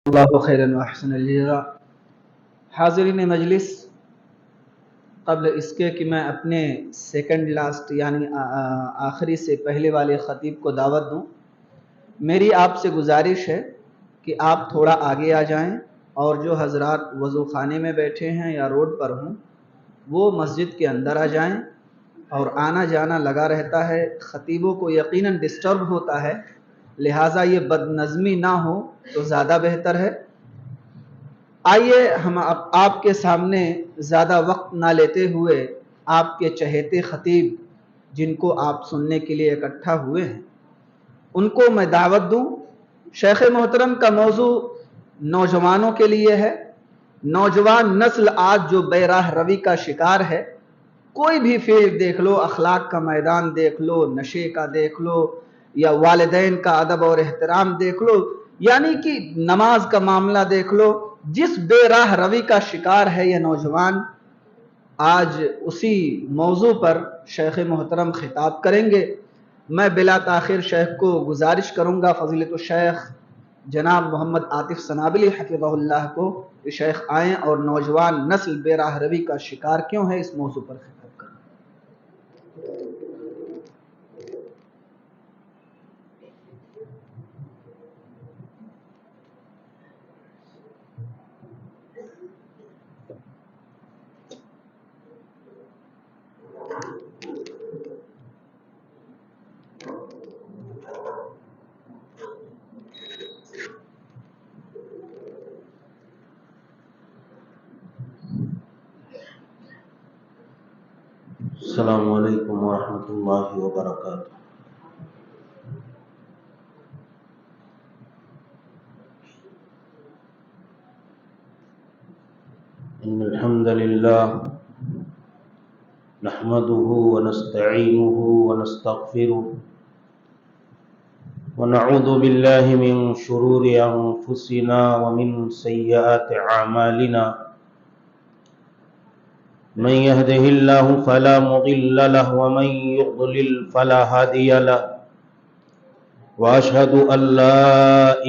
اللہ خیرا واحسن الجزا۔ حاضرین مجلس، قبل اس کے کہ میں اپنے سیکنڈ لاسٹ یعنی آخری سے پہلے والے خطیب کو دعوت دوں، میری آپ سے گزارش ہے کہ آپ تھوڑا آگے آ جائیں، اور جو حضرات وضو خانے میں بیٹھے ہیں یا روڈ پر ہوں وہ مسجد کے اندر آ جائیں، اور آنا جانا لگا رہتا ہے، خطیبوں کو یقیناً ڈسٹرب ہوتا ہے، لہٰذا یہ بد نظمی نہ ہو تو زیادہ بہتر ہے۔ آئیے ہم آپ کے سامنے زیادہ وقت نہ لیتے ہوئے آپ کے چہیتے خطیب جن کو آپ سننے کے لیے اکٹھا ہوئے ہیں ان کو میں دعوت دوں۔ شیخ محترم کا موضوع نوجوانوں کے لیے ہے۔ نوجوان نسل آج جو بے راہ روی کا شکار ہے، کوئی بھی فیلڈ دیکھ لو، اخلاق کا میدان دیکھ لو، نشے کا دیکھ لو، یا والدین کا ادب اور احترام دیکھ لو، یعنی کہ نماز کا معاملہ دیکھ لو، جس بے راہ روی کا شکار ہے یہ نوجوان، آج اسی موضوع پر شیخ محترم خطاب کریں گے۔ میں بلا تاخیر شیخ کو گزارش کروں گا، فضیلت الشیخ جناب محمد عاطف سنابلی حفظہ اللہ کو، کہ شیخ آئیں اور نوجوان نسل بے راہ روی کا شکار کیوں ہے اس موضوع پر خطاب کریں۔ السلام علیکم ورحمۃ اللہ وبرکاتہ۔ ان الحمد للہ نحمده ونستعینه ونستغفره ونعوذ باللہ من شرور انفسنا ومن سیئات اعمالنا، من يهده الله فلا مضل له ومن يضلل فلا هادي له، وأشهد أن لا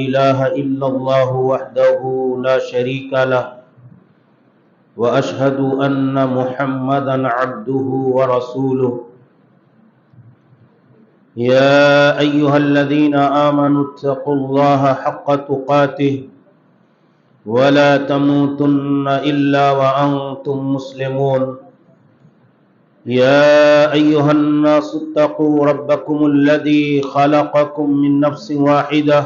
إله إلا الله وحده لا شريك له، وأشهد أن محمدا عبده ورسوله۔ يا أيها الذين آمنوا اتقوا الله حق تقاته ولا تموتن إلا وأنتم مسلمون۔ يا أيها الناس اتقوا ربكم الذي خلقكم من نفس واحدة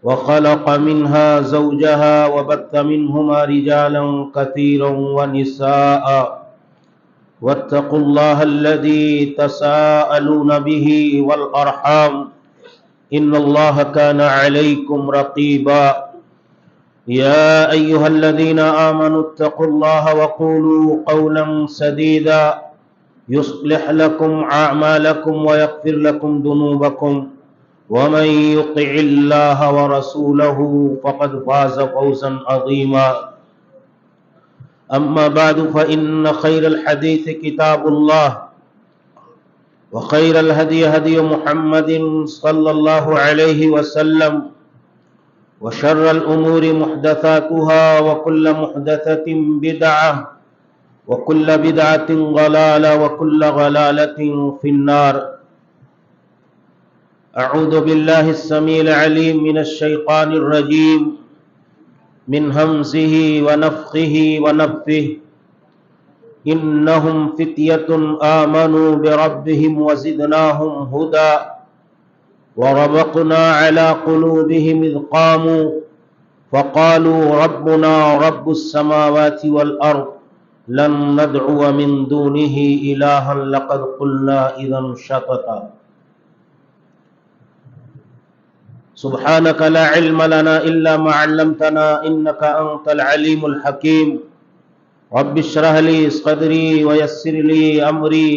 وخلق منها زوجها وبث منهما رجالا كثيرا ونساء، واتقوا الله الذي تساءلون به والأرحام إن الله كان عليكم رقيبا۔ يا أيها الذين آمنوا اتقوا الله وقولوا قولا سديدا يصلح لكم أعمالكم ويغفر لكم ذنوبكم، ومن يطع الله ورسوله فقد فاز فوزا عظيما۔ أما بعد فإن خير الحديث كتاب الله، وخير الهدي هدي محمد صلى الله عليه وسلم، وشر الأمور محدثاتها وكل محدثة بدعة وكل بدعة ضلالة وكل ضلالة في النار۔ أعوذ بالله السميع العليم من الشيطان الرجيم من همزه ونفخه ونفثه، إنهم فتية آمنوا بربهم وزدناهم هدى وربطنا على قلوبهم إذ قاموا فقالوا ربنا رب السماوات والأرض لن ندعو من دونه إلها لقد قلنا إذا شططا۔ سبحانك لا علم لنا إلا ما علمتنا إنك أنت العليم الحكيم۔ رب اشرح لي صدري ويسر لي أمري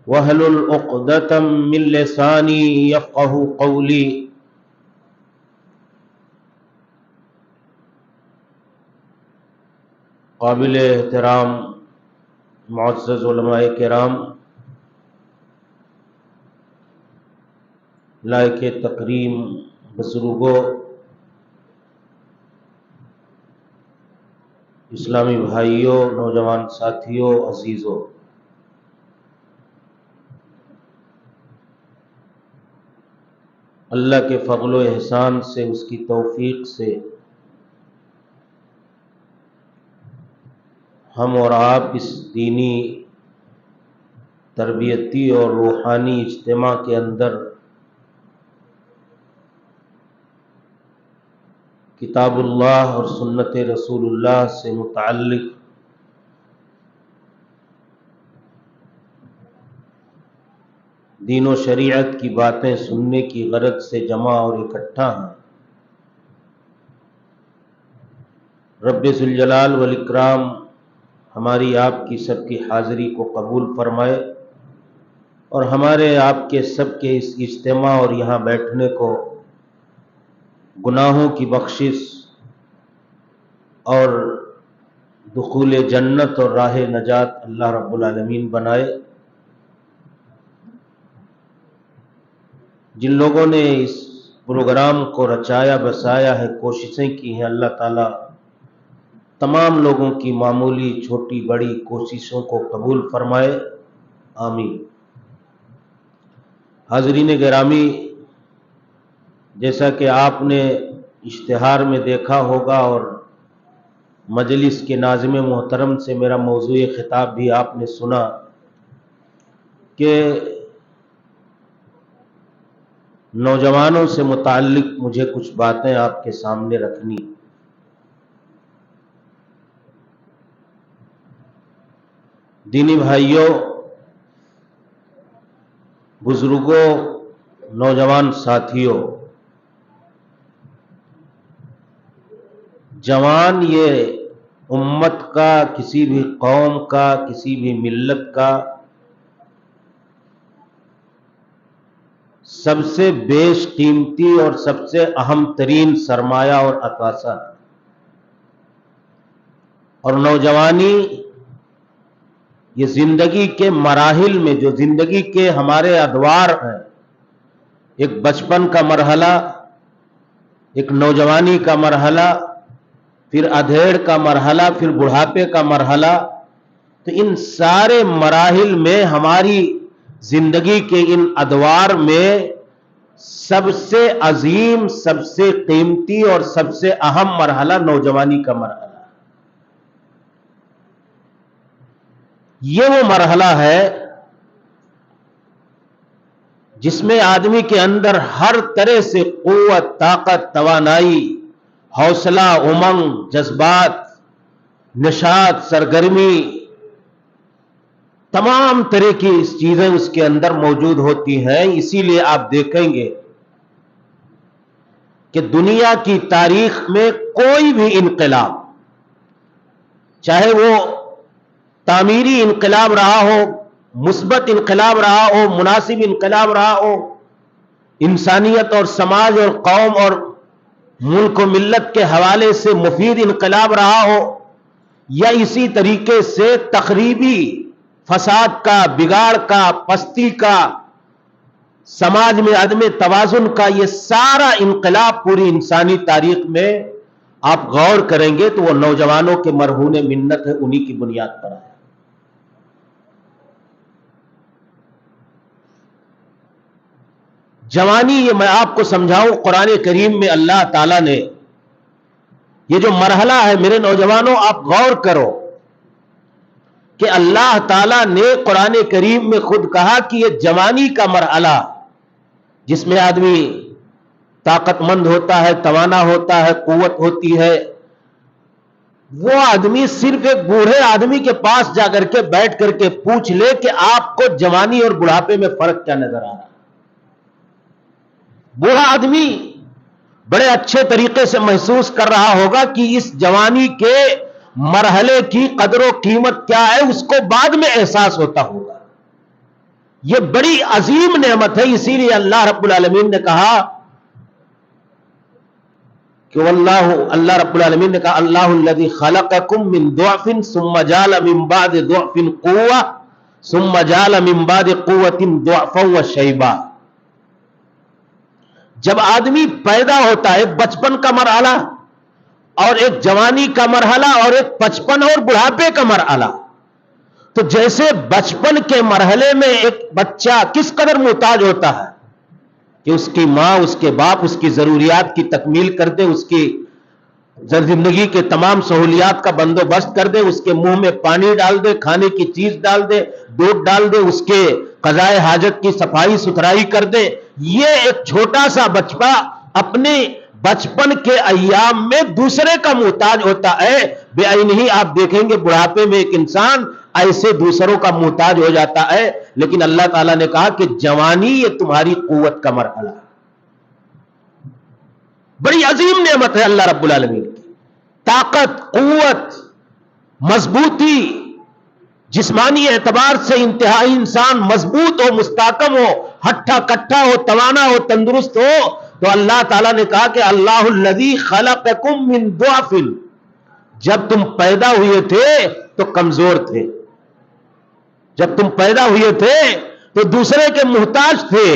واحلل عقدة من لساني يفقهوا قولي۔ قابل احترام معزز علماء کرام، لائق تکریم بزرگوں، اسلامی بھائیوں، نوجوان ساتھیوں، عزیزوں، اللہ کے فضل و احسان سے، اس کی توفیق سے ہم اور آپ اس دینی، تربیتی اور روحانی اجتماع کے اندر کتاب اللہ اور سنت رسول اللہ سے متعلق دین و شریعت کی باتیں سننے کی غرض سے جمع اور اکٹھا ہیں۔ رب ذوالجلال والاکرام ہماری آپ کی سب کی حاضری کو قبول فرمائے اور ہمارے آپ کے سب کے اس اجتماع اور یہاں بیٹھنے کو گناہوں کی بخشش اور دخول جنت اور راہ نجات اللہ رب العالمین بنائے۔ جن لوگوں نے اس پروگرام کو رچایا بسایا ہے، کوششیں کی ہیں، اللہ تعالیٰ تمام لوگوں کی معمولی چھوٹی بڑی کوششوں کو قبول فرمائے، آمین۔ حاضرین گرامی، جیسا کہ آپ نے اشتہار میں دیکھا ہوگا اور مجلس کے ناظم محترم سے میرا موضوع خطاب بھی آپ نے سنا کہ نوجوانوں سے متعلق مجھے کچھ باتیں آپ کے سامنے رکھنی۔ دینی بھائیوں، بزرگوں، نوجوان ساتھیوں، جوان یہ امت کا، کسی بھی قوم کا، کسی بھی ملت کا سب سے بیش قیمتی اور سب سے اہم ترین سرمایہ اور اثاثہ، اور نوجوانی یہ زندگی کے مراحل میں جو زندگی کے ہمارے ادوار ہیں، ایک بچپن کا مرحلہ، ایک نوجوانی کا مرحلہ، پھر ادھیڑ کا مرحلہ، پھر بڑھاپے کا مرحلہ، تو ان سارے مراحل میں ہماری زندگی کے ان ادوار میں سب سے عظیم، سب سے قیمتی اور سب سے اہم مرحلہ نوجوانی کا مرحلہ۔ یہ وہ مرحلہ ہے جس میں آدمی کے اندر ہر طرح سے قوت، طاقت، توانائی، حوصلہ، امنگ، جذبات، نشاط، سرگرمی، تمام طرح کی چیزیں اس کے اندر موجود ہوتی ہیں۔ اسی لیے آپ دیکھیں گے کہ دنیا کی تاریخ میں کوئی بھی انقلاب، چاہے وہ تعمیری انقلاب رہا ہو، مثبت انقلاب رہا ہو، مناسب انقلاب رہا ہو، انسانیت اور سماج اور قوم اور ملک و ملت کے حوالے سے مفید انقلاب رہا ہو، یا اسی طریقے سے تخریبی، فساد کا، بگاڑ کا، پستی کا، سماج میں عدم توازن کا، یہ سارا انقلاب پوری انسانی تاریخ میں آپ غور کریں گے تو وہ نوجوانوں کے مرہون منت ہے، انہی کی بنیاد پر ہے۔ جوانی، یہ میں آپ کو سمجھاؤں، قرآن کریم میں اللہ تعالیٰ نے یہ جو مرحلہ ہے، میرے نوجوانوں آپ غور کرو کہ اللہ تعالیٰ نے قرآن کریم میں خود کہا کہ یہ جوانی کا مرحلہ جس میں آدمی طاقت مند ہوتا ہے، توانا ہوتا ہے، قوت ہوتی ہے، وہ آدمی صرف ایک بوڑھے آدمی کے پاس جا کر کے بیٹھ کر کے پوچھ لے کہ آپ کو جوانی اور بڑھاپے میں فرق کیا نظر آ رہا ہے۔ بوڑھا آدمی بڑے اچھے طریقے سے محسوس کر رہا ہوگا کہ اس جوانی کے مرحلے کی قدر و قیمت کیا ہے، اس کو بعد میں احساس ہوتا ہوگا۔ یہ بڑی عظیم نعمت ہے، اسی لیے اللہ رب العالمین نے کہا کہ اللہ رب العالمین نے کہا اللہ الذی خلقکم من ضعف ثم جعل من بعد ضعف قوة ثم جعل من بعد قوة ضعفا وشیبا۔ جب آدمی پیدا ہوتا ہے، بچپن کا مرحلہ، اور ایک جوانی کا مرحلہ اور ایک بچپن اور بڑھاپے کا مرحلہ. تو جیسے بچپن کے مرحلے میں ایک بچہ کس قدر محتاج ہوتا ہے کہ اس کی ماں، اس کے باپ اس کی ضروریات کی تکمیل کر دے، اس کی زندگی کے تمام سہولیات کا بندوبست کر دے، اس کے منہ میں پانی ڈال دے، کھانے کی چیز ڈال دے، دودھ ڈال دے، اس کے قضائے حاجت کی صفائی ستھرائی کر دے. یہ ایک چھوٹا سا بچہ اپنے بچپن کے ایام میں دوسرے کا محتاج ہوتا ہے. بے عینی آپ دیکھیں گے بڑھاپے میں ایک انسان ایسے دوسروں کا محتاج ہو جاتا ہے. لیکن اللہ تعالیٰ نے کہا کہ جوانی یہ تمہاری قوت کا مرحلہ ہے. بڑی عظیم نعمت ہے اللہ رب العالمین کی. طاقت، قوت، مضبوطی، جسمانی اعتبار سے انتہائی انسان مضبوط ہو، مستحکم ہو، ہٹھا کٹھا ہو، توانا ہو، تندرست ہو. تو اللہ تعالیٰ نے کہا کہ اللہ الذی خلقکم من ضعف، جب تم پیدا ہوئے تھے تو کمزور تھے، جب تم پیدا ہوئے تھے تو دوسرے کے محتاج تھے،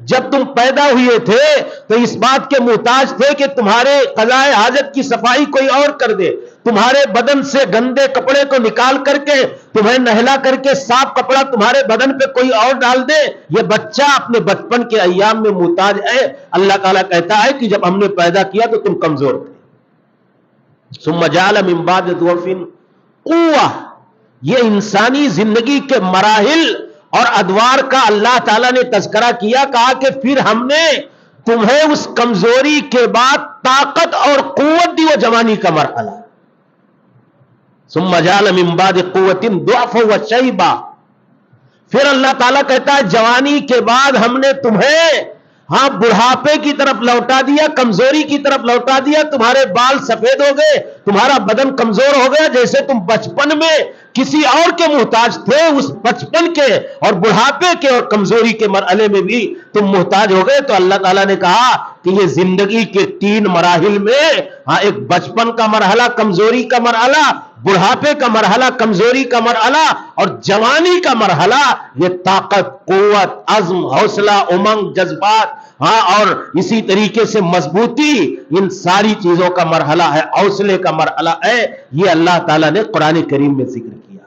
جب تم پیدا ہوئے تھے تو اس بات کے محتاج تھے کہ تمہارے قضائے حاجت کی صفائی کوئی اور کر دے، تمہارے بدن سے گندے کپڑے کو نکال کر کے تمہیں نہلا کر کے صاف کپڑا تمہارے بدن پہ کوئی اور ڈال دے. یہ بچہ اپنے بچپن کے ایام میں محتاج ہے. اللہ تعالیٰ کہتا ہے کہ جب ہم نے پیدا کیا تو تم کمزور تھے. ثم جعل من بعد ضعف قوة، یہ انسانی زندگی کے مراحل اور ادوار کا اللہ تعالیٰ نے تذکرہ کیا. کہا کہ پھر ہم نے تمہیں اس کمزوری کے بعد طاقت اور قوت دی، وہ جوانی کا مرحلہ. ثم جعل من بعد قوة ضعفا وشيبا، پھر اللہ تعالیٰ کہتا ہے جوانی کے بعد ہم نے تمہیں بڑھاپے کی طرف لوٹا دیا، کمزوری کی طرف لوٹا دیا. تمہارے بال سفید ہو گئے، تمہارا بدن کمزور ہو گیا. جیسے تم بچپن میں کسی اور کے محتاج تھے، اس بچپن کے اور بڑھاپے کے اور کمزوری کے مرحلے میں بھی تم محتاج ہو گئے. تو اللہ تعالیٰ نے کہا کہ یہ زندگی کے 3 مراحل میں ایک بچپن کا مرحلہ، کمزوری کا مرحلہ، بڑھاپے کا مرحلہ، کمزوری کا مرحلہ، اور جوانی کا مرحلہ، یہ طاقت، قوت، عزم، حوصلہ، امنگ، جذبات، اور اسی طریقے سے مضبوطی، ان ساری چیزوں کا مرحلہ ہے، حوصلے کا مرحلہ ہے. یہ اللہ تعالیٰ نے قرآن کریم میں ذکر کیا.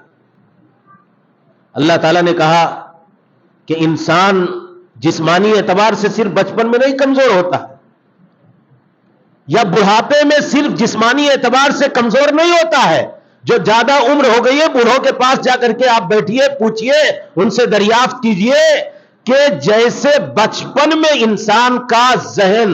اللہ تعالیٰ نے کہا کہ انسان جسمانی اعتبار سے صرف بچپن میں نہیں کمزور ہوتا ہے، یا بڑھاپے میں صرف جسمانی اعتبار سے کمزور نہیں ہوتا ہے. جو زیادہ عمر ہو گئی ہے بوڑھوں کے پاس جا کر کے آپ بیٹھیے، پوچھئے، ان سے دریافت کیجئے کہ جیسے بچپن میں انسان کا ذہن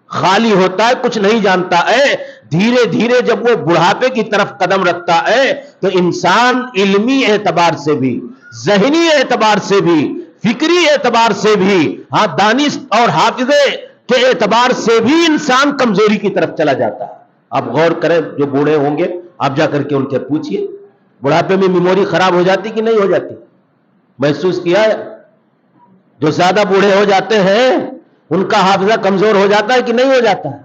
خالی ہوتا ہے، کچھ نہیں جانتا ہے، دھیرے دھیرے جب وہ بڑھاپے کی طرف قدم رکھتا ہے تو انسان علمی اعتبار سے بھی، ذہنی اعتبار سے بھی، فکری اعتبار سے بھی، دانش اور حافظے کے اعتبار سے بھی انسان کمزوری کی طرف چلا جاتا ہے. آپ غور کریں، جو بوڑھے ہوں گے آپ جا کر کے ان کے پوچھئے، بڑھاپے میں میموری خراب ہو جاتی کہ نہیں ہو جاتی؟ محسوس کیا ہے؟ جو زیادہ بوڑھے ہو جاتے ہیں ان کا حافظہ کمزور ہو جاتا ہے کہ نہیں ہو جاتا ہے؟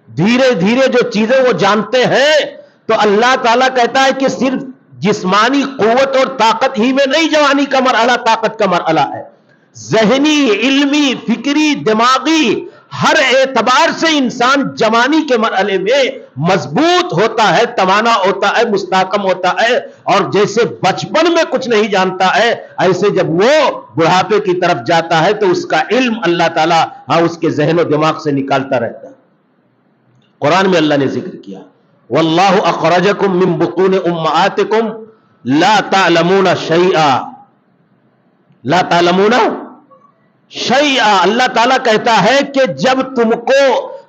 دھیرے دھیرے جو چیزیں وہ جانتے ہیں. تو اللہ تعالیٰ کہتا ہے کہ صرف جسمانی قوت اور طاقت ہی میں نہیں جوانی کا مرحلہ طاقت کا مرحلہ ہے، ذہنی، علمی، فکری، دماغی، ہر اعتبار سے انسان جوانی کے مرحلے میں مضبوط ہوتا ہے، توانا ہوتا ہے، مستحکم ہوتا ہے. اور جیسے بچپن میں کچھ نہیں جانتا ہے، ایسے جب وہ بڑھاپے کی طرف جاتا ہے تو اس کا علم اللہ تعالیٰ اس کے ذہن و دماغ سے نکالتا رہتا ہے. قرآن میں اللہ نے ذکر کیا، واللہ اخرجکم من بطون امہاتکم لا تعلمون شیئا، لا تعلمون شیئا. اللہ تعالیٰ کہتا ہے کہ جب تم کو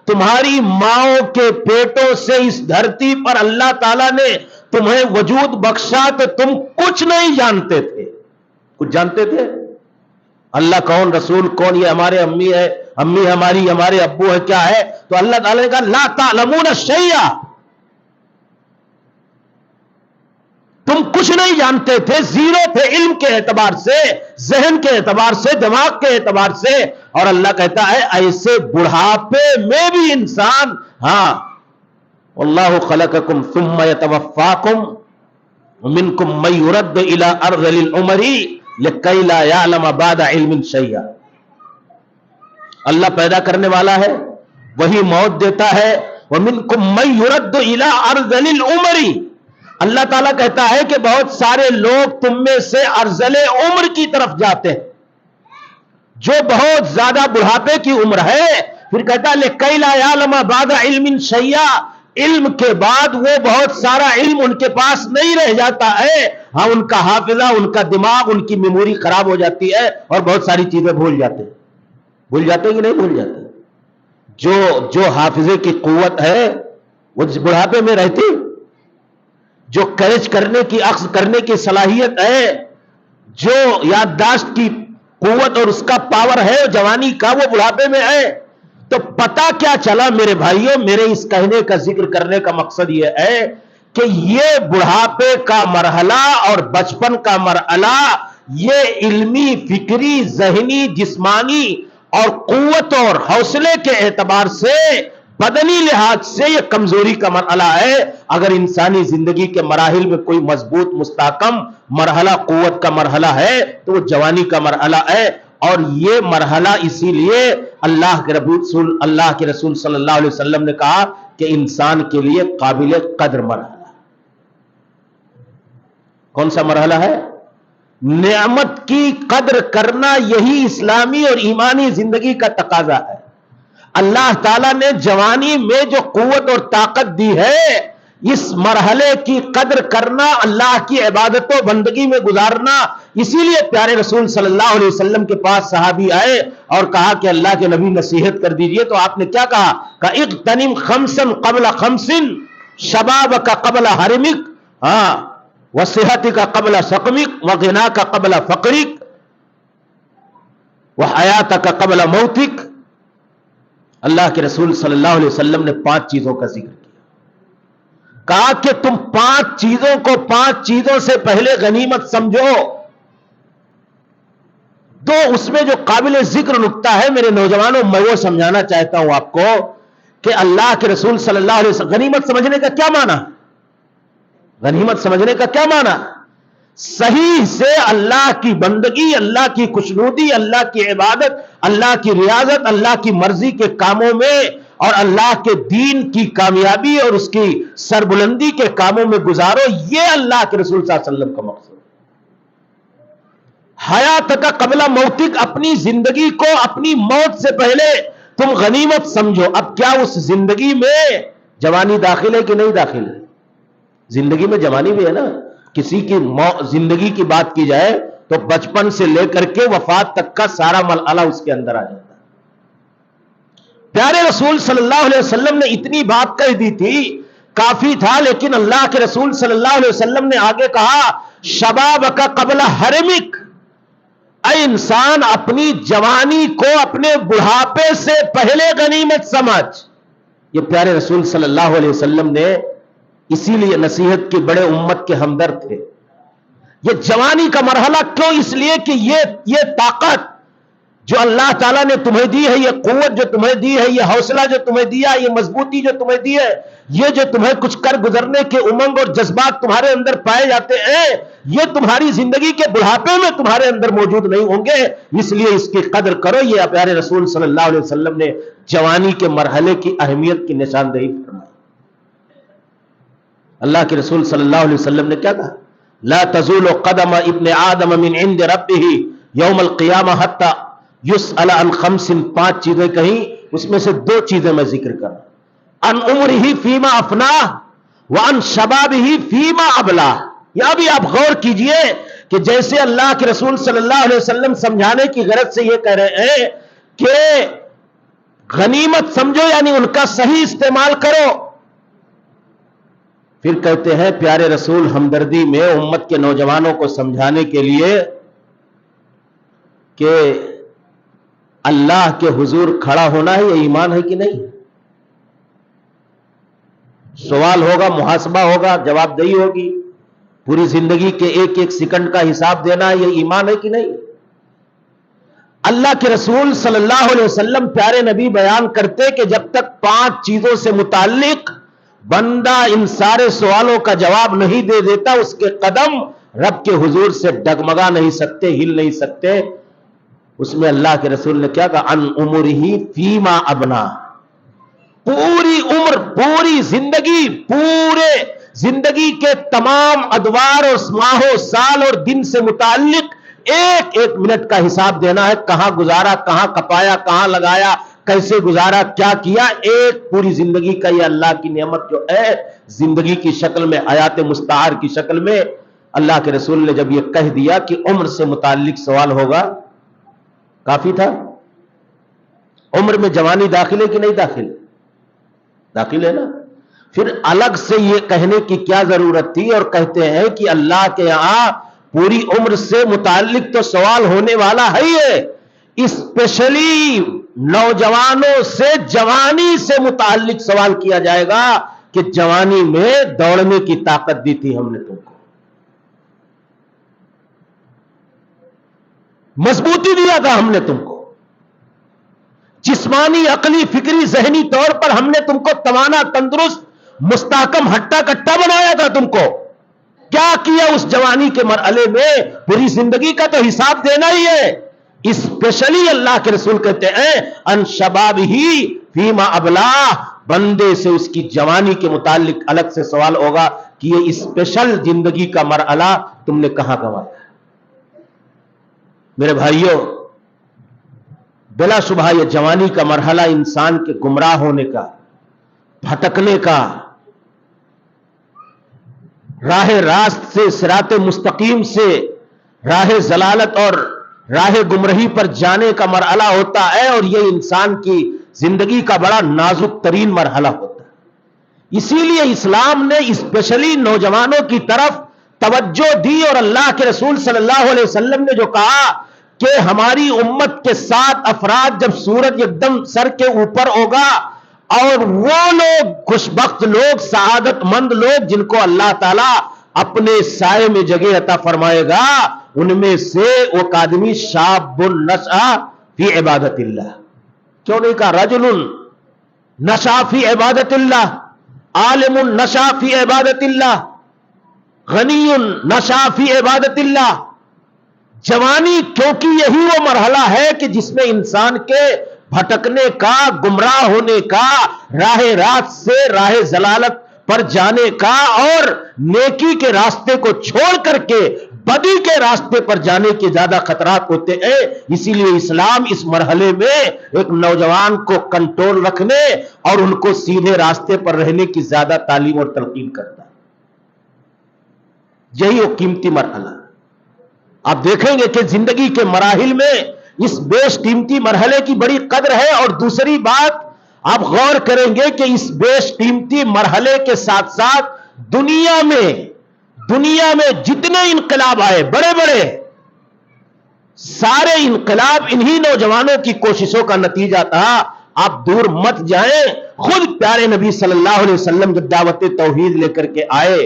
تمہاری ماؤں کے پیٹوں سے اس دھرتی پر اللہ تعالیٰ نے تمہیں وجود بخشا تو تم کچھ نہیں جانتے تھے. کچھ جانتے تھے؟ اللہ کون، رسول کون، یہ ہمارے امی ہے، امی ہماری، ہمارے ابو ہے، کیا ہے؟ تو اللہ تعالیٰ نے کہا لا تعلمون شیئا، تم کچھ نہیں جانتے تھے، زیرو تھے علم کے اعتبار سے، ذہن کے اعتبار سے، دماغ کے اعتبار سے. اور اللہ کہتا ہے ایسے بڑھاپے میں بھی انسان واللہ خلقکم ثم یتوفاکم ومنکم من یرد الی ارذل العمر لکی لا یعلم بعد علم شیئا. اللہ پیدا کرنے والا ہے، وہی موت دیتا ہے، وَمِنْكُمْ مَنْ يُرَدُّ إِلَىٰ أَرْذَلِ الْعُمَرِ، اللہ تعالیٰ کہتا ہے کہ بہت سارے لوگ تم میں سے ارذل عمر کی طرف جاتے ہیں، جو بہت زیادہ بڑھاپے کی عمر ہے. پھر کہتا ہے لِكَيْ لَا يَعْلَمَ بَعْدَ عِلْمٍ شَيْئًا، علم کے بعد وہ بہت سارا علم ان کے پاس نہیں رہ جاتا ہے. ہاں، ان کا حافظہ، ان کا دماغ، ان کی میموری خراب ہو جاتی ہے اور بہت ساری چیزیں بھول جاتے ہیں. بھول جاتے ہیں کہ نہیں بھول جاتے؟ جو حافظے کی قوت ہے وہ بڑھاپے میں رہتی، جو کیچ کرنے کی، اخذ کرنے کی صلاحیت ہے، جو یادداشت کی قوت اور اس کا پاور ہے جوانی کا، وہ بڑھاپے میں ہے. تو پتا کیا چلا میرے بھائیوں، میرے اس کہنے کا ذکر کرنے کا مقصد یہ ہے کہ یہ بڑھاپے کا مرحلہ اور بچپن کا مرحلہ، یہ علمی، فکری، ذہنی، جسمانی اور قوت اور حوصلے کے اعتبار سے، بدنی لحاظ سے یہ کمزوری کا مرحلہ ہے. اگر انسانی زندگی کے مراحل میں کوئی مضبوط مستحکم مرحلہ قوت کا مرحلہ ہے تو وہ جوانی کا مرحلہ ہے. اور یہ مرحلہ اسی لیے اللہ کے رسول صلی اللہ علیہ وسلم نے کہا کہ انسان کے لیے قابل قدر مرحلہ. کون سا مرحلہ ہے؟ نعمت کی قدر کرنا، یہی اسلامی اور ایمانی زندگی کا تقاضا ہے. اللہ تعالیٰ نے جوانی میں جو قوت اور طاقت دی ہے، اس مرحلے کی قدر کرنا، اللہ کی عبادت و بندگی میں گزارنا. اسی لیے پیارے رسول صلی اللہ علیہ وسلم کے پاس صحابی آئے اور کہا کہ اللہ کے نبی نصیحت کر دیجئے. تو آپ نے کیا کہا؟ کہ اغتنم خمسا قبل خمس، شبابک قبل حرمک، وصحتک قبل سقمک، وغناک قبل فقرک، وحیاتک قبل موتک. اللہ کے رسول صلی اللہ علیہ وسلم نے 5 چیزوں کا ذکر کیا. کہا کہ تم 5 چیزوں کو 5 چیزوں سے پہلے غنیمت سمجھو. تو اس میں جو قابل ذکر نکتہ ہے میرے نوجوانوں، میں وہ سمجھانا چاہتا ہوں آپ کو کہ اللہ کے رسول صلی اللہ علیہ وسلم، غنیمت سمجھنے کا کیا معنی؟ غنیمت سمجھنے کا کیا معنی؟ صحیح سے اللہ کی بندگی، اللہ کی خوشنودی، اللہ کی عبادت، اللہ کی ریاضت، اللہ کی مرضی کے کاموں میں اور اللہ کے دین کی کامیابی اور اس کی سربلندی کے کاموں میں گزارو. یہ اللہ کے رسول صلی اللہ علیہ وسلم کا مقصد. حیات کا قبل موتک، اپنی زندگی کو اپنی موت سے پہلے تم غنیمت سمجھو. اب کیا اس زندگی میں جوانی داخل ہے کہ نہیں داخل ہے؟ زندگی میں جوانی بھی ہے نا. کسی کی زندگی کی بات کی جائے تو بچپن سے لے کر کے وفات تک کا سارا مرحلہ اس کے اندر آ جاتا ہے. پیارے رسول صلی اللہ علیہ وسلم نے اتنی بات کہہ دی تھی، کافی تھا. لیکن اللہ کے رسول صلی اللہ علیہ وسلم نے آگے کہا شبابک قبل حرمک. اے انسان، اپنی جوانی کو اپنے بڑھاپے سے پہلے غنیمت سمجھ. یہ پیارے رسول صلی اللہ علیہ وسلم نے اسی لیے نصیحت کے بڑے امت کے ہمدرد تھے. یہ جوانی کا مرحلہ کیوں؟ اس لیے کہ یہ طاقت جو اللہ تعالیٰ نے تمہیں دی ہے، یہ قوت جو تمہیں دی ہے، یہ حوصلہ جو تمہیں دیا، یہ مضبوطی جو تمہیں دی ہے، یہ جو تمہیں کچھ کر گزرنے کے امنگ اور جذبات تمہارے اندر پائے جاتے ہیں، یہ تمہاری زندگی کے بڑھاپے میں تمہارے اندر موجود نہیں ہوں گے. اس لیے اس کی قدر کرو. یہ پیارے رسول صلی اللہ علیہ وسلم نے جوانی کے مرحلے کی اہمیت کی نشاندہی فرمائی. اللہ کے رسول صلی اللہ علیہ وسلم نے کیا کہا؟ لا تزول قدم ابن آدم من عند ربه یوم القیامہ حتی یسأل عن 5. 5 چیزیں کہیں، اس میں سے 2 چیزیں میں ذکر کر رہا ہوں. عن عمرہ فیما افناہ وعن شبابہ فیما ابلاہ. یہاں بھی آپ غور کیجئے کہ جیسے اللہ کے رسول صلی اللہ علیہ وسلم سمجھانے کی غرض سے یہ کہہ رہے ہیں کہ غنیمت سمجھو، یعنی ان کا صحیح استعمال کرو. پھر کہتے ہیں پیارے رسول ہمدردی میں امت کے نوجوانوں کو سمجھانے کے لیے کہ اللہ کے حضور کھڑا ہونا ہے، یہ ایمان ہے کہ نہیں؟ سوال ہوگا، محاسبہ ہوگا، جواب دہی ہوگی، پوری زندگی کے ایک ایک سیکنڈ کا حساب دینا ہے، یہ ایمان ہے کہ نہیں؟ اللہ کے رسول صلی اللہ علیہ وسلم پیارے نبی بیان کرتے کہ جب تک 5 چیزوں سے متعلق بندہ ان سارے سوالوں کا جواب نہیں دے دیتا، اس کے قدم رب کے حضور سے ڈگمگا نہیں سکتے، ہل نہیں سکتے. اس میں اللہ کے رسول نے کیا کہا؟ عن عمرہ فیما ابنا. پوری عمر، پوری زندگی، پورے زندگی کے تمام ادوار اور ماہوں، سال اور دن سے متعلق ایک ایک منٹ کا حساب دینا ہے. کہاں گزارا، کہاں کپایا، کہاں لگایا، کیسے گزارا، کیا کیا. ایک پوری زندگی کا یہ اللہ کی نعمت جو ہے زندگی کی شکل میں، آیات مستعار کی شکل میں، اللہ کے رسول نے جب یہ کہہ دیا کہ عمر سے متعلق سوال ہوگا، کافی تھا. عمر میں جوانی داخل ہے کہ نہیں داخل؟ داخل ہے نا. پھر الگ سے یہ کہنے کی کیا ضرورت تھی؟ اور کہتے ہیں کہ اللہ کے یہاں پوری عمر سے متعلق تو سوال ہونے والا ہے ہی ہے، اسپیشلی نوجوانوں سے جوانی سے متعلق سوال کیا جائے گا کہ جوانی میں دوڑنے کی طاقت دی تھی ہم نے تم کو، مضبوطی دیا تھا ہم نے تم کو، جسمانی، عقلی، فکری، ذہنی طور پر ہم نے تم کو توانا، تندرست، مستحکم، ہٹا کٹا بنایا تھا تم کو. کیا کیا اس جوانی کے مرحلے میں؟ پوری زندگی کا تو حساب دینا ہی ہے. اسپیشلی اللہ کے رسول کہتے ہیں ان شبابہ فیما ابلاہ، بندے سے اس کی جوانی کے متعلق الگ سے سوال ہوگا کہ یہ اسپیشل زندگی کا مرحلہ تم نے کہاں گنوایا. میرے بھائیوں، بلا شبہ یہ جوانی کا مرحلہ انسان کے گمراہ ہونے کا، بھٹکنے کا، راہ راست سے، صراط مستقیم سے راہ ضلالت اور راہ گمراہی پر جانے کا مرحلہ ہوتا ہے، اور یہ انسان کی زندگی کا بڑا نازک ترین مرحلہ ہوتا ہے. اسی لیے اسلام نے اسپیشلی نوجوانوں کی طرف توجہ دی، اور اللہ کے رسول صلی اللہ علیہ وسلم نے جو کہا کہ ہماری امت کے 7 افراد جب سورج ایک دم سر کے اوپر ہوگا، اور وہ لوگ خوشبخت لوگ، سعادت مند لوگ جن کو اللہ تعالیٰ اپنے سائے میں جگہ عطا فرمائے گا، ان میں سے ایک آدمی شاب نشأ فی عبادت اللہ. کیوں نہیں کہا رجل نشأ فی عبادت اللہ، عالم نشأ فی عبادت اللہ، غنی نشأ فی عبادت اللہ. جوانی کیونکہ یہی وہ مرحلہ ہے کہ جس میں انسان کے بھٹکنے کا، گمراہ ہونے کا، راہ راست سے راہ ضلالت پر جانے کا، اور نیکی کے راستے کو چھوڑ کر کے بدی کے راستے پر جانے کے زیادہ خطرات ہوتے ہیں. اسی لیے اسلام اس مرحلے میں ایک نوجوان کو کنٹرول رکھنے اور ان کو سیدھے راستے پر رہنے کی زیادہ تعلیم اور تلقین کرتا ہے. یہی وہ قیمتی مرحلہ. آپ دیکھیں گے کہ زندگی کے مراحل میں اس بیش قیمتی مرحلے کی بڑی قدر ہے. اور دوسری بات آپ غور کریں گے کہ اس بیش قیمتی مرحلے کے ساتھ ساتھ دنیا میں جتنے انقلاب آئے بڑے بڑے، سارے انقلاب انہی نوجوانوں کی کوششوں کا نتیجہ تھا. آپ دور مت جائیں، خود پیارے نبی صلی اللہ علیہ وسلم جب دعوت توحید لے کر کے آئے،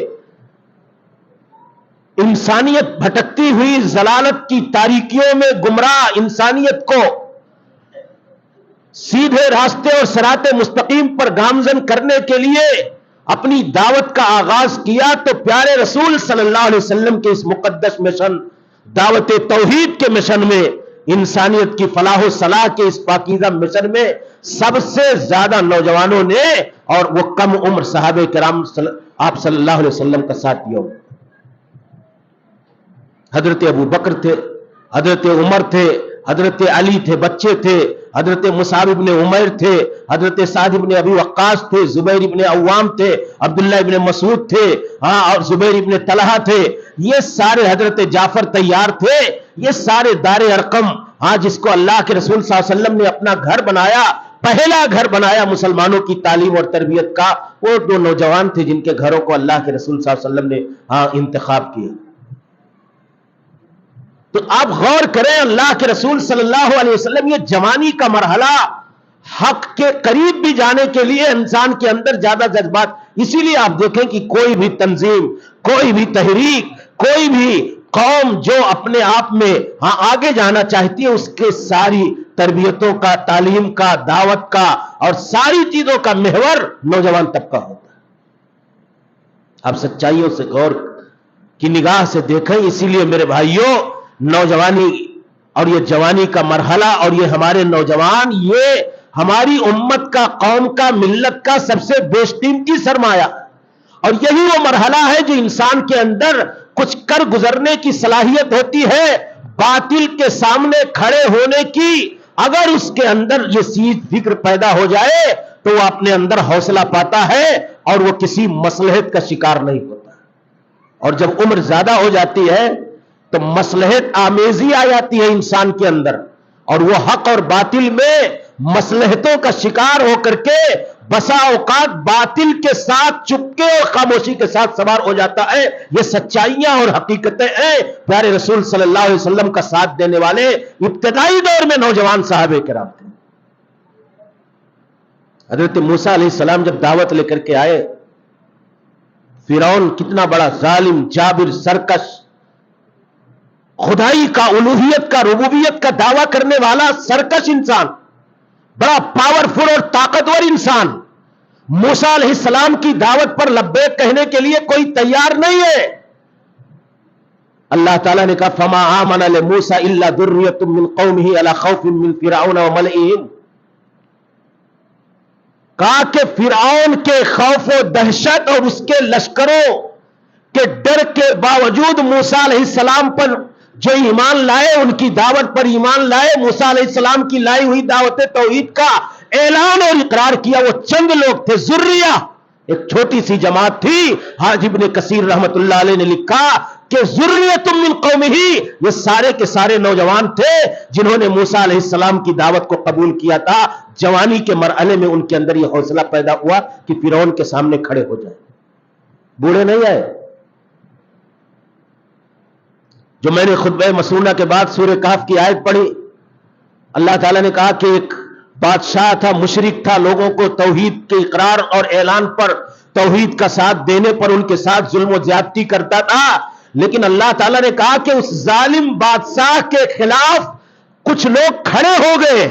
انسانیت بھٹکتی ہوئی ضلالت کی تاریکیوں میں گمراہ انسانیت کو سیدھے راستے اور صراط مستقیم پر گامزن کرنے کے لیے اپنی دعوت کا آغاز کیا، تو پیارے رسول صلی اللہ علیہ وسلم کے اس مقدس مشن دعوت توحید کے مشن میں، انسانیت کی فلاح و صلاح کے اس پاکیزہ مشن میں سب سے زیادہ نوجوانوں نے اور وہ کم عمر صحابہ کرام آپ صلی اللہ علیہ وسلم کا ساتھ دیا. حضرت ابو بکر تھے، حضرت عمر تھے، حضرت علی تھے، بچے تھے، حضرت مصعب ابن عمیر تھے، حضرت سعد ابن ابی وقاص تھے، زبیر ابن عوام تھے، عبداللہ ابن مسعود تھے، اور زبیر ابن طلحہ تھے. یہ سارے حضرت جعفر طیار تھے. یہ سارے دار ارقم، جس کو اللہ کے رسول صلی اللہ علیہ وسلم نے اپنا گھر بنایا، پہلا گھر بنایا مسلمانوں کی تعلیم اور تربیت کا، وہ 2 نوجوان تھے جن کے گھروں کو اللہ کے رسول صلی اللہ علیہ وسلم نے انتخاب کیا. تو آپ غور کریں، اللہ کے رسول صلی اللہ علیہ وسلم یہ جوانی کا مرحلہ حق کے قریب بھی جانے کے لیے انسان کے اندر زیادہ جذبات. اسی لیے آپ دیکھیں کہ کوئی بھی تنظیم، کوئی بھی تحریک، کوئی بھی قوم جو اپنے آپ میں آگے جانا چاہتی ہے، اس کے ساری تربیتوں کا، تعلیم کا، دعوت کا اور ساری چیزوں کا محور نوجوان طبقہ ہوتا ہے. آپ سچائیوں سے غور کی نگاہ سے دیکھیں. اسی لیے میرے بھائیوں، نوجوانی اور یہ جوانی کا مرحلہ اور یہ ہمارے نوجوان، یہ ہماری امت کا، قوم کا، ملت کا سب سے بیش قیمتی سرمایہ، اور یہی وہ مرحلہ ہے جو انسان کے اندر کچھ کر گزرنے کی صلاحیت ہوتی ہے، باطل کے سامنے کھڑے ہونے کی۔ اگر اس کے اندر یہ چیز فکر پیدا ہو جائے تو وہ اپنے اندر حوصلہ پاتا ہے اور وہ کسی مصلحت کا شکار نہیں ہوتا۔ اور جب عمر زیادہ ہو جاتی ہے تو مصلحت آمیزی آ جاتی ہے انسان کے اندر، اور وہ حق اور باطل میں مصلحتوں کا شکار ہو کر کے بسا اوقات باطل کے ساتھ چپکے اور خاموشی کے ساتھ سوار ہو جاتا ہے۔ یہ سچائیاں اور حقیقتیں ہیں۔ پیارے رسول صلی اللہ علیہ وسلم کا ساتھ دینے والے ابتدائی دور میں نوجوان صحابہ کرام تھے۔ حضرت موسیٰ علیہ السلام جب دعوت لے کر کے آئے، فرعون کتنا بڑا ظالم، جابر، سرکش، خدائی کا، الوہیت کا، ربوبیت کا دعویٰ کرنے والا سرکش انسان، بڑا پاورفل اور طاقتور انسان، موسیٰ علیہ السلام کی دعوت پر لبیک کہنے کے لیے کوئی تیار نہیں ہے۔ اللہ تعالیٰ نے کہا فما آمن لموسیٰ الا ذریۃ من قومہ علی خوف من فرعون وملئہم، کہا کہ فرعون کے خوف و دہشت اور اس کے لشکروں کے ڈر کے باوجود موسیٰ علیہ السلام پر جو ایمان لائے، ان کی دعوت پر ایمان لائے، موسیٰ علیہ السلام کی لائی ہوئی دعوت توحید کا اعلان اور اقرار کیا، وہ چند لوگ تھے، ذریہ، ایک چھوٹی سی جماعت تھی۔ حاج ابن کثیر رحمت اللہ علیہ نے لکھا کہ ذریۃ من قومہ، یہ سارے کے سارے نوجوان تھے جنہوں نے موسیٰ علیہ السلام کی دعوت کو قبول کیا تھا۔ جوانی کے مرحلے میں ان کے اندر یہ حوصلہ پیدا ہوا کہ فرعون کے سامنے کھڑے ہو جائیں، بوڑھے نہیں آئے۔ جو میں نے خطبہ مسنونہ کے بعد سورہ کہف کی آیت پڑھی، اللہ تعالیٰ نے کہا کہ ایک بادشاہ تھا، مشرک تھا، لوگوں کو توحید کے اقرار اور اعلان پر، توحید کا ساتھ دینے پر ان کے ساتھ ظلم و زیادتی کرتا تھا، لیکن اللہ تعالیٰ نے کہا کہ اس ظالم بادشاہ کے خلاف کچھ لوگ کھڑے ہو گئے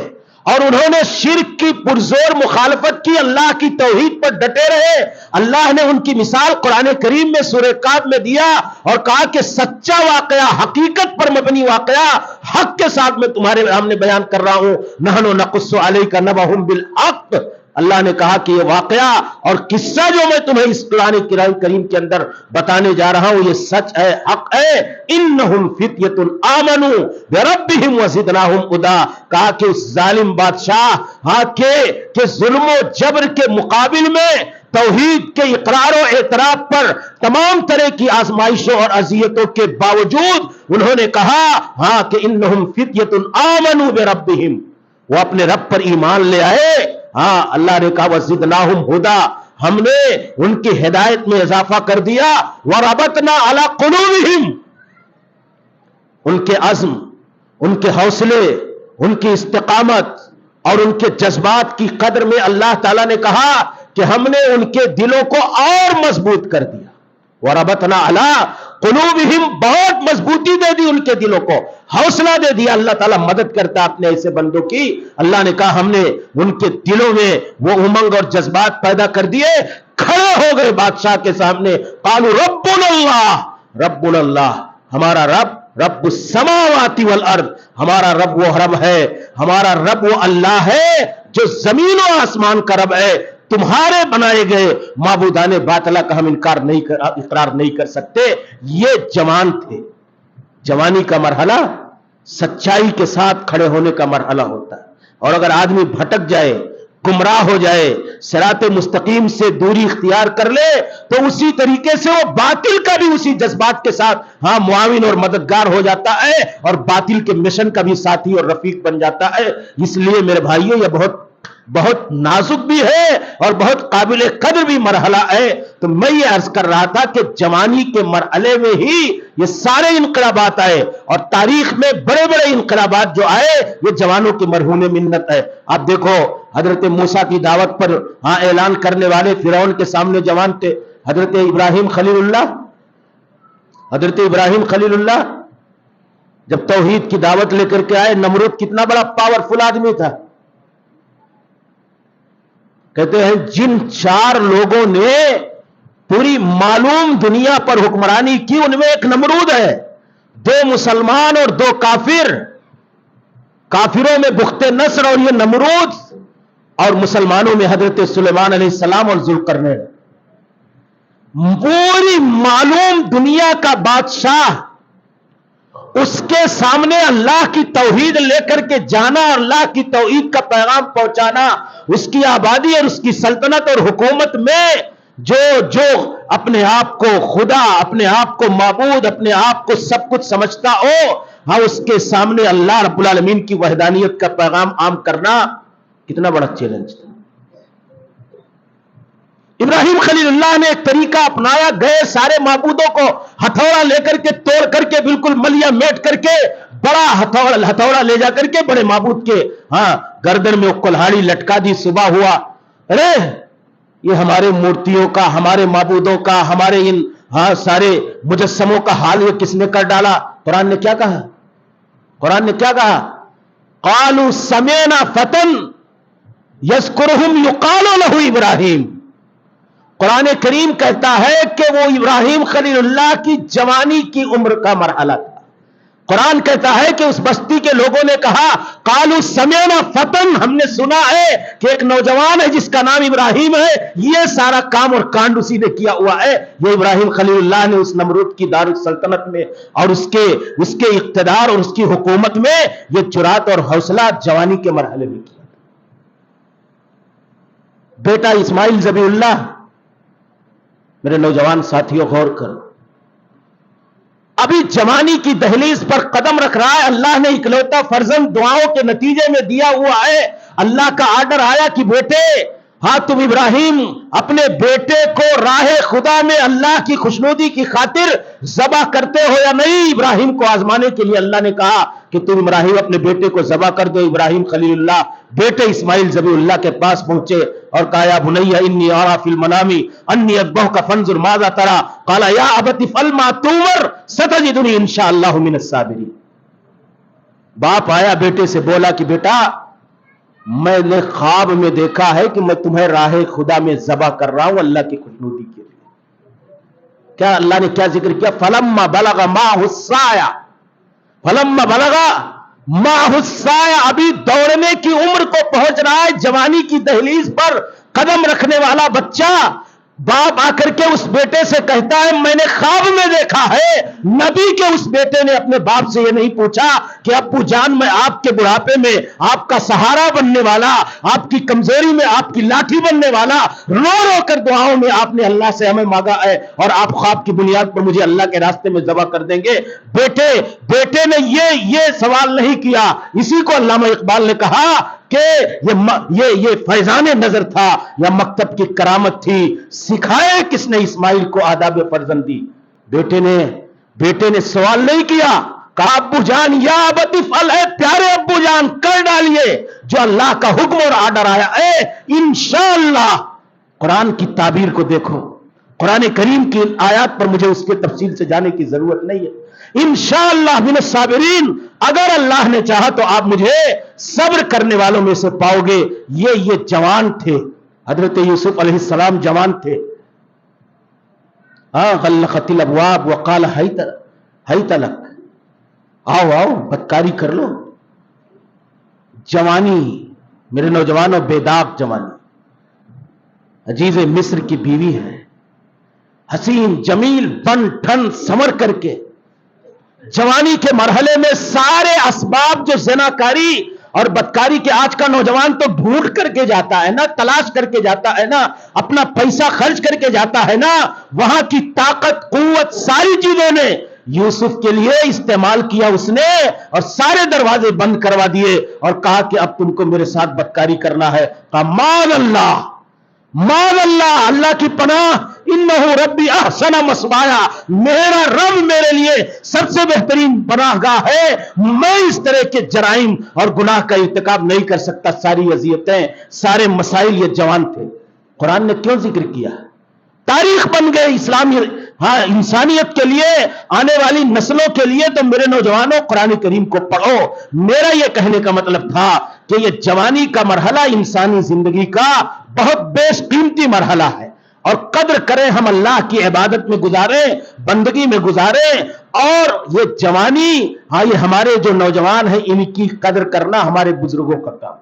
اور انہوں نے شرک کی پرزور مخالفت کی، اللہ کی توحید پر ڈٹے رہے۔ اللہ نے ان کی مثال قرآن کریم میں سورہ کہف میں دیا اور کہا کہ سچا واقعہ، حقیقت پر مبنی واقعہ حق کے ساتھ میں تمہارے سامنے بیان کر رہا ہوں، نحن نقص علیک نبأہم بالحق۔ اللہ نے کہا کہ یہ واقعہ اور قصہ جو میں تمہیں اس قرآن کریم کے اندر بتانے جا رہا ہوں یہ سچ ہے، حق ہے۔ انہم فتیۃ آمنوا بربہم وزدناہم ہدی، کہا کہ اس ظالم بادشاہ کے ظلم و جبر کے مقابل میں توحید کے اقرار و اعتراف پر تمام طرح کی آزمائشوں اور اذیتوں کے باوجود انہوں نے کہا کہ انہم فتیۃ آمنوا بربہم، وہ اپنے رب پر ایمان لے آئے۔ اللہ نے کہا وزدناہم ہدی، ہم نے ان کی ہدایت میں اضافہ کر دیا۔ وربطنا علی قلوبہم، ان کے عزم، ان کے حوصلے، ان کی استقامت اور ان کے جذبات کی قدر میں اللہ تعالیٰ نے کہا کہ ہم نے ان کے دلوں کو اور مضبوط کر دیا۔ وربطنا علی قلوبہم، بہت مضبوطی دے دی ان کے دلوں کو، حوصلہ دے دیا۔ اللہ تعالیٰ مدد کرتا اپنے ایسے بندوں کی۔ اللہ نے کہا ہم نے ان کے دلوں میں وہ امنگ اور جذبات پیدا کر دیے، کھڑے ہو گئے بادشاہ کے سامنے۔ قالوا ربنا اللہ، ربنا اللہ، ہمارا رب، رب السماوات والارض، ہمارا رب وہ رب ہے، ہمارا رب وہ اللہ ہے جو زمین و آسمان کا رب ہے۔ تمہارے بنائے گئے معبودان باطلہ کا ہم اقرار نہیں کر سکتے۔ یہ جوان تھے۔ جوانی کا مرحلہ سچائی کے ساتھ کھڑے ہونے کا مرحلہ ہوتا ہے، اور اگر آدمی بھٹک جائے، گمراہ ہو جائے، صراط مستقیم سے دوری اختیار کر لے تو اسی طریقے سے وہ باطل کا بھی اسی جذبات کے ساتھ معاون اور مددگار ہو جاتا ہے، اور باطل کے مشن کا بھی ساتھی اور رفیق بن جاتا ہے۔ اس لیے میرے بھائیوں یہ بہت نازک بھی ہے اور بہت قابل قدر بھی مرحلہ ہے۔ تو میں یہ عرض کر رہا تھا کہ جوانی کے مرحلے میں ہی یہ سارے انقلابات آئے، اور تاریخ میں بڑے بڑے انقلابات جو آئے یہ جوانوں کے مرہون منت ہے۔ آپ دیکھو حضرت موسیٰ کی دعوت پر اعلان کرنے والے فرعون کے سامنے جوان تھے، حضرت ابراہیم خلیل اللہ۔ حضرت ابراہیم خلیل اللہ جب توحید کی دعوت لے کر کے آئے، نمرود کتنا بڑا پاورفل آدمی تھا۔ کہتے ہیں جن 4 لوگوں نے پوری معلوم دنیا پر حکمرانی کی ان میں ایک نمرود ہے، 2 مسلمان اور 2 کافر، کافروں میں بخت نصر اور یہ نمرود اور مسلمانوں میں حضرت سلیمان علیہ السلام اور ذوالقرنین، پوری معلوم دنیا کا بادشاہ، اس کے سامنے اللہ کی توحید لے کر کے جانا اور اللہ کی توحید کا پیغام پہنچانا، اس کی آبادی اور اس کی سلطنت اور حکومت میں جو اپنے آپ کو خدا، اپنے آپ کو معبود، اپنے آپ کو سب کچھ سمجھتا ہو، ہاں اس کے سامنے اللہ رب العالمین کی وحدانیت کا پیغام عام کرنا کتنا بڑا چیلنج تھا۔ ابراہیم خلیل اللہ نے ایک طریقہ اپنایا، گئے سارے معبودوں کو ہتھوڑا لے کر کے توڑ کر کے بالکل ملیا میٹ کر کے بڑا ہتھوڑا لے جا کر کے بڑے معبود کے گردن میں کلہاڑی لٹکا دی۔ صبح ہوا، ارے یہ ہمارے مورتیوں کا، ہمارے معبودوں کا، ہمارے ان سارے مجسموں کا حال یہ کس نے کر ڈالا؟ قرآن نے کیا کہا؟ قرآن نے کیا کہا؟ قالوا سمعنا فتى یذکرہم یقال لہ ابراہیم۔ قرآن کریم کہتا ہے کہ وہ ابراہیم خلیل اللہ کی جوانی کی عمر کا مرحلہ تھا۔ قرآن کہتا ہے کہ اس بستی کے لوگوں نے کہا قالوا سمعنا فتى، ہم نے سنا ہے کہ ایک نوجوان ہے جس کا نام ابراہیم ہے، یہ سارا کام اور کانڈ اسی نے کیا ہوا ہے۔ یہ ابراہیم خلیل اللہ نے اس نمرود کی دارالسلطنت میں اور اس کے اقتدار اور اس کی حکومت میں یہ جرات اور حوصلہ جوانی کے مرحلے میں کیا۔ بیٹا اسماعیل ذبیح اللہ، میرے نوجوان ساتھیوں غور کرو، ابھی جوانی کی دہلیز پر قدم رکھ رہا ہے، اللہ نے اکلوتا فرزند دعاؤں کے نتیجے میں دیا ہوا ہے۔ اللہ کا آرڈر آیا کہ بیٹے، ہاں تم ابراہیم اپنے بیٹے کو راہ خدا میں اللہ کی خوشنودی کی خاطر ذبح کرتے ہو یا نہیں؟ ابراہیم کو آزمانے کے لیے اللہ نے کہا کہ تم ابراہیم اپنے بیٹے کو ذبح کر دو۔ ابراہیم خلیل اللہ بیٹے اسماعیل ذبیح اللہ کے پاس پہنچے اور کہا یا بنی انی ارى فی المنام انی اذبحک فانظر ماذا ترى قال یا ابت افعل ما تؤمر ستجدنی ان شاء اللہ من الصابرین۔ باپ آیا بیٹے سے بولا کہ بیٹا میں نے خواب میں دیکھا ہے کہ میں تمہیں راہ خدا میں ذبح کر رہا ہوں اللہ کی خوشنودی کے لیے۔ کیا اللہ نے کیا ذکر کیا؟ فلما بلغ معه السعی، فلما بلغ معه السعی، ابھی دوڑنے کی عمر کو پہنچ رہا ہے، جوانی کی دہلیز پر قدم رکھنے والا بچہ، باپ آ کر کے اس بیٹے سے کہتا ہے میں نے خواب میں دیکھا ہے۔ نبی کے اس بیٹے نے اپنے باپ سے یہ نہیں پوچھا کہ ابو جان میں آپ کے بڑھاپے میں آپ کا سہارا بننے والا، آپ کی کمزوری میں آپ کی لاٹھی بننے والا، رو رو کر دعاؤں میں آپ نے اللہ سے ہمیں مانگا ہے اور آپ خواب کی بنیاد پر مجھے اللہ کے راستے میں ذبح کر دیں گے۔ بیٹے نے یہ سوال نہیں کیا۔ اسی کو علامہ اقبال نے کہا کہ یہ فیضان نظر تھا یا مکتب کی کرامت تھی، سکھائے کس نے اسماعیل کو آداب فرزندی؟ بیٹے نے سوال نہیں کیا، کہا ابو جان یا ابت افعل، اے پیارے ابو جان کر ڈالیے جو اللہ کا حکم اور آرڈر آیا ہے انشاءاللہ۔ قرآن کی تعبیر کو دیکھو، قرآن کریم کی آیات پر مجھے اس کے تفصیل سے جانے کی ضرورت نہیں ہے۔ انشاءاللہ من الصابرین، اگر اللہ نے چاہا تو آپ مجھے صبر کرنے والوں میں سے پاؤ گے۔ یہ جوان تھے، حضرت یوسف علیہ السلام جوان تھے۔ غلقت الابواب وقال حیت لک، آؤ بدکاری کر لو۔ جوانی میرے نوجوانوں، بے داغ جوانی، عزیز مصر کی بیوی ہے، حسین جمیل بن ٹھن سمر کر کے جوانی کے مرحلے میں سارے اسباب جو زناکاری اور بدکاری کے، آج کا نوجوان تو ڈھونڈ کر کے جاتا ہے نا، تلاش کر کے جاتا ہے نا، اپنا پیسہ خرچ کر کے جاتا ہے نا، وہاں کی طاقت قوت ساری چیزوں نے یوسف کے لیے استعمال کیا اس نے، اور سارے دروازے بند کروا دیے اور کہا کہ اب تم کو میرے ساتھ بدکاری کرنا ہے۔ کہا معاذ اللہ، اللہ کی پناہ، انہ ربی احسن مثوایا، میرا رب میرے لیے سب سے بہترین پناہ گاہ ہے، میں اس طرح کے جرائم اور گناہ کا ارتکاب نہیں کر سکتا۔ ساری اذیتیں، سارے مسائل یہ جوان تھے۔ قرآن نے کیوں ذکر کیا؟ تاریخ بن گئے اسلامی، انسانیت کے لیے، آنے والی نسلوں کے لیے۔ تو میرے نوجوانوں قرآن کریم کو پڑھو۔ میرا یہ کہنے کا مطلب تھا کہ یہ جوانی کا مرحلہ انسانی زندگی کا بہت بیش قیمتی مرحلہ ہے، اور قدر کریں، ہم اللہ کی عبادت میں گزاریں، بندگی میں گزاریں، اور یہ جوانی، یہ ہمارے جو نوجوان ہیں ان کی قدر کرنا ہمارے بزرگوں کا کام۔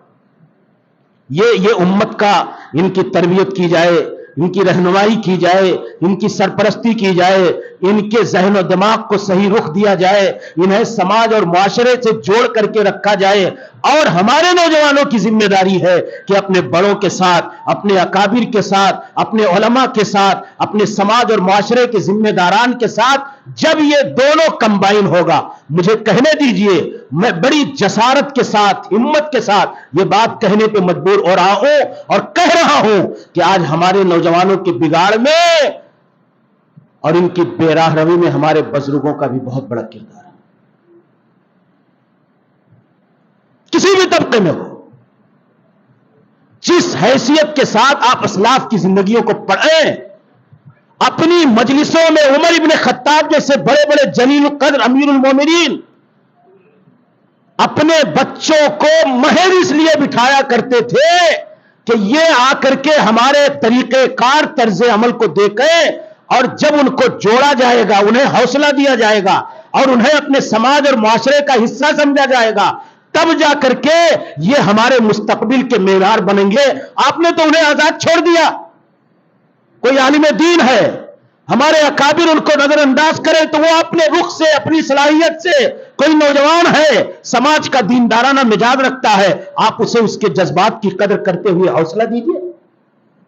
یہ امت کا ان کی تربیت کی جائے، ان کی رہنمائی کی جائے، ان کی سرپرستی کی جائے، ان کے ذہن و دماغ کو صحیح رخ دیا جائے، انہیں سماج اور معاشرے سے جوڑ کر کے رکھا جائے۔ اور ہمارے نوجوانوں کی ذمہ داری ہے کہ اپنے بڑوں کے ساتھ، اپنے اکابر کے ساتھ، اپنے علماء کے ساتھ، اپنے سماج اور معاشرے کے ذمہ داران کے ساتھ جب یہ دونوں کمبائن ہوگا، مجھے کہنے دیجئے، میں بڑی جسارت کے ساتھ، ہمت کے ساتھ یہ بات کہنے پہ مجبور ہو رہا ہوں اور کہہ رہا ہوں کہ آج ہمارے نوجوانوں کے بگاڑ میں اور ان کی بے راہ روی میں ہمارے بزرگوں کا بھی بہت بڑا کردار ہے، کسی بھی طبقے میں ہو۔ جس حیثیت کے ساتھ آپ اسلاف کی زندگیوں کو پڑھیں، اپنی مجلسوں میں عمر ابن خطاب جیسے بڑے بڑے جلیل القدر امیر المومنین اپنے بچوں کو محض اس لیے بٹھایا کرتے تھے کہ یہ آ کر کے ہمارے طریقہ کار طرز عمل کو دیکھیں، اور جب ان کو جوڑا جائے گا، انہیں حوصلہ دیا جائے گا اور انہیں اپنے سماج اور معاشرے کا حصہ سمجھا جائے گا، تب جا کر کے یہ ہمارے مستقبل کے معیار بنیں گے۔ آپ نے تو انہیں آزاد چھوڑ دیا۔ کوئی عالم دین ہے، ہمارے اکابر ان کو نظر انداز کرے تو وہ اپنے رخ سے، اپنی صلاحیت سے، کوئی نوجوان ہے سماج کا دیندارانہ مزاج رکھتا ہے، آپ اسے اس کے جذبات کی قدر کرتے ہوئے حوصلہ دیجئے،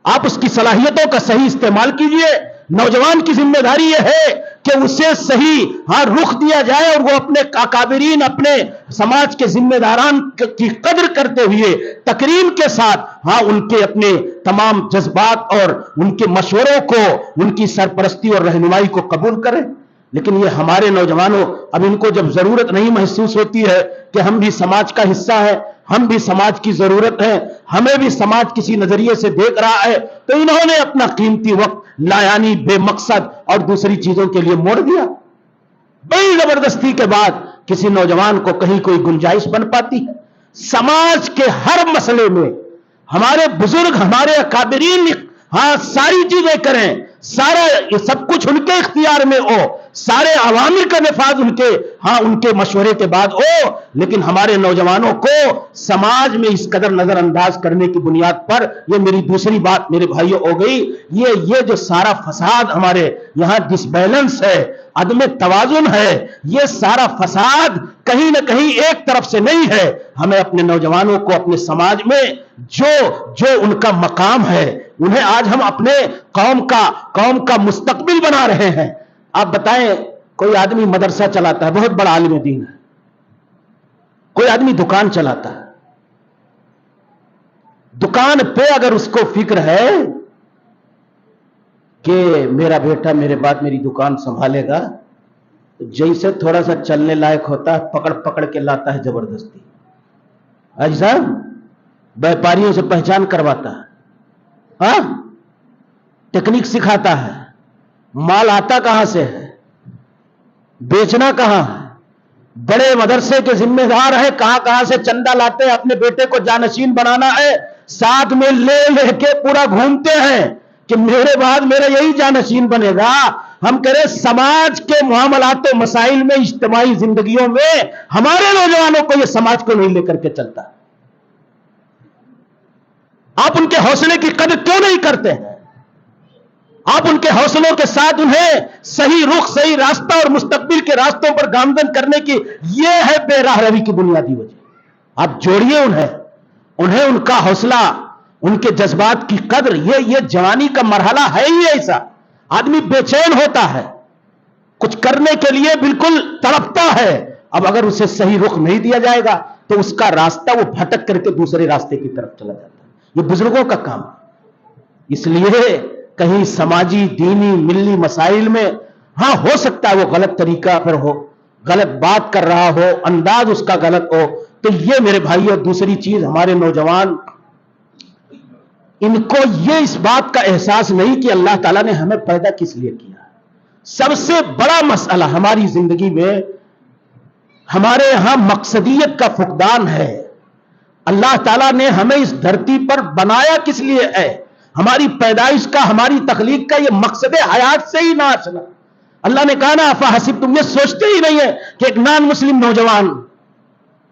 آپ اس کی صلاحیتوں کا صحیح استعمال کیجئے۔ نوجوان کی ذمہ داری یہ ہے کہ اسے صحیح رخ دیا جائے اور وہ اپنے اکابرین، اپنے سماج کے ذمہ داران کی قدر کرتے ہوئے تکریم کے ساتھ ان کے اپنے تمام جذبات اور ان کے مشوروں کو، ان کی سرپرستی اور رہنمائی کو قبول کریں۔ لیکن یہ ہمارے نوجوانوں، اب ان کو جب ضرورت نہیں محسوس ہوتی ہے کہ ہم بھی سماج کا حصہ ہیں، ہم بھی سماج کی ضرورت ہے، ہمیں بھی سماج کسی نظریے سے دیکھ رہا ہے، تو انہوں نے اپنا قیمتی وقت لایانی بے مقصد اور دوسری چیزوں کے لیے موڑ دیا۔ بڑی زبردستی کے بعد کسی نوجوان کو کہیں کوئی گنجائش بن پاتی ہے۔ سماج کے ہر مسئلے میں ہمارے بزرگ، ہمارے اکابرین ساری چیزیں کریں، سارا یہ سب کچھ ان کے اختیار میں ہو، سارے عوامل کا نفاذ ان کے مشورے کے بعد ہو، لیکن ہمارے نوجوانوں کو سماج میں اس قدر نظر انداز کرنے کی بنیاد پر، یہ میری دوسری بات میرے بھائیوں ہو گئی، یہ جو سارا فساد ہمارے یہاں ڈس بیلنس ہے، عدم توازن ہے، یہ سارا فساد کہیں نہ کہیں ایک طرف سے نہیں ہے۔ ہمیں اپنے نوجوانوں کو اپنے سماج میں جو ان کا مقام ہے، انہیں آج ہم اپنے قوم کا مستقبل بنا رہے ہیں۔ آپ بتائیں، کوئی آدمی مدرسہ چلاتا ہے، بہت بڑا عالم دین ہے، کوئی آدمی دکان چلاتا ہے، دکان پہ اگر اس کو فکر ہے کہ میرا بیٹا میرے بعد میری دکان سنبھالے گا، تو جیسے تھوڑا سا چلنے لائق ہوتا ہے پکڑ پکڑ کے لاتا ہے زبردستی، ایسا ویپاریوں سے پہچان کرواتا ہے، ٹیکنیک سکھاتا ہے، مال آتا کہاں سے ہے، بیچنا کہاں ہے، بڑے مدرسے کے ذمہ دار ہے، کہاں سے چندہ لاتے ہیں، اپنے بیٹے کو جانشین بنانا ہے، ساتھ میں لے کے پورا گھومتے ہیں کہ میرے بعد میرا یہی جانشین بنے گا۔ ہم کہہ رہے سماج کے معاملات و مسائل میں، اجتماعی زندگیوں میں ہمارے نوجوانوں کو یہ سماج کو نہیں لے کر کے چلتا۔ آپ ان کے حوصلے کی قدر کیوں نہیں کرتے ہیں؟ آپ ان کے حوصلوں کے ساتھ انہیں صحیح رخ، صحیح راستہ اور مستقبل کے راستوں پر گامزن کرنے کی، یہ ہے بے راہ روی کی بنیادی وجہ۔ آپ جوڑیے انہیں ان کا حوصلہ، ان کے جذبات کی قدر، یہ جوانی کا مرحلہ ہے ہی ایسا، آدمی بے چین ہوتا ہے، کچھ کرنے کے لیے بالکل تڑپتا ہے، اب اگر اسے صحیح رخ نہیں دیا جائے گا تو اس کا راستہ وہ بھٹک کر کے دوسرے راستے کی طرف چلا جاتا ہے۔ یہ بزرگوں کا کام ہے۔ اس لیے کہیں سماجی، دینی، ملی مسائل میں ہو سکتا ہے وہ غلط طریقہ پر ہو، غلط بات کر رہا ہو، انداز اس کا غلط ہو، تو یہ میرے بھائیوں دوسری چیز، ہمارے نوجوان ان کو یہ اس بات کا احساس نہیں کہ اللہ تعالیٰ نے ہمیں پیدا کس لیے کیا۔ سب سے بڑا مسئلہ ہماری زندگی میں ہمارے ہاں مقصدیت کا فقدان ہے۔ اللہ تعالیٰ نے ہمیں اس دھرتی پر بنایا کس لیے ہے؟ ہماری پیدائش کا، ہماری تخلیق کا یہ مقصد حیات سے ہی نہ آشنا۔ اللہ نے کہا نا افحسب، تم یہ سوچتے ہی نہیں ہے کہ ایک نان مسلم نوجوان،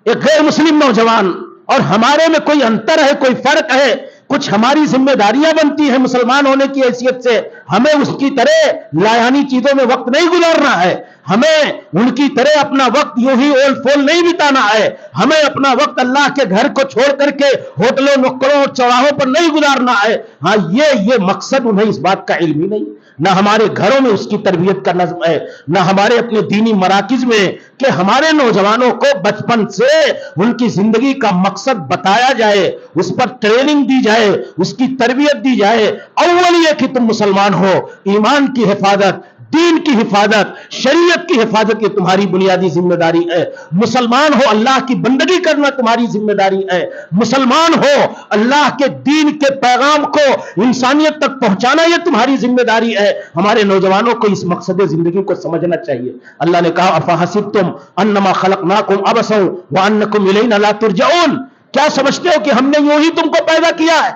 ایک غیر مسلم نوجوان اور ہمارے میں کوئی انتر ہے، کوئی فرق ہے، کچھ ہماری ذمہ داریاں بنتی ہیں مسلمان ہونے کی حیثیت سے، ہمیں اس کی طرح لایانی چیزوں میں وقت نہیں گزارنا ہے، ہمیں ان کی طرح اپنا وقت یوں ہی اول فول نہیں بتانا ہے، ہمیں اپنا وقت اللہ کے گھر کو چھوڑ کر کے ہوٹلوں، نکڑوں اور چوراہوں پر نہیں گزارنا ہے۔ ہاں یہ مقصد انہیں اس بات کا علم ہی نہیں، نہ ہمارے گھروں میں اس کی تربیت کا نظم ہے، نہ ہمارے اپنے دینی مراکز میں کہ ہمارے نوجوانوں کو بچپن سے ان کی زندگی کا مقصد بتایا جائے، اس پر ٹریننگ دی جائے، اس کی تربیت دی جائے۔ اول یہ کہ تم مسلمان ہو، ایمان کی حفاظت، دین کی حفاظت، شریعت کی حفاظت یہ تمہاری بنیادی ذمہ داری ہے۔ مسلمان ہو، اللہ کی بندگی کرنا تمہاری ذمہ داری ہے۔ مسلمان ہو، اللہ کے دین کے پیغام کو انسانیت تک پہنچانا یہ تمہاری ذمہ داری ہے۔ ہمارے نوجوانوں کو اس مقصد زندگی کو سمجھنا چاہیے۔ اللہ نے کہا افحسبتم انما خلقناکم عبثا وانکم الینا لا ترجعون، کیا سمجھتے ہو کہ ہم نے یوں ہی تم کو پیدا کیا ہے؟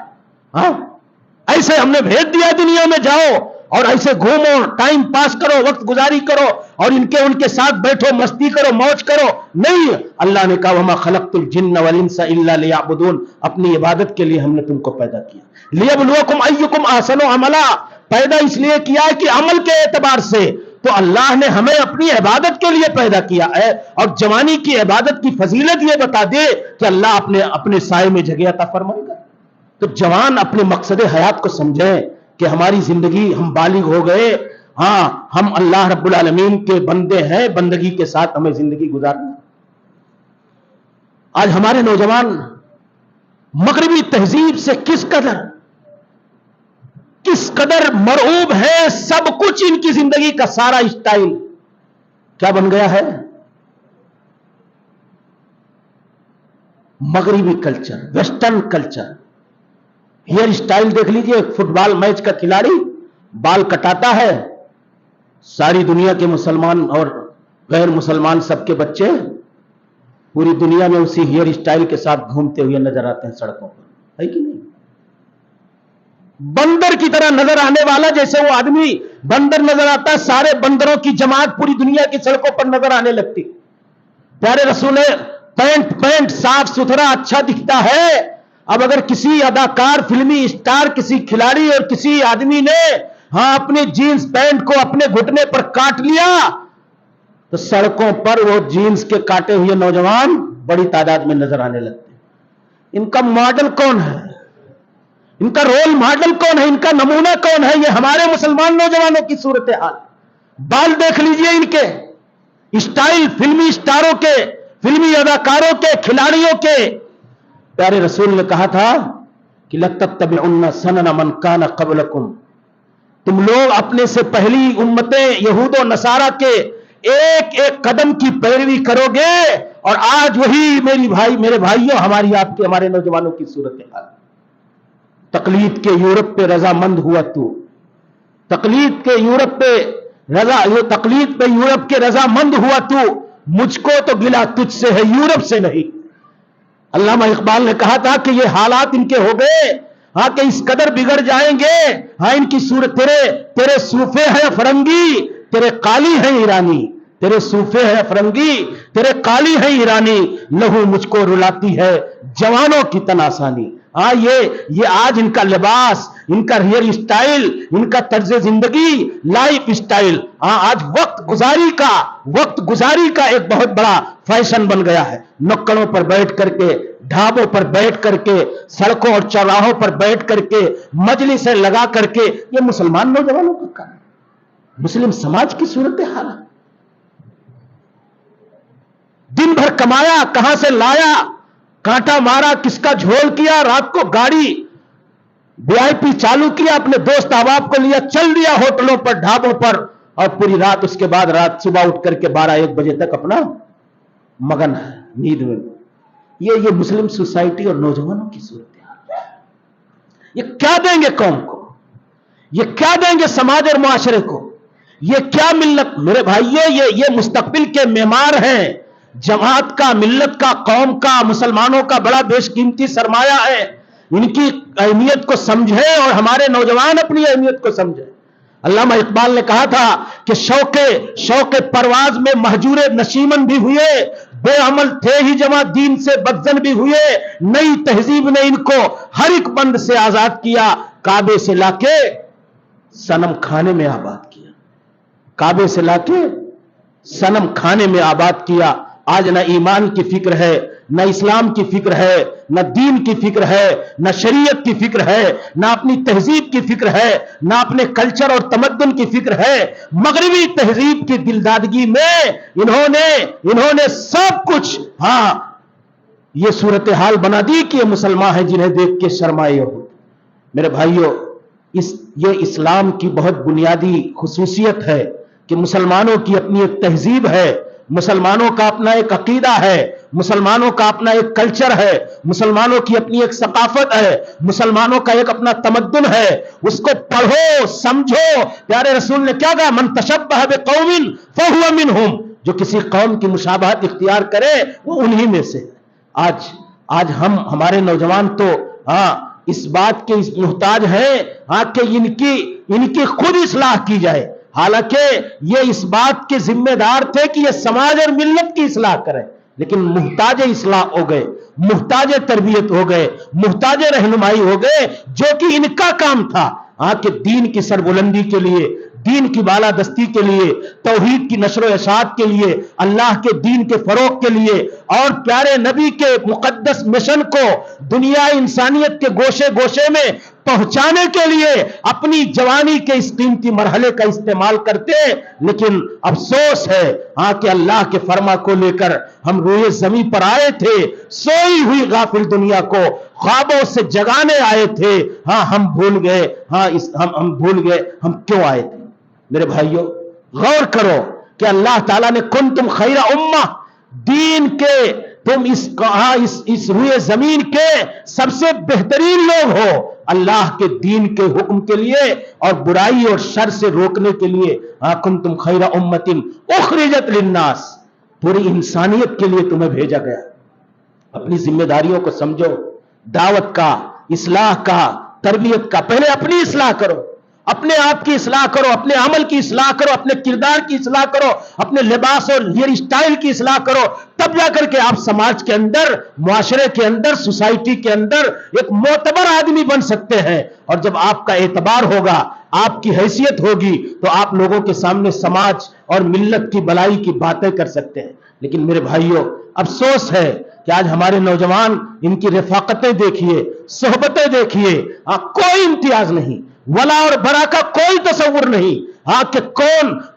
ہاں ایسے ہم نے بھیج دیا دنیا میں، جاؤ اور ایسے گھومو، ٹائم پاس کرو، وقت گزاری کرو اور ان کے ساتھ بیٹھو، مستی کرو، موج کرو؟ نہیں، اللہ نے کہا وما خلقت الجن والانس الا لیعبدون، اپنی عبادت کے لیے ہم نے تم کو پیدا کیا۔ لیبلوکم ایکم احسن عملا، پیدا اس لیے کیا ہے کہ عمل کے اعتبار سے تو اللہ نے ہمیں اپنی عبادت کے لیے پیدا کیا ہے، اور جوانی کی عبادت کی فضیلت یہ بتا دے کہ اللہ اپنے سائے میں جگہ عطا فرمائے گا۔ تو جوان اپنے مقصد حیات کو سمجھیں کہ ہماری زندگی، ہم بالغ ہو گئے، ہاں ہم اللہ رب العالمین کے بندے ہیں، بندگی کے ساتھ ہمیں زندگی گزارنا۔ آج ہمارے نوجوان مغربی تہذیب سے کس قدر مرعوب ہے، سب کچھ ان کی زندگی کا سارا اسٹائل کیا بن گیا ہے؟ مغربی culture, western culture. Hair style دیکھ لیجئے، فٹ بال میچ کا کھلاڑی بال کٹاتا ہے، ساری دنیا کے مسلمان اور غیر مسلمان سب کے بچے پوری دنیا میں اسی ہیئر اسٹائل کے ساتھ گھومتے ہوئے نظر آتے ہیں سڑکوں پر، ہے کہ نہیں؟ بندر کی طرح نظر آنے والا، جیسے وہ آدمی بندر نظر آتا ہے، سارے بندروں کی جماعت پوری دنیا کی سڑکوں پر نظر آنے لگتی۔ پیارے رسول، پینٹ صاف ستھرا اچھا دکھتا ہے، اب اگر کسی اداکار، فلمی اسٹار، کسی کھلاڑی اور کسی آدمی نے اپنے جینز پینٹ کو اپنے گھٹنے پر کاٹ لیا تو سڑکوں پر وہ جینز کے کاٹے ہوئے نوجوان بڑی تعداد میں نظر آنے لگتے ہیں۔ ان کا ماڈل کون ہے؟ ان کا رول ماڈل کون ہے؟ ان کا نمونہ کون ہے؟ یہ ہمارے مسلمان نوجوانوں کی صورتحال۔ بال دیکھ لیجئے ان کے اسٹائل، فلمی اسٹاروں کے، فلمی اداکاروں کے، کھلاڑیوں کے۔ پیارے رسول نے کہا تھا کہ لَتَتَّبِعُنَّ سَنَنَ مَنْ كَانَ قَبْلَكُمْ، تم لوگ اپنے سے پہلی امتیں یہود و نصارہ کے ایک ایک قدم کی پیروی کرو گے، اور آج وہی میرے بھائیوں، ہمارے نوجوانوں کی صورتحال۔ تقلید کے یورپ پہ رضامند ہوا تو، تقلید پہ یورپ کے رضامند ہوا تو، مجھ کو تو گلا تجھ سے ہے، یورپ سے نہیں۔ علامہ اقبال نے کہا تھا کہ یہ حالات ان کے ہو گئے کہ اس قدر بگڑ جائیں گے، ان کی صورت، تیرے صوفے ہیں فرنگی، تیرے قالی ہیں ایرانی، تیرے صوفے ہیں فرنگی، تیرے قالی ہیں ایرانی، لہو مجھ کو رلاتی ہے جوانوں کی تن آسانی۔ یہ آج ان کا لباس، ان کا ہیئر اسٹائل، ان کا طرز زندگی، لائف اسٹائل آج وقت گزاری کا ایک بہت بڑا فیشن بن گیا ہے۔ نکڑوں پر بیٹھ کر کے، ڈھابوں پر بیٹھ کر کے، سڑکوں اور چوراہوں پر بیٹھ کر کے، مجلسیں لگا کر کے، یہ مسلمان نوجوانوں کا کام ہے، مسلم سماج کی صورتحال ہے۔ دن بھر کمایا، کہاں سے لایا، کانٹا مارا، کس کا جھول کیا، رات کو گاڑی VIP چالو کیا، اپنے دوست احباب کو لیا، چل دیا ہوٹلوں پر، ڈھابوں پر، اور پوری رات اس کے بعد صبح اٹھ کر کے 12-1 بجے تک اپنا مگن ہے نیند میں۔ یہ مسلم سوسائٹی اور نوجوانوں کی صورتحال ہے۔ یہ کیا دیں گے قوم کو؟ یہ کیا دیں گے سماج اور معاشرے کو؟ یہ کیا ملت؟ میرے بھائیوں، یہ مستقبل کے معمار ہیں، جماعت کا، ملت کا، قوم کا، مسلمانوں کا بڑا بیش قیمتی سرمایہ ہے۔ ان کی اہمیت کو سمجھیں اور ہمارے نوجوان اپنی اہمیت کو سمجھیں۔ علامہ اقبال نے کہا تھا کہ شوق پرواز میں مہجور نشیمن بھی ہوئے، بے عمل تھے ہی جمع دین سے بدزن بھی ہوئے، نئی تہذیب نے ان کو ہر ایک بند سے آزاد کیا، کعبے سے لا کے صنم کھانے میں آباد کیا، کعبے سے لا کے صنم کھانے میں آباد کیا۔ آج نہ ایمان کی فکر ہے، نہ اسلام کی فکر ہے، نہ دین کی فکر ہے، نہ شریعت کی فکر ہے، نہ اپنی تہذیب کی فکر ہے، نہ اپنے کلچر اور تمدن کی فکر ہے۔ مغربی تہذیب کی دلدادگی میں انہوں نے سب کچھ یہ صورتحال بنا دی کہ یہ مسلمان ہیں جنہیں دیکھ کے شرمائے ہو۔ میرے بھائیوں، یہ اسلام کی بہت بنیادی خصوصیت ہے کہ مسلمانوں کی اپنی ایک تہذیب ہے، مسلمانوں کا اپنا ایک عقیدہ ہے، مسلمانوں کا اپنا ایک کلچر ہے، مسلمانوں کی اپنی ایک ثقافت ہے، مسلمانوں کا ایک اپنا تمدن ہے۔ اس کو پڑھو، سمجھو۔ پیارے رسول نے کیا کہا؟ من تشبہ بقوم فہو منہم، جو کسی قوم کی مشابہت اختیار کرے وہ انہی میں سے۔ آج ہمارے نوجوان تو اس بات کے محتاج ہیں کہ ان کی خود اصلاح کی جائے، حالانکہ یہ اس بات کے ذمہ دار تھے کہ یہ سماج اور ملت کی اصلاح کریں، لیکن محتاج اصلاح ہو گئے، محتاج تربیت ہو گئے، محتاج رہنمائی ہو گئے، جو کہ ان کا کام تھا کہ دین کی سربلندی کے لیے، دین کی بالادستی کے لیے، توحید کی نشر و اشاعت کے لیے، اللہ کے دین کے فروغ کے لیے اور پیارے نبی کے مقدس مشن کو دنیا انسانیت کے گوشے گوشے میں پہنچانے کے لیے اپنی جوانی کے اس قیمتی مرحلے کا استعمال کرتے۔ لیکن افسوس ہے کہ اللہ کے فرما کو لے کر ہم روئے زمین پر آئے تھے، سوئی ہوئی غافل دنیا کو خوابوں سے جگانے آئے تھے۔ ہم بھول گئے، ہم بھول گئے ہم کیوں آئے تھے۔ میرے بھائیوں، غور کرو کہ اللہ تعالیٰ نے کنتم خیر امہ، دین کے تم اس روئے زمین کے سب سے بہترین لوگ ہو، اللہ کے دین کے حکم کے لیے اور برائی اور شر سے روکنے کے لیے۔ کنتم خیر امۃ اخرجت للناس، پوری انسانیت کے لیے تمہیں بھیجا گیا۔ اپنی ذمہ داریوں کو سمجھو، دعوت کا، اصلاح کا، تربیت کا۔ پہلے اپنی اصلاح کرو، اپنے آپ کی اصلاح کرو، اپنے عمل کی اصلاح کرو، اپنے کردار کی اصلاح کرو، اپنے لباس اور ہیئر اسٹائل کی اصلاح کرو، تب جا کر کے آپ سماج کے اندر، معاشرے کے اندر، سوسائٹی کے اندر ایک معتبر آدمی بن سکتے ہیں۔ اور جب آپ کا اعتبار ہوگا، آپ کی حیثیت ہوگی، تو آپ لوگوں کے سامنے سماج اور ملت کی بلائی کی باتیں کر سکتے ہیں۔ لیکن میرے بھائیوں، افسوس ہے کہ آج ہمارے نوجوان، ان کی رفاقتیں دیکھیے، صحبتیں دیکھیے، کوئی امتیاز نہیں، ولا اور برا کا کوئی تصور نہیں کہ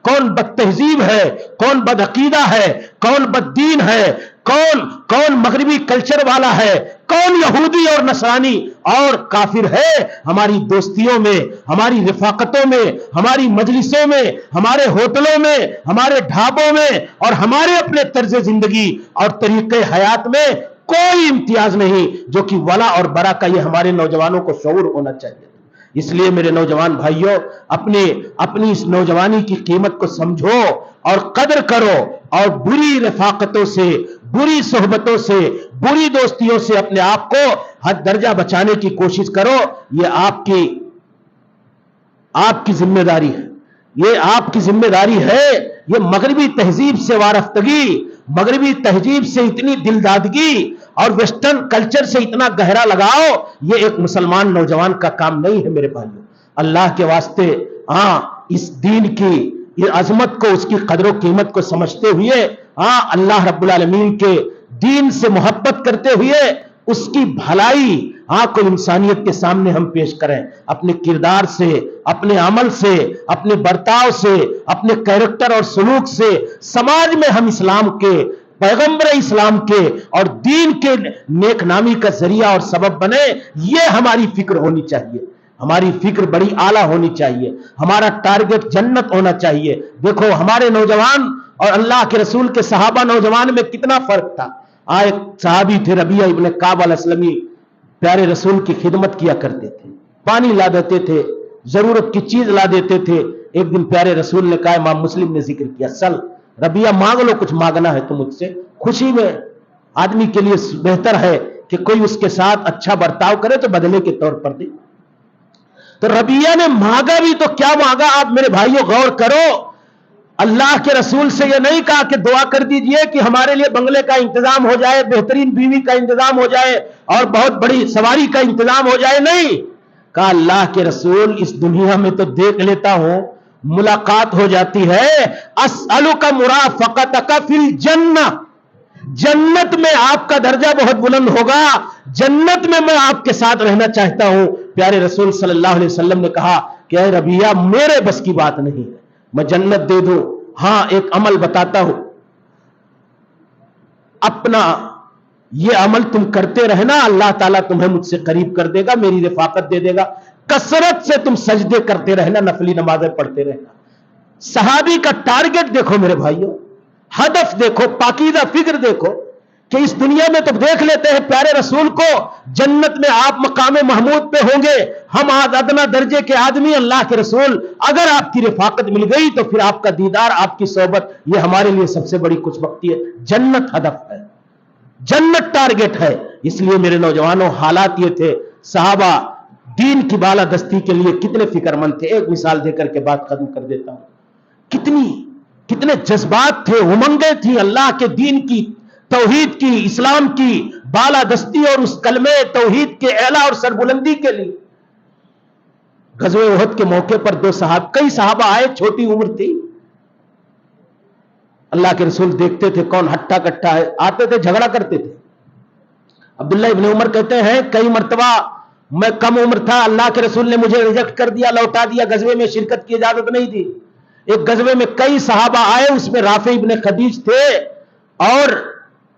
کون بد تہذیب ہے، کون بد عقیدہ ہے، کون بد دین ہے، کون مغربی کلچر والا ہے، کون یہودی اور نصرانی اور کافر ہے۔ ہماری دوستیوں میں، ہماری رفاقتوں میں، ہماری مجلسوں میں، ہمارے ہوٹلوں میں، ہمارے ڈھابوں میں اور ہمارے اپنے طرز زندگی اور طریقے حیات میں کوئی امتیاز نہیں، جو کہ ولا اور برا کا یہ ہمارے نوجوانوں کو شعور ہونا چاہیے۔ اس لیے میرے نوجوان بھائیوں، اپنی اس نوجوانی کی قیمت کو سمجھو اور قدر کرو، اور بری رفاقتوں سے، بری صحبتوں سے، بری دوستیوں سے اپنے آپ کو حد درجہ بچانے کی کوشش کرو۔ یہ آپ کی ذمہ داری ہے، یہ آپ کی ذمہ داری ہے۔ یہ مغربی تہذیب سے وارفتگی، مغربی تہذیب سے اتنی دلدادگی اور ویسٹرن کلچر سے اتنا گہرا لگاؤ، یہ ایک مسلمان نوجوان کا کام نہیں ہے۔ میرے بھائیوں، اللہ کے واسطے اس دین کی یہ عظمت کو، اس کی قدر و قیمت کو سمجھتے ہوئے، اللہ رب العالمین کے دین سے محبت کرتے ہوئے اس کی بھلائی کو انسانیت کے سامنے ہم پیش کریں، اپنے کردار سے، اپنے عمل سے، اپنے برتاؤ سے، اپنے کیریکٹر اور سلوک سے سماج میں ہم اسلام کے، پیغمبر اسلام کے اور دین کے نیک نامی کا ذریعہ اور سبب بنے۔ یہ ہماری فکر ہونی چاہیے، ہماری فکر بڑی اعلیٰ ہونی چاہیے، ہمارا ٹارگٹ جنت ہونا چاہیے۔ دیکھو ہمارے نوجوان اور اللہ کے رسول کے صحابہ نوجوان میں کتنا فرق تھا۔ ایک صحابی تھے ربیعہ ابن کعب الاسلمی، پیارے رسول کی خدمت کیا کرتے تھے، پانی لا دیتے تھے، ضرورت کی چیز لا دیتے تھے۔ ایک دن پیارے رسول نے کہا، امام مسلم نے ذکر کیا، سل ربیعہ مانگ لو، کچھ مانگنا ہے تو مجھ سے۔ خوشی میں آدمی کے لیے بہتر ہے کہ کوئی اس کے ساتھ اچھا برتاؤ کرے تو بدلے کے طور پر دے۔ تو ربیعہ نے مانگا بھی تو کیا مانگا، آپ میرے بھائیوں غور کرو، اللہ کے رسول سے یہ نہیں کہا کہ دعا کر دیجئے کہ ہمارے لیے بنگلے کا انتظام ہو جائے، بہترین بیوی کا انتظام ہو جائے اور بہت بڑی سواری کا انتظام ہو جائے، نہیں کہا اللہ کے رسول اس دنیا میں تو دیکھ لیتا ہوں، ملاقات ہو جاتی ہے، اسألک مرافقتک فی الجنہ، جنت میں آپ کا درجہ بہت بلند ہوگا، جنت میں آپ کے ساتھ رہنا چاہتا ہوں۔ پیارے رسول صلی اللہ علیہ وسلم نے کہا کہ اے ربیہ میرے بس کی بات نہیں ہے میں جنت دے دوں، ہاں ایک عمل بتاتا ہوں، اپنا یہ عمل تم کرتے رہنا، اللہ تعالیٰ تمہیں مجھ سے قریب کر دے گا، میری رفاقت دے دے گا، کثرت سے تم سجدے کرتے رہنا، نفلی نمازیں پڑھتے رہنا۔ صحابی کا ٹارگٹ دیکھو میرے بھائیوں، ہدف دیکھو، پاکیزہ فکر دیکھو کہ اس دنیا میں تو دیکھ لیتے ہیں پیارے رسول کو، جنت میں آپ مقام محمود پہ ہوں گے، ہم ادنا درجے کے آدمی، اللہ کے رسول اگر آپ کی رفاقت مل گئی تو پھر آپ کا دیدار، آپ کی صحبت، یہ ہمارے لیے سب سے بڑی خوش بختی ہے۔ جنت ہدف ہے، جنت ٹارگٹ ہے۔ اس لیے میرے نوجوانوں حالات یہ تھے، صحابہ دین کی بالادستی کے لیے کتنے فکر مند تھے۔ ایک مثال دے کر کے بات ختم کر دیتا ہوں، کتنے جذبات تھے، امنگیں تھیں اللہ کے دین کی، توحید کی، اسلام کی بالادستی اور اس کلمہ توحید کے اعلیٰ اور سربلندی کے لیے۔ غزوہ احد کے موقع پر کئی صحابہ آئے، چھوٹی عمر تھی، اللہ کے رسول دیکھتے تھے کون ہٹا کٹا ہے، آتے تھے جھگڑا کرتے تھے۔ عبداللہ ابن عمر کہتے ہیں کئی مرتبہ میں کم عمر تھا، اللہ کے رسول نے مجھے ریجیکٹ کر دیا، لوٹا دیا، غزوے میں شرکت کی اجازت نہیں دی۔ ایک غزوے میں کئی صحابہ آئے، اس میں رافع ابن خدیج تھے اور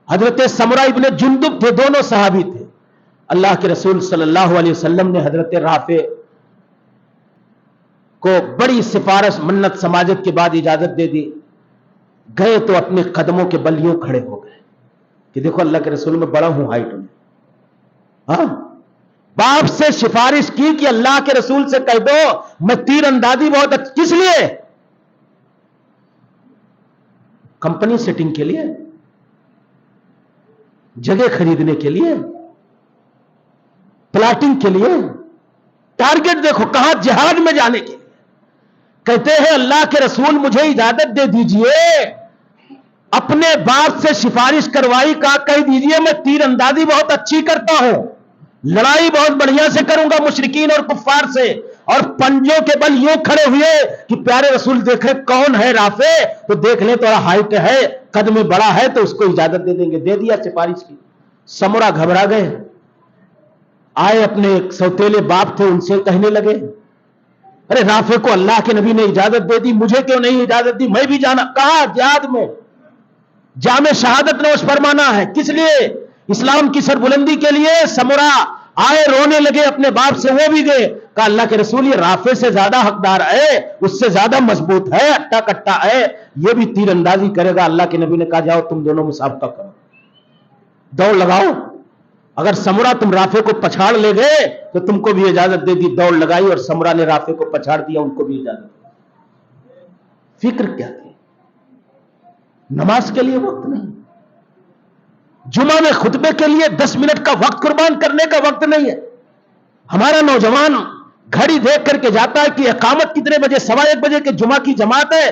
حضرت سمرہ ابن جندب تھے، دونوں صحابی تھے۔ اللہ کے رسول صلی اللہ علیہ وسلم نے حضرت رافع کو بڑی سفارش منت سماجت کے بعد اجازت دے دی، گئے تو اپنے قدموں کے بل یوں کھڑے ہو گئے کہ دیکھو اللہ کے رسول میں بڑا ہوں ہائٹ میں، ہاں باپ سے سفارش کی کہ اللہ کے رسول سے کہہ دو میں تیر اندازی بہت اچھی، کس لیے؟ کمپنی سیٹنگ کے لیے، جگہ خریدنے کے لیے، پلاٹنگ کے لیے، ٹارگٹ دیکھو کہاں، جہاد میں جانے کے لیے۔ کہتے ہیں اللہ کے رسول مجھے اجازت دے دیجئے، اپنے باپ سے سفارش کروائی، کہا کہہ دیجئے میں تیر اندازی بہت اچھی کرتا ہوں، لڑائی بہت بڑھیا سے کروں گا مشرکین اور کفار سے، اور پنجوں کے بل یوں کھڑے ہوئے کہ پیارے رسول دیکھے کون ہے رافع، تو دیکھ لیں تھوڑا ہائٹ ہے، قد میں بڑا ہے تو اس کو اجازت دے دیں گے، دے دیا سفارش کی۔ سمرہ گھبرا گئے، آئے اپنے سوتیلے باپ تھے ان سے کہنے لگے ارے رافع کو اللہ کے نبی نے اجازت دے دی، مجھے کیوں نہیں اجازت دی، میں بھی جانا، کہا جہاد میں جامع شہادت نوش فرمانا ہے، کس لیے؟ اسلام کی سربلندی کے لیے۔ سمرہ آئے رونے لگے اپنے باپ سے، وہ بھی گئے، کہا اللہ کے رسول یہ رافع سے زیادہ حقدار ہے، اس سے زیادہ مضبوط ہے، اٹا کٹا ہے، یہ بھی تیر اندازی کرے گا۔ اللہ کے نبی نے کہا جاؤ تم دونوں مسابقہ کرو، دوڑ لگاؤ، اگر سمرہ تم رافع کو پچھاڑ لے گئے تو تم کو بھی اجازت دے دی، دوڑ لگائی اور سمرہ نے رافع کو پچھاڑ دیا، ان کو بھی اجازت دی۔ فکر کیا تھی؟ نماز کے لیے وقت نہیں، جمعہ میں خطبے کے لیے 10 منٹ کا وقت قربان کرنے کا وقت نہیں ہے۔ ہمارا نوجوان گھڑی دیکھ کر کے جاتا ہے کہ اقامت کتنے بجے، 1:15 بجے کے جمعہ کی جماعت ہے،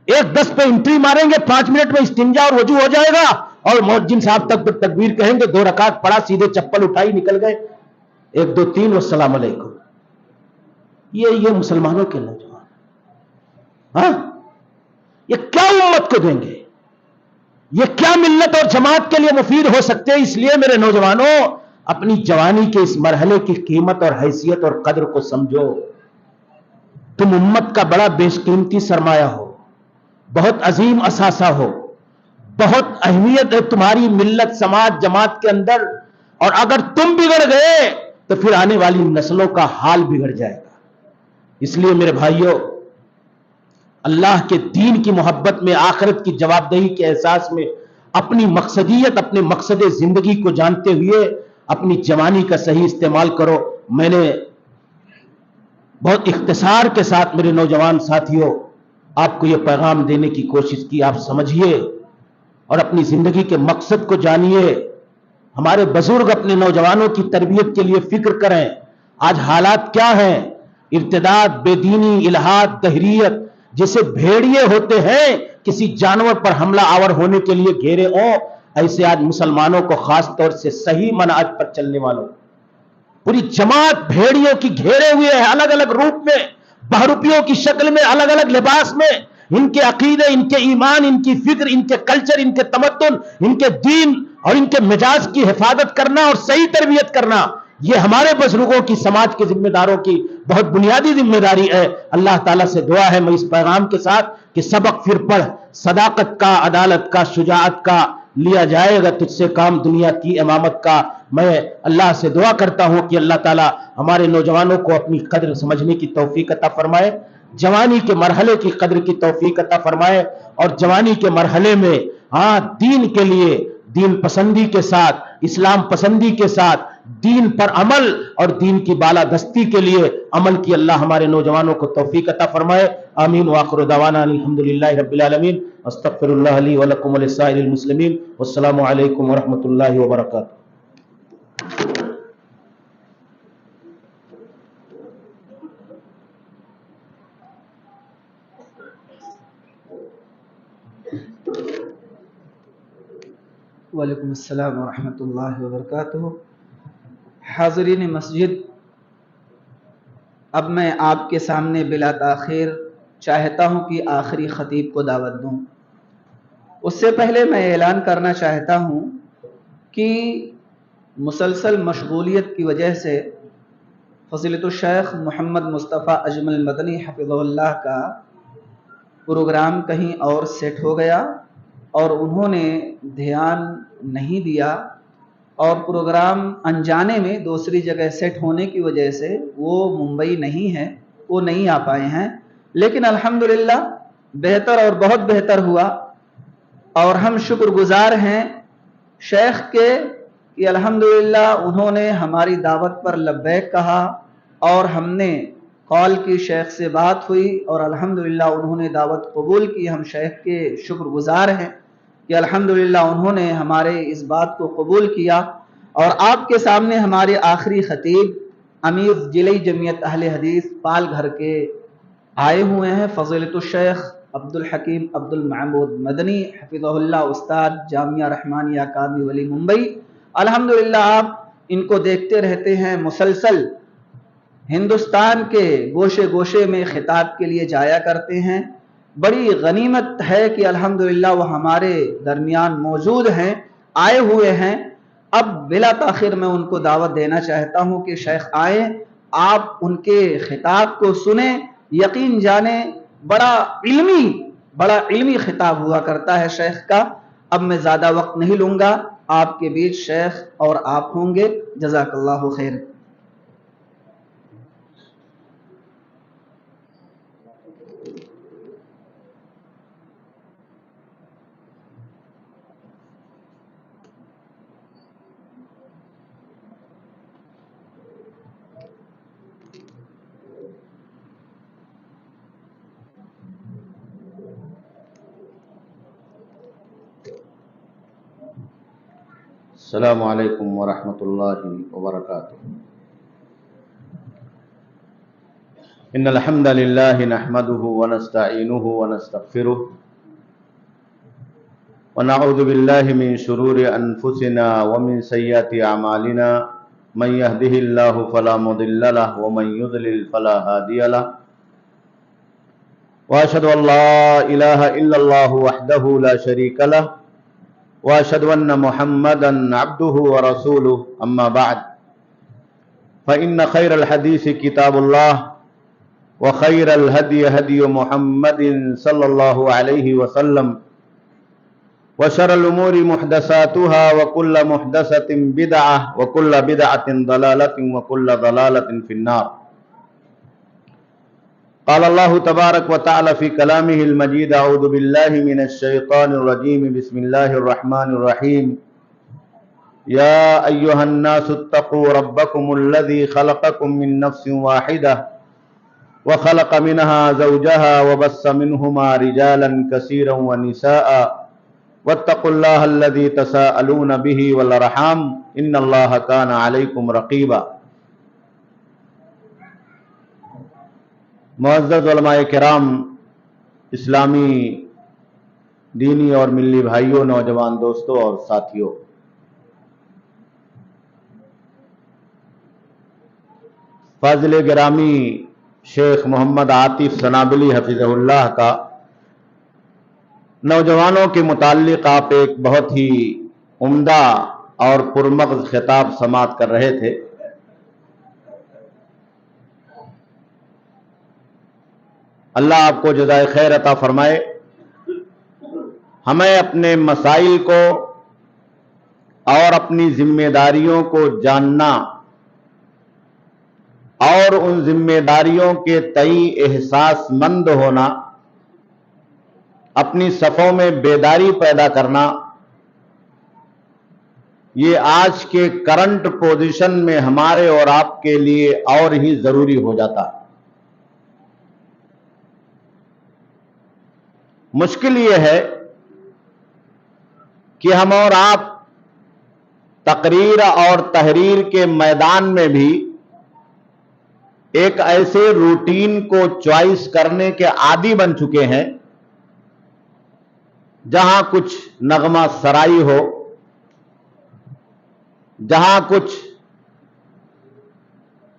1:10 پہ انٹری ماریں گے، 5 منٹ میں استنجا اور وضو ہو جائے گا، اور مؤذن صاحب تک تکبیر کہیں گے، 2 رکعت پڑھا، سیدھے چپل اٹھائی نکل گئے، 1 2 3 والسلام علیکم۔ یہ مسلمانوں کے نوجوان، ہاں یہ کیا امت کو دیں گے، یہ کیا ملت اور جماعت کے لیے مفید ہو سکتے ہیں؟ اس لیے میرے نوجوانوں اپنی جوانی کے اس مرحلے کی قیمت اور حیثیت اور قدر کو سمجھو، تم امت کا بڑا بیش قیمتی سرمایہ ہو، بہت عظیم اثاثہ ہو، بہت اہمیت ہے تمہاری ملت سماج جماعت کے اندر، اور اگر تم بگڑ گئے تو پھر آنے والی نسلوں کا حال بگڑ جائے گا۔ اس لیے میرے بھائیوں اللہ کے دین کی محبت میں، آخرت کی جوابدہی کے احساس میں، اپنی مقصدیت، اپنے مقصد زندگی کو جانتے ہوئے اپنی جوانی کا صحیح استعمال کرو۔ میں نے بہت اختصار کے ساتھ میرے نوجوان ساتھیوں آپ کو یہ پیغام دینے کی کوشش کی، آپ سمجھیے اور اپنی زندگی کے مقصد کو جانیے۔ ہمارے بزرگ اپنے نوجوانوں کی تربیت کے لیے فکر کریں۔ آج حالات کیا ہیں؟ ارتداد، بے دینی، الحاد، دہریت، جیسے بھیڑیے ہوتے ہیں کسی جانور پر حملہ آور ہونے کے لیے گھیرے ہوں، ایسے آج مسلمانوں کو خاص طور سے صحیح منہج پر چلنے والوں پوری جماعت بھیڑیوں کی گھیرے ہوئے ہے، الگ الگ روپ میں، بہروپیوں کی شکل میں، الگ الگ لباس میں۔ ان کے عقیدے، ان کے ایمان، ان کی فکر، ان کے کلچر، ان کے تمدن، ان کے دین اور ان کے مزاج کی حفاظت کرنا اور صحیح تربیت کرنا، یہ ہمارے بزرگوں کی، سماج کے ذمہ داروں کی بہت بنیادی ذمہ داری ہے۔ اللہ تعالیٰ سے دعا ہے میں اس پیغام کے ساتھ کہ سبق پھر پڑھ، صداقت کا، عدالت کا، شجاعت کا لیا جائے گا تجھ سے کام دنیا کی امامت کا۔ میں اللہ سے دعا کرتا ہوں کہ اللہ تعالیٰ ہمارے نوجوانوں کو اپنی قدر سمجھنے کی توفیق عطا فرمائے، جوانی کے مرحلے کی قدر کی توفیق عطا فرمائے، اور جوانی کے مرحلے میں دین کے لیے، دین پسندی کے ساتھ، اسلام پسندی کے ساتھ، دین پر عمل اور دین کی بالادستی کے لیے عمل کی اللہ ہمارے نوجوانوں کو توفیق عطا فرمائے۔ آمین وآخر دعوانا الحمدللہ رب العالمین۔ استغفر اللہ لی ولکم ولسائر المسلمین، والسلام علیکم ورحمۃ اللہ وبرکاتہ۔ وعلیکم السلام ورحمۃ اللہ وبرکاتہ۔ حاضرین مسجد، اب میں آپ کے سامنے بلا تاخیر چاہتا ہوں کہ آخری خطیب کو دعوت دوں۔ اس سے پہلے میں اعلان کرنا چاہتا ہوں کہ مسلسل مشغولیت کی وجہ سے فضیلت الشیخ محمد مصطفیٰ اجمل مدنی حفظہ اللہ کا پروگرام کہیں اور سیٹ ہو گیا اور انہوں نے دھیان نہیں دیا، اور پروگرام انجانے میں دوسری جگہ سیٹ ہونے کی وجہ سے وہ ممبئی نہیں ہے، وہ نہیں آ پائے ہیں۔ لیکن الحمدللہ بہتر اور بہت بہتر ہوا، اور ہم شکر گزار ہیں شیخ کے کہ الحمدللہ انہوں نے ہماری دعوت پر لبیک کہا، اور ہم نے کال کی، شیخ سے بات ہوئی اور الحمدللہ انہوں نے دعوت قبول کی۔ ہم شیخ کے شکر گزار ہیں کہ الحمدللہ انہوں نے ہمارے اس بات کو قبول کیا، اور آپ کے سامنے ہمارے آخری خطیب امیر ضلعی جمعیت اہل حدیث پال گھر کے آئے ہوئے ہیں، فضیلت الشیخ عبد الحکیم عبد المعبود مدنی حفظہ اللہ، استاد جامعہ رحمانیہ اکادمی ولی ممبئی۔ الحمدللہ آپ ان کو دیکھتے رہتے ہیں، مسلسل ہندوستان کے گوشے گوشے میں خطاب کے لیے جایا کرتے ہیں۔ بڑی غنیمت ہے کہ الحمدللہ وہ ہمارے درمیان موجود ہیں، آئے ہوئے ہیں۔ اب بلا تاخیر میں ان کو دعوت دینا چاہتا ہوں کہ شیخ آئیں، آپ ان کے خطاب کو سنیں، یقین جانیں بڑا علمی خطاب ہوا کرتا ہے شیخ کا۔ اب میں زیادہ وقت نہیں لوں گا، آپ کے بیچ شیخ اور آپ ہوں گے۔ جزاک اللہ خیر۔ السلام علیکم ورحمۃ اللہ وبرکاتہ۔ ان الحمد للہ نحمده ونستعینه ونستغفره ونعوذ باللہ من شرور انفسنا ومن سیئات اعمالنا، من يهده اللہ فلا مضل له ومن يضلل فلا هادی له، واشهد ان لا الہ الا اللہ وحدہ لا شریک له، واشهد ان محمدا عبده ورسوله، اما بعد فان خیر الحدیث کتاب اللہ، وخیر الهدی هدی محمد صلی اللہ علیہ وسلم، وشر الامور محدثاتها وكل محدثة بدعة وكل بدعة ضلالة وكل ضلالة في النار۔ قال الله تبارك وتعالى في كلامه المجيد، اعوذ بالله من الشيطان الرجيم، بسم الله الرحمن الرحيم، يا ايها الناس اتقوا ربكم الذي خلقكم من نفس واحدة وخلق منها زوجها وبث منهما رجالا كثيرا ونساء واتقوا الله الذي تساءلون به والارحام ان الله كان عليكم رقيبا۔ معزز علماء کرام، اسلامی دینی اور ملی بھائیوں، نوجوان دوستوں اور ساتھیوں، فاضل گرامی شیخ محمد عاطف سنابلی حفظہ اللہ کا نوجوانوں کے متعلق آپ ایک بہت ہی عمدہ اور پرمغز خطاب سماعت کر رہے تھے۔ اللہ آپ کو جزائے خیر عطا فرمائے۔ ہمیں اپنے مسائل کو اور اپنی ذمہ داریوں کو جاننا اور ان ذمہ داریوں کے تئیں احساس مند ہونا، اپنی صفوں میں بیداری پیدا کرنا، یہ آج کے کرنٹ پوزیشن میں ہمارے اور آپ کے لیے اور ہی ضروری ہو جاتا ہے۔ مشکل یہ ہے کہ ہم اور آپ تقریر اور تحریر کے میدان میں بھی ایک ایسے روٹین کو چوائس کرنے کے عادی بن چکے ہیں جہاں کچھ نغمہ سرائی ہو، جہاں کچھ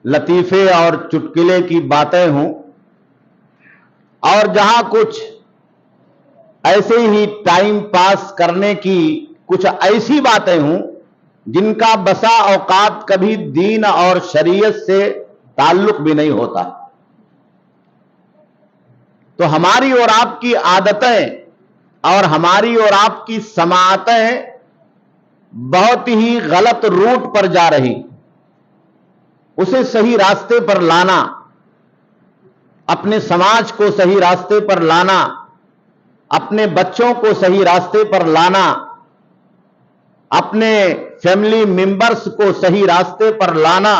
لطیفے اور چٹکلے کی باتیں ہوں، اور جہاں کچھ ایسے ہی ٹائم پاس کرنے کی کچھ ایسی باتیں ہوں جن کا بسا اوقات کبھی دین اور شریعت سے تعلق بھی نہیں ہوتا۔ تو ہماری اور آپ کی عادتیں اور ہماری اور آپ کی سماعتیں بہت ہی غلط روٹ پر جا رہی۔ اسے صحیح راستے پر لانا، اپنے سماج کو صحیح راستے پر لانا، اپنے بچوں کو صحیح راستے پر لانا، اپنے فیملی ممبرز کو صحیح راستے پر لانا،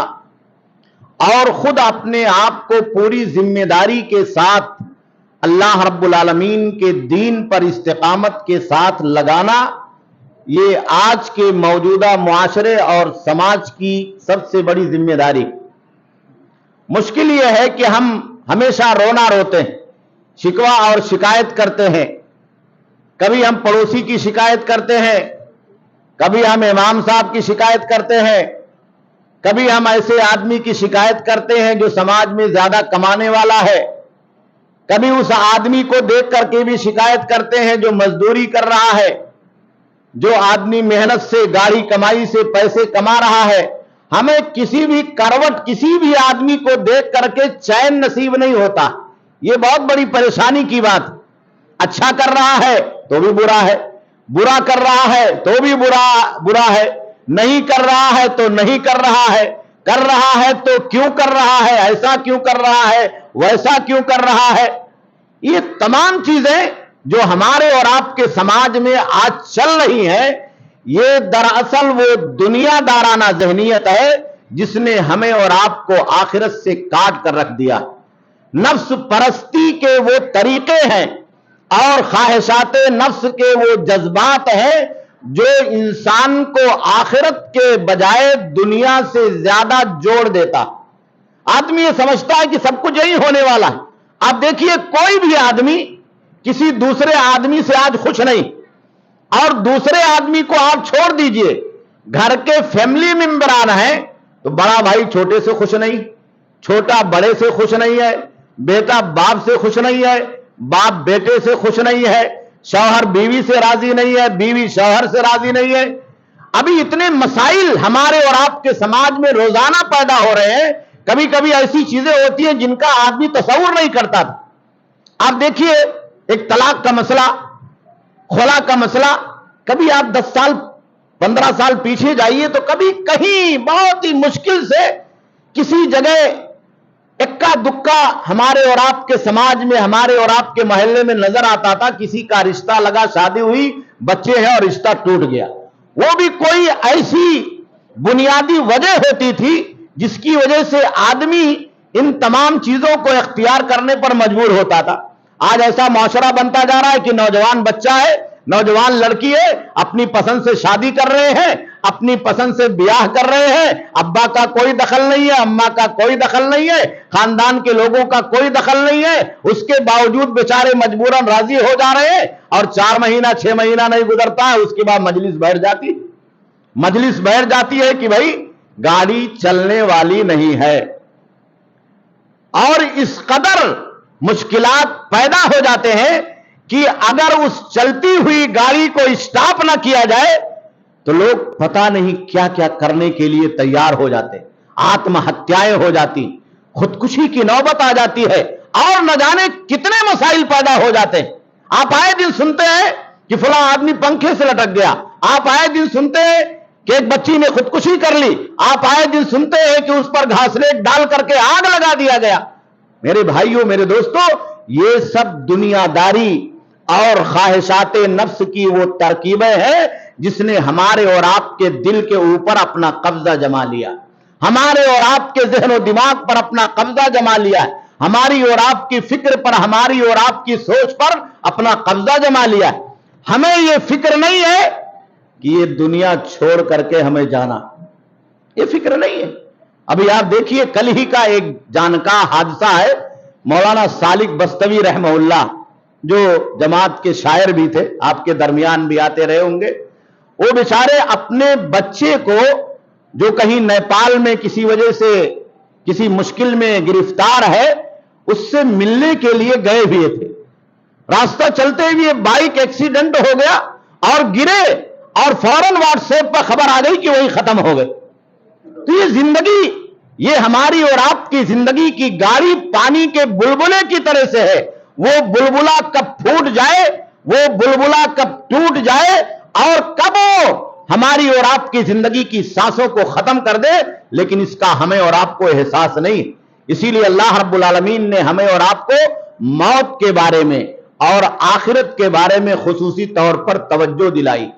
اور خود اپنے آپ کو پوری ذمہ داری کے ساتھ اللہ رب العالمین کے دین پر استقامت کے ساتھ لگانا، یہ آج کے موجودہ معاشرے اور سماج کی سب سے بڑی ذمہ داری۔ مشکل یہ ہے کہ ہم ہمیشہ رونا روتے ہیں، شکوہ اور شکایت کرتے ہیں۔ کبھی ہم پڑوسی کی شکایت کرتے ہیں، کبھی ہم امام صاحب کی شکایت کرتے ہیں، کبھی ہم ایسے آدمی کی شکایت کرتے ہیں جو سماج میں زیادہ کمانے والا ہے، کبھی اس آدمی کو دیکھ کر کے بھی شکایت کرتے ہیں جو مزدوری کر رہا ہے، جو آدمی محنت سے گاڑی کمائی سے پیسے کما رہا ہے۔ ہمیں کسی بھی کروٹ کسی بھی آدمی کو دیکھ کر کے چین نصیب نہیں ہوتا۔ یہ بہت بڑی پریشانی کی بات۔ اچھا کر رہا ہے تو بھی برا ہے، برا کر رہا ہے تو بھی برا ہے، نہیں کر رہا ہے تو نہیں کر رہا ہے تو کیوں کر رہا ہے، ایسا کیوں کر رہا ہے، ویسا کیوں کر رہا ہے۔ یہ تمام چیزیں جو ہمارے اور آپ کے سماج میں آج چل رہی ہیں، یہ دراصل وہ دنیا دارانہ ذہنیت ہے جس نے ہمیں اور آپ کو آخرت سے کاٹ کر رکھ دیا۔ نفس پرستی کے وہ طریقے ہیں اور خواہشات نفس کے وہ جذبات ہیں جو انسان کو آخرت کے بجائے دنیا سے زیادہ جوڑ دیتا۔ آدمی یہ سمجھتا ہے کہ سب کچھ یہی ہونے والا ہے۔ آپ دیکھیے، کوئی بھی آدمی کسی دوسرے آدمی سے آج خوش نہیں، اور دوسرے آدمی کو آپ چھوڑ دیجئے، گھر کے فیملی ممبران ہیں تو بڑا بھائی چھوٹے سے خوش نہیں، چھوٹا بڑے سے خوش نہیں ہے، بیٹا باپ سے خوش نہیں ہے، باپ بیٹے سے خوش نہیں ہے، شوہر بیوی سے راضی نہیں ہے، بیوی شوہر سے راضی نہیں ہے۔ ابھی اتنے مسائل ہمارے اور آپ کے سماج میں روزانہ پیدا ہو رہے ہیں۔ کبھی کبھی ایسی چیزیں ہوتی ہیں جن کا آدمی تصور نہیں کرتا تھا۔ آپ دیکھیے، ایک طلاق کا مسئلہ، خلا کا مسئلہ، کبھی آپ 10 سال 15 سال پیچھے جائیے تو کبھی کہیں بہت ہی مشکل سے کسی جگہ اکا دکا ہمارے اور آپ کے سماج میں، ہمارے اور آپ کے محلے میں نظر آتا تھا، کسی کا رشتہ لگا، شادی ہوئی، بچے ہیں اور رشتہ ٹوٹ گیا۔ وہ بھی کوئی ایسی بنیادی وجہ ہوتی تھی جس کی وجہ سے آدمی ان تمام چیزوں کو اختیار کرنے پر مجبور ہوتا تھا۔ آج ایسا معاشرہ بنتا جا رہا ہے کہ نوجوان بچہ ہے، نوجوان لڑکی ہے، اپنی پسند سے شادی کر رہے ہیں، اپنی پسند سے بیاہ کر رہے ہیں، ابا کا کوئی دخل نہیں ہے، اماں کا کوئی دخل نہیں ہے، خاندان کے لوگوں کا کوئی دخل نہیں ہے، اس کے باوجود بیچارے مجبوراً راضی ہو جا رہے ہیں، اور 4 مہینہ 6 مہینہ نہیں گزرتا ہے، اس کے بعد مجلس بیٹھ جاتی ہے کہ بھائی گاڑی چلنے والی نہیں ہے، اور اس قدر مشکلات پیدا ہو جاتے ہیں کہ اگر اس چلتی ہوئی گاڑی کو اسٹاپ نہ کیا جائے تو لوگ پتہ نہیں کیا کیا کرنے کے لیے تیار ہو جاتے، آتم ہتیائیں ہو جاتی، خودکشی کی نوبت آ جاتی ہے، اور نہ جانے کتنے مسائل پیدا ہو جاتے ہیں۔ آپ آئے دن سنتے ہیں کہ فلاں آدمی پنکھے سے لٹک گیا، آپ آئے دن سنتے ہیں کہ ایک بچی نے خودکشی کر لی، آپ آئے دن سنتے ہیں کہ اس پر گھاسلیٹ ڈال کر کے آگ لگا دیا گیا۔ میرے بھائیوں، میرے دوستوں، یہ سب دنیا داری اور خواہشات نفس کی وہ ترکیبیں ہیں جس نے ہمارے اور آپ کے دل کے اوپر اپنا قبضہ جما لیا، ہمارے اور آپ کے ذہن و دماغ پر اپنا قبضہ جما لیا، ہماری اور آپ کی فکر پر، ہماری اور آپ کی سوچ پر اپنا قبضہ جما لیا۔ ہمیں یہ فکر نہیں ہے کہ یہ دنیا چھوڑ کر کے ہمیں جانا، یہ فکر نہیں ہے۔ ابھی آپ دیکھیے، کل ہی کا ایک جانکاہ حادثہ ہے، مولانا سالک بستوی رحمہ اللہ، جو جماعت کے شاعر بھی تھے، آپ کے درمیان بھی آتے رہے ہوں گے، وہ بیچارے اپنے بچے کو جو کہیں نیپال میں کسی وجہ سے کسی مشکل میں گرفتار ہے، اس سے ملنے کے لیے گئے ہوئے تھے، راستہ چلتے ہوئے بائک ایکسیڈنٹ ہو گیا اور گرے، اور فوراً واٹس ایپ پر خبر آ گئی کہ وہی ختم ہو گئے۔ تو یہ زندگی، یہ ہماری اور آپ کی زندگی کی گاڑی پانی کے بلبلے کی طرح سے ہے، وہ بلبلا کب پھوٹ جائے، وہ بلبلا کب ٹوٹ جائے، اور کب وہ ہماری اور آپ کی زندگی کی سانسوں کو ختم کر دے، لیکن اس کا ہمیں اور آپ کو احساس نہیں۔ اسی لیے اللہ رب العالمین نے ہمیں اور آپ کو موت کے بارے میں اور آخرت کے بارے میں خصوصی طور پر توجہ دلائی۔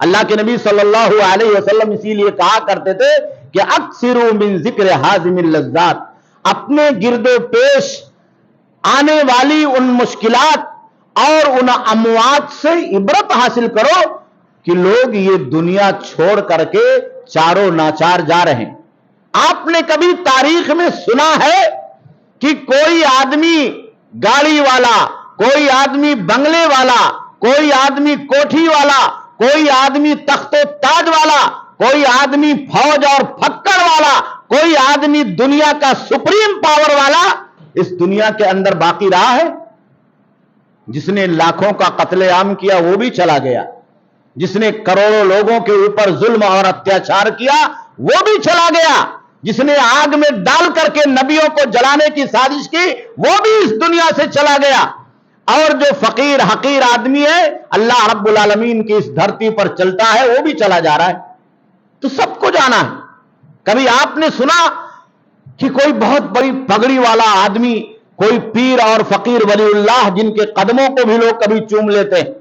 اللہ کے نبی صلی اللہ علیہ وسلم اسی لیے کہا کرتے تھے کہ اکثروا من ذکر حازم اللذات، اپنے گرد و پیش آنے والی ان مشکلات اور ان اموات سے عبرت حاصل کرو کہ لوگ یہ دنیا چھوڑ کر کے چاروں ناچار جا رہے ہیں۔ آپ نے کبھی تاریخ میں سنا ہے کہ کوئی آدمی گاڑی والا، کوئی آدمی بنگلے والا، کوئی آدمی کوٹھی والا، کوئی آدمی تخت و تاج والا، کوئی آدمی فوج اور پھکڑ والا، کوئی آدمی دنیا کا سپریم پاور والا اس دنیا کے اندر باقی رہا ہے؟ جس نے لاکھوں کا قتل عام کیا وہ بھی چلا گیا، جس نے کروڑوں لوگوں کے اوپر ظلم اور اتیاچار کیا وہ بھی چلا گیا، جس نے آگ میں ڈال کر کے نبیوں کو جلانے کی سازش کی وہ بھی اس دنیا سے چلا گیا، اور جو فقیر حقیر آدمی ہے اللہ رب العالمین کی اس دھرتی پر چلتا ہے وہ بھی چلا جا رہا ہے۔ تو سب کو جانا ہے۔ کبھی آپ نے سنا کہ کوئی بہت بڑی پگڑی والا آدمی، کوئی پیر اور فقیر ولی اللہ، جن کے قدموں کو بھی لوگ کبھی چوم لیتے ہیں،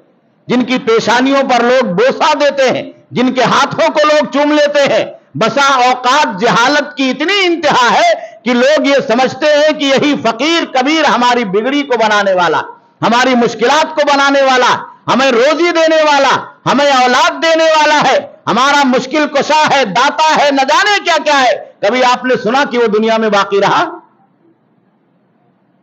جن کی پیشانیوں پر لوگ بوسہ دیتے ہیں، جن کے ہاتھوں کو لوگ چوم لیتے ہیں، بسا اوقات جہالت کی اتنی انتہا ہے کہ لوگ یہ سمجھتے ہیں کہ یہی فقیر کبیر ہماری بگڑی کو بنانے والا، ہماری مشکلات کو بنانے والا، ہمیں روزی دینے والا، ہمیں اولاد دینے والا ہے، ہمارا مشکل کشا ہے، داتا ہے، نہ جانے کیا کیا ہے۔ کبھی آپ نے سنا کہ وہ دنیا میں باقی رہا؟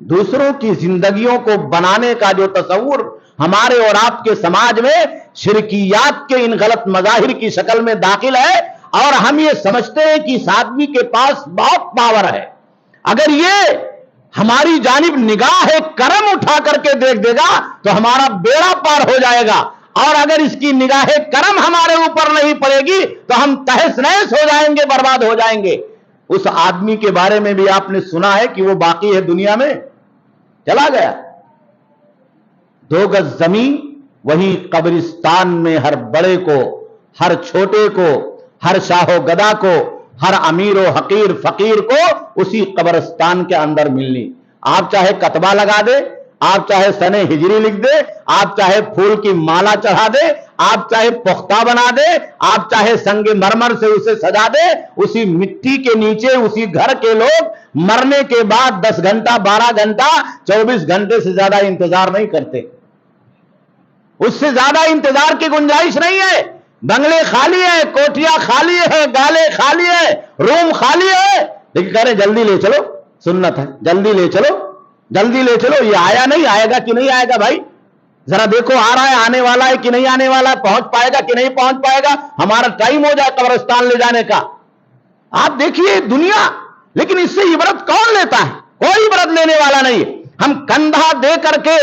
دوسروں کی زندگیوں کو بنانے کا جو تصور ہمارے اور آپ کے سماج میں شرکیات کے ان غلط مظاہر کی شکل میں داخل ہے، اور ہم یہ سمجھتے ہیں کہ اس آدمی کے پاس بہت پاور ہے، اگر یہ ہماری جانب نگاہ کرم اٹھا کر کے دیکھ دے گا تو ہمارا بیڑا پار ہو جائے گا، اور اگر اس کی نگاہ کرم ہمارے اوپر نہیں پڑے گی تو ہم تہس نہس ہو جائیں گے، برباد ہو جائیں گے۔ اس آدمی کے بارے میں بھی آپ نے سنا ہے کہ وہ باقی ہے دنیا میں، چلا گیا۔ 2 گز زمین، وہی قبرستان میں ہر بڑے کو، ہر چھوٹے کو، ہر شاہ و گدا کو، ہر امیر و حقیر فقیر کو اسی قبرستان کے اندر ملنی۔ آپ چاہے کتبہ لگا دے، آپ چاہے سنہ ہجری لکھ دے، آپ چاہے پھول کی مالا چڑھا دے، آپ چاہے پختہ بنا دے، آپ چاہے سنگ مرمر سے اسے سجا دے، اسی مٹی کے نیچے اسی گھر کے لوگ مرنے کے بعد 10 گھنٹہ 12 گھنٹہ 24 گھنٹے سے زیادہ انتظار نہیں کرتے، اس سے زیادہ انتظار کی گنجائش نہیں ہے۔ بنگلے خالی ہیں، کوٹیاں خالی ہیں، گالے خالی ہیں، روم خالی ہے، لیکن کہہ رہے جلدی لے چلو، سنت ہے، جلدی لے چلو، جلدی لے چلو۔ یہ آیا نہیں، آئے گا کہ نہیں آئے گا بھائی؟ ذرا دیکھو آ رہا ہے، آنے والا ہے کہ نہیں آنے والا ہے، پہنچ پائے گا کہ نہیں پہنچ پائے گا، ہمارا ٹائم ہو جائے قبرستان لے جانے کا۔ آپ دیکھیے دنیا، لیکن اس سے عبرت کون لیتا ہے؟ کوئی عبرت لینے والا نہیں۔ ہم کندھا دے کر کے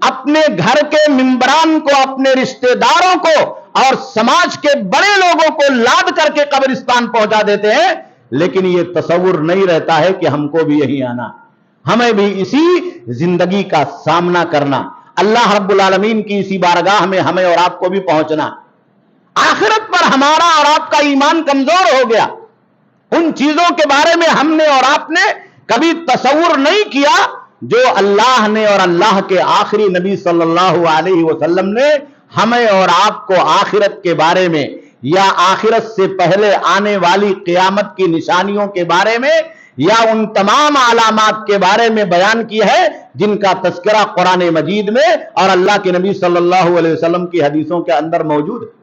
اپنے گھر کے ممبران کو، اپنے رشتہ داروں کو اور سماج کے بڑے لوگوں کو لاد کر کے قبرستان پہنچا دیتے ہیں، لیکن یہ تصور نہیں رہتا ہے کہ ہم کو بھی یہی آنا، ہمیں بھی اسی زندگی کا سامنا کرنا، اللہ رب العالمین کی اسی بارگاہ میں ہمیں اور آپ کو بھی پہنچنا۔ آخرت پر ہمارا اور آپ کا ایمان کمزور ہو گیا، ان چیزوں کے بارے میں ہم نے اور آپ نے کبھی تصور نہیں کیا جو اللہ نے اور اللہ کے آخری نبی صلی اللہ علیہ وسلم نے ہمیں اور آپ کو آخرت کے بارے میں یا آخرت سے پہلے آنے والی قیامت کی نشانیوں کے بارے میں یا ان تمام علامات کے بارے میں بیان کی ہے جن کا تذکرہ قرآن مجید میں اور اللہ کے نبی صلی اللہ علیہ وسلم کی حدیثوں کے اندر موجود ہے۔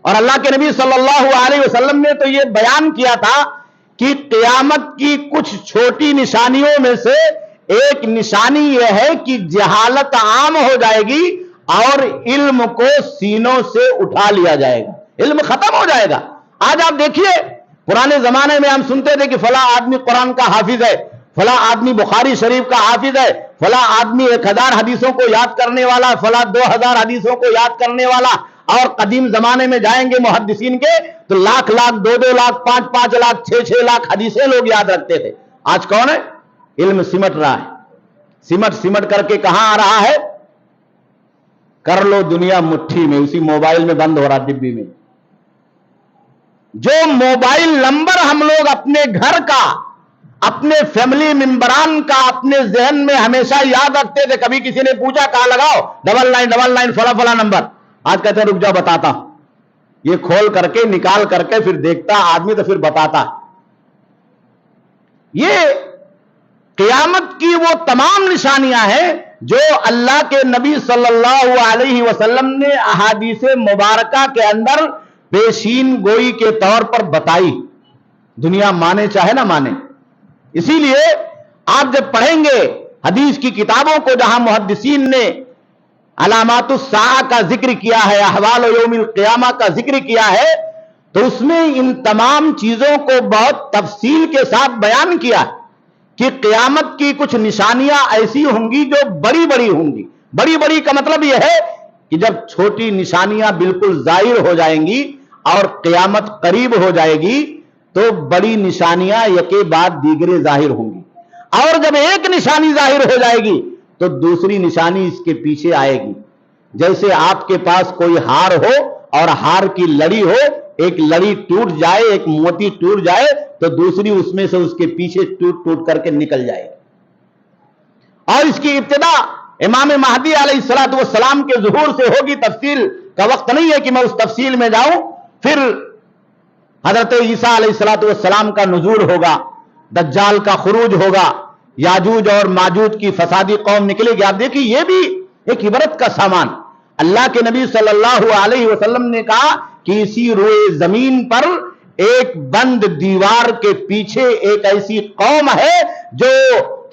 اور اللہ کے نبی صلی اللہ علیہ وسلم نے تو یہ بیان کیا تھا کہ قیامت کی کچھ چھوٹی نشانیوں میں سے ایک نشانی یہ ہے کہ جہالت عام ہو جائے گی اور علم کو سینوں سے اٹھا لیا جائے گا، علم ختم ہو جائے گا۔ آج آپ دیکھیے، پرانے زمانے میں ہم سنتے تھے کہ فلاں آدمی قرآن کا حافظ ہے، فلاں آدمی بخاری شریف کا حافظ ہے، فلاں آدمی 1000 حدیثوں کو یاد کرنے والا، فلاں 2000 حدیثوں کو یاد کرنے والا۔ اور قدیم زمانے میں جائیں گے محدثین کے تو لاکھ لاکھ، 2 لاکھ، 5 لاکھ، 6 لاکھ حدیثیں لوگ یاد رکھتے تھے۔ آج کون ہے؟ علم سمٹ رہا ہے، سمٹ کر کے کہاں آ رہا ہے؟ کر لو دنیا مٹھی میں، اسی موبائل میں بند ہو رہا، ڈبی میں۔ جو موبائل نمبر ہم لوگ اپنے گھر کا، اپنے فیملی ممبران کا اپنے ذہن میں ہمیشہ یاد رکھتے تھے، کبھی کسی نے پوچھا کہاں لگاؤ؟ 9999 فلاں نمبر، آج کہتے ہیں رک جاؤ بتاتا ہوں۔ یہ کھول کر کے نکال کر کے پھر دیکھتا آدمی تو پھر بتاتا۔ یہ قیامت کی وہ تمام نشانیاں ہیں جو اللہ کے نبی صلی اللہ علیہ وسلم نے احادیث مبارکہ کے اندر پیشین گوئی کے طور پر بتائی، دنیا مانے چاہے نہ مانے۔ اسی لیے آپ جب پڑھیں گے حدیث کی کتابوں کو جہاں محدثین نے علامات الساعہ کا ذکر کیا ہے، احوال یوم القیامہ کا ذکر کیا ہے، تو اس میں ان تمام چیزوں کو بہت تفصیل کے ساتھ بیان کیا ہے کہ قیامت کی کچھ نشانیاں ایسی ہوں گی جو بڑی بڑی ہوں گی۔ بڑی بڑی کا مطلب یہ ہے کہ جب چھوٹی نشانیاں بالکل ظاہر ہو جائیں گی اور قیامت قریب ہو جائے گی تو بڑی نشانیاں یکے بعد دیگرے ظاہر ہوں گی، اور جب ایک نشانی ظاہر ہو جائے گی تو دوسری نشانی اس کے پیچھے آئے گی۔ جیسے آپ کے پاس کوئی ہار ہو اور ہار کی لڑی ہو، ایک لڑی ٹوٹ جائے، ایک موتی ٹوٹ جائے تو دوسری اس میں سے اس کے پیچھے ٹوٹ ٹوٹ کر کے نکل جائے گی۔ اور اس کی ابتدا امام مہدی علیہ الصلوۃ والسلام کے ظہور سے ہوگی۔ تفصیل کا وقت نہیں ہے کہ میں اس تفصیل میں جاؤں۔ پھر حضرت عیسیٰ علیہ الصلوۃ والسلام کا نزول ہوگا، دجال کا خروج ہوگا، یاجوج اور ماجوج کی فسادی قوم نکلے گی۔ آپ دیکھیے یہ بھی ایک عبرت کا سامان۔ اللہ کے نبی صلی اللہ علیہ وسلم نے کہا کہ اسی روئے زمین پر ایک بند دیوار کے پیچھے ایک ایسی قوم ہے جو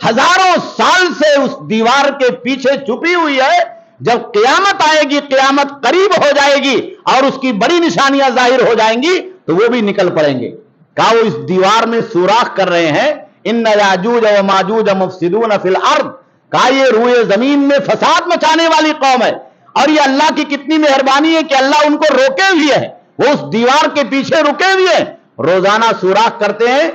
ہزاروں سال سے اس دیوار کے پیچھے چھپی ہوئی ہے۔ جب قیامت آئے گی، قیامت قریب ہو جائے گی اور اس کی بڑی نشانیاں ظاہر ہو جائیں گی تو وہ بھی نکل پڑیں گے۔ کہا وہ اس دیوار میں سوراخ کر رہے ہیں، ان یاجوج و ماجوج مفسدون فی الارض، کہا یہ روئے زمین میں فساد مچانے والی قوم ہے۔ اور یہ اللہ کی کتنی مہربانی ہے کہ اللہ ان کو روکے ہوئے ہے، وہ اس دیوار کے پیچھے رکے ہوئے ہیں، روزانہ سوراخ کرتے ہیں،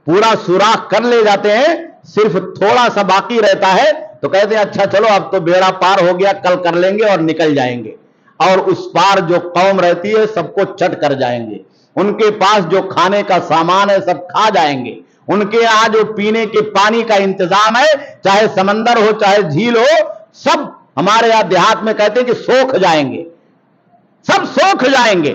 پورا سوراخ کر لے جاتے ہیں، صرف تھوڑا سا باقی رہتا ہے تو کہتے ہیں اچھا چلو اب تو بیڑا پار ہو گیا، کل کر لیں گے اور نکل جائیں گے۔ اور اس پار جو قوم رہتی ہے سب کو چٹ کر جائیں گے، ان کے پاس جو کھانے کا سامان ہے سب کھا جائیں گے، ان کے یہاں جو پینے کے پانی کا انتظام ہے، چاہے سمندر ہو چاہے جھیل ہو، سب ہمارے یہاں دیہات میں کہتے ہیں کہ سوکھ جائیں گے، سب سوکھ جائیں گے۔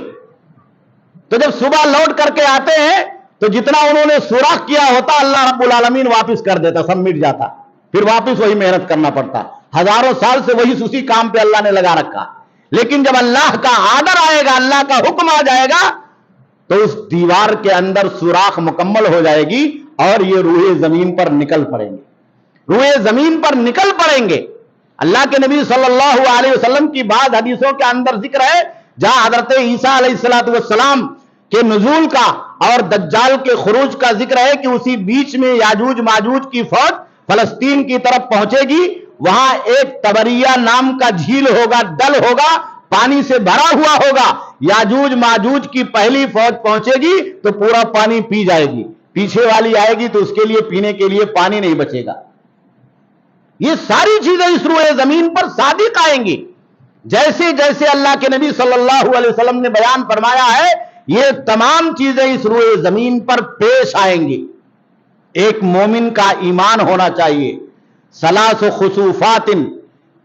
تو جب صبح لوٹ کر کے آتے ہیں تو جتنا انہوں نے سوراخ کیا ہوتا اللہ رب العالمین واپس کر دیتا، سب مٹ جاتا، پھر واپس وہی محنت کرنا پڑتا۔ ہزاروں سال سے وہی اسی کام پہ اللہ نے لگا رکھا۔ لیکن جب اللہ کا آرڈر آئے گا, اللہ کا حکم آ جائے گا, تو اس دیوار کے اندر سوراخ مکمل ہو جائے گی اور یہ روئے زمین پر نکل پڑیں گے, روئے زمین پر نکل پڑیں گے. اللہ کے نبی صلی اللہ علیہ وسلم کی بعض حدیثوں کے اندر ذکر ہے جہاں حضرت عیسیٰ علیہ السلام کے نزول کا اور دجال کے خروج کا ذکر ہے کہ اسی بیچ میں یاجوج ماجوج کی فوج فلسطین کی طرف پہنچے گی. وہاں ایک تبریہ نام کا جھیل ہوگا, ڈل ہوگا, پانی سے بھرا ہوا ہوگا. یاجوج ماجوج کی پہلی فوج پہنچے گی تو پورا پانی پی جائے گی, پیچھے والی آئے گی تو اس کے لیے پینے کے لیے پانی نہیں بچے گا. یہ ساری چیزیں اس روئے زمین پر صادق آئیں گی. جیسے جیسے اللہ کے نبی صلی اللہ علیہ وسلم نے بیان فرمایا ہے, یہ تمام چیزیں اس روئے زمین پر پیش آئیں گی. ایک مومن کا ایمان ہونا چاہیے. ثلاث خسوفات,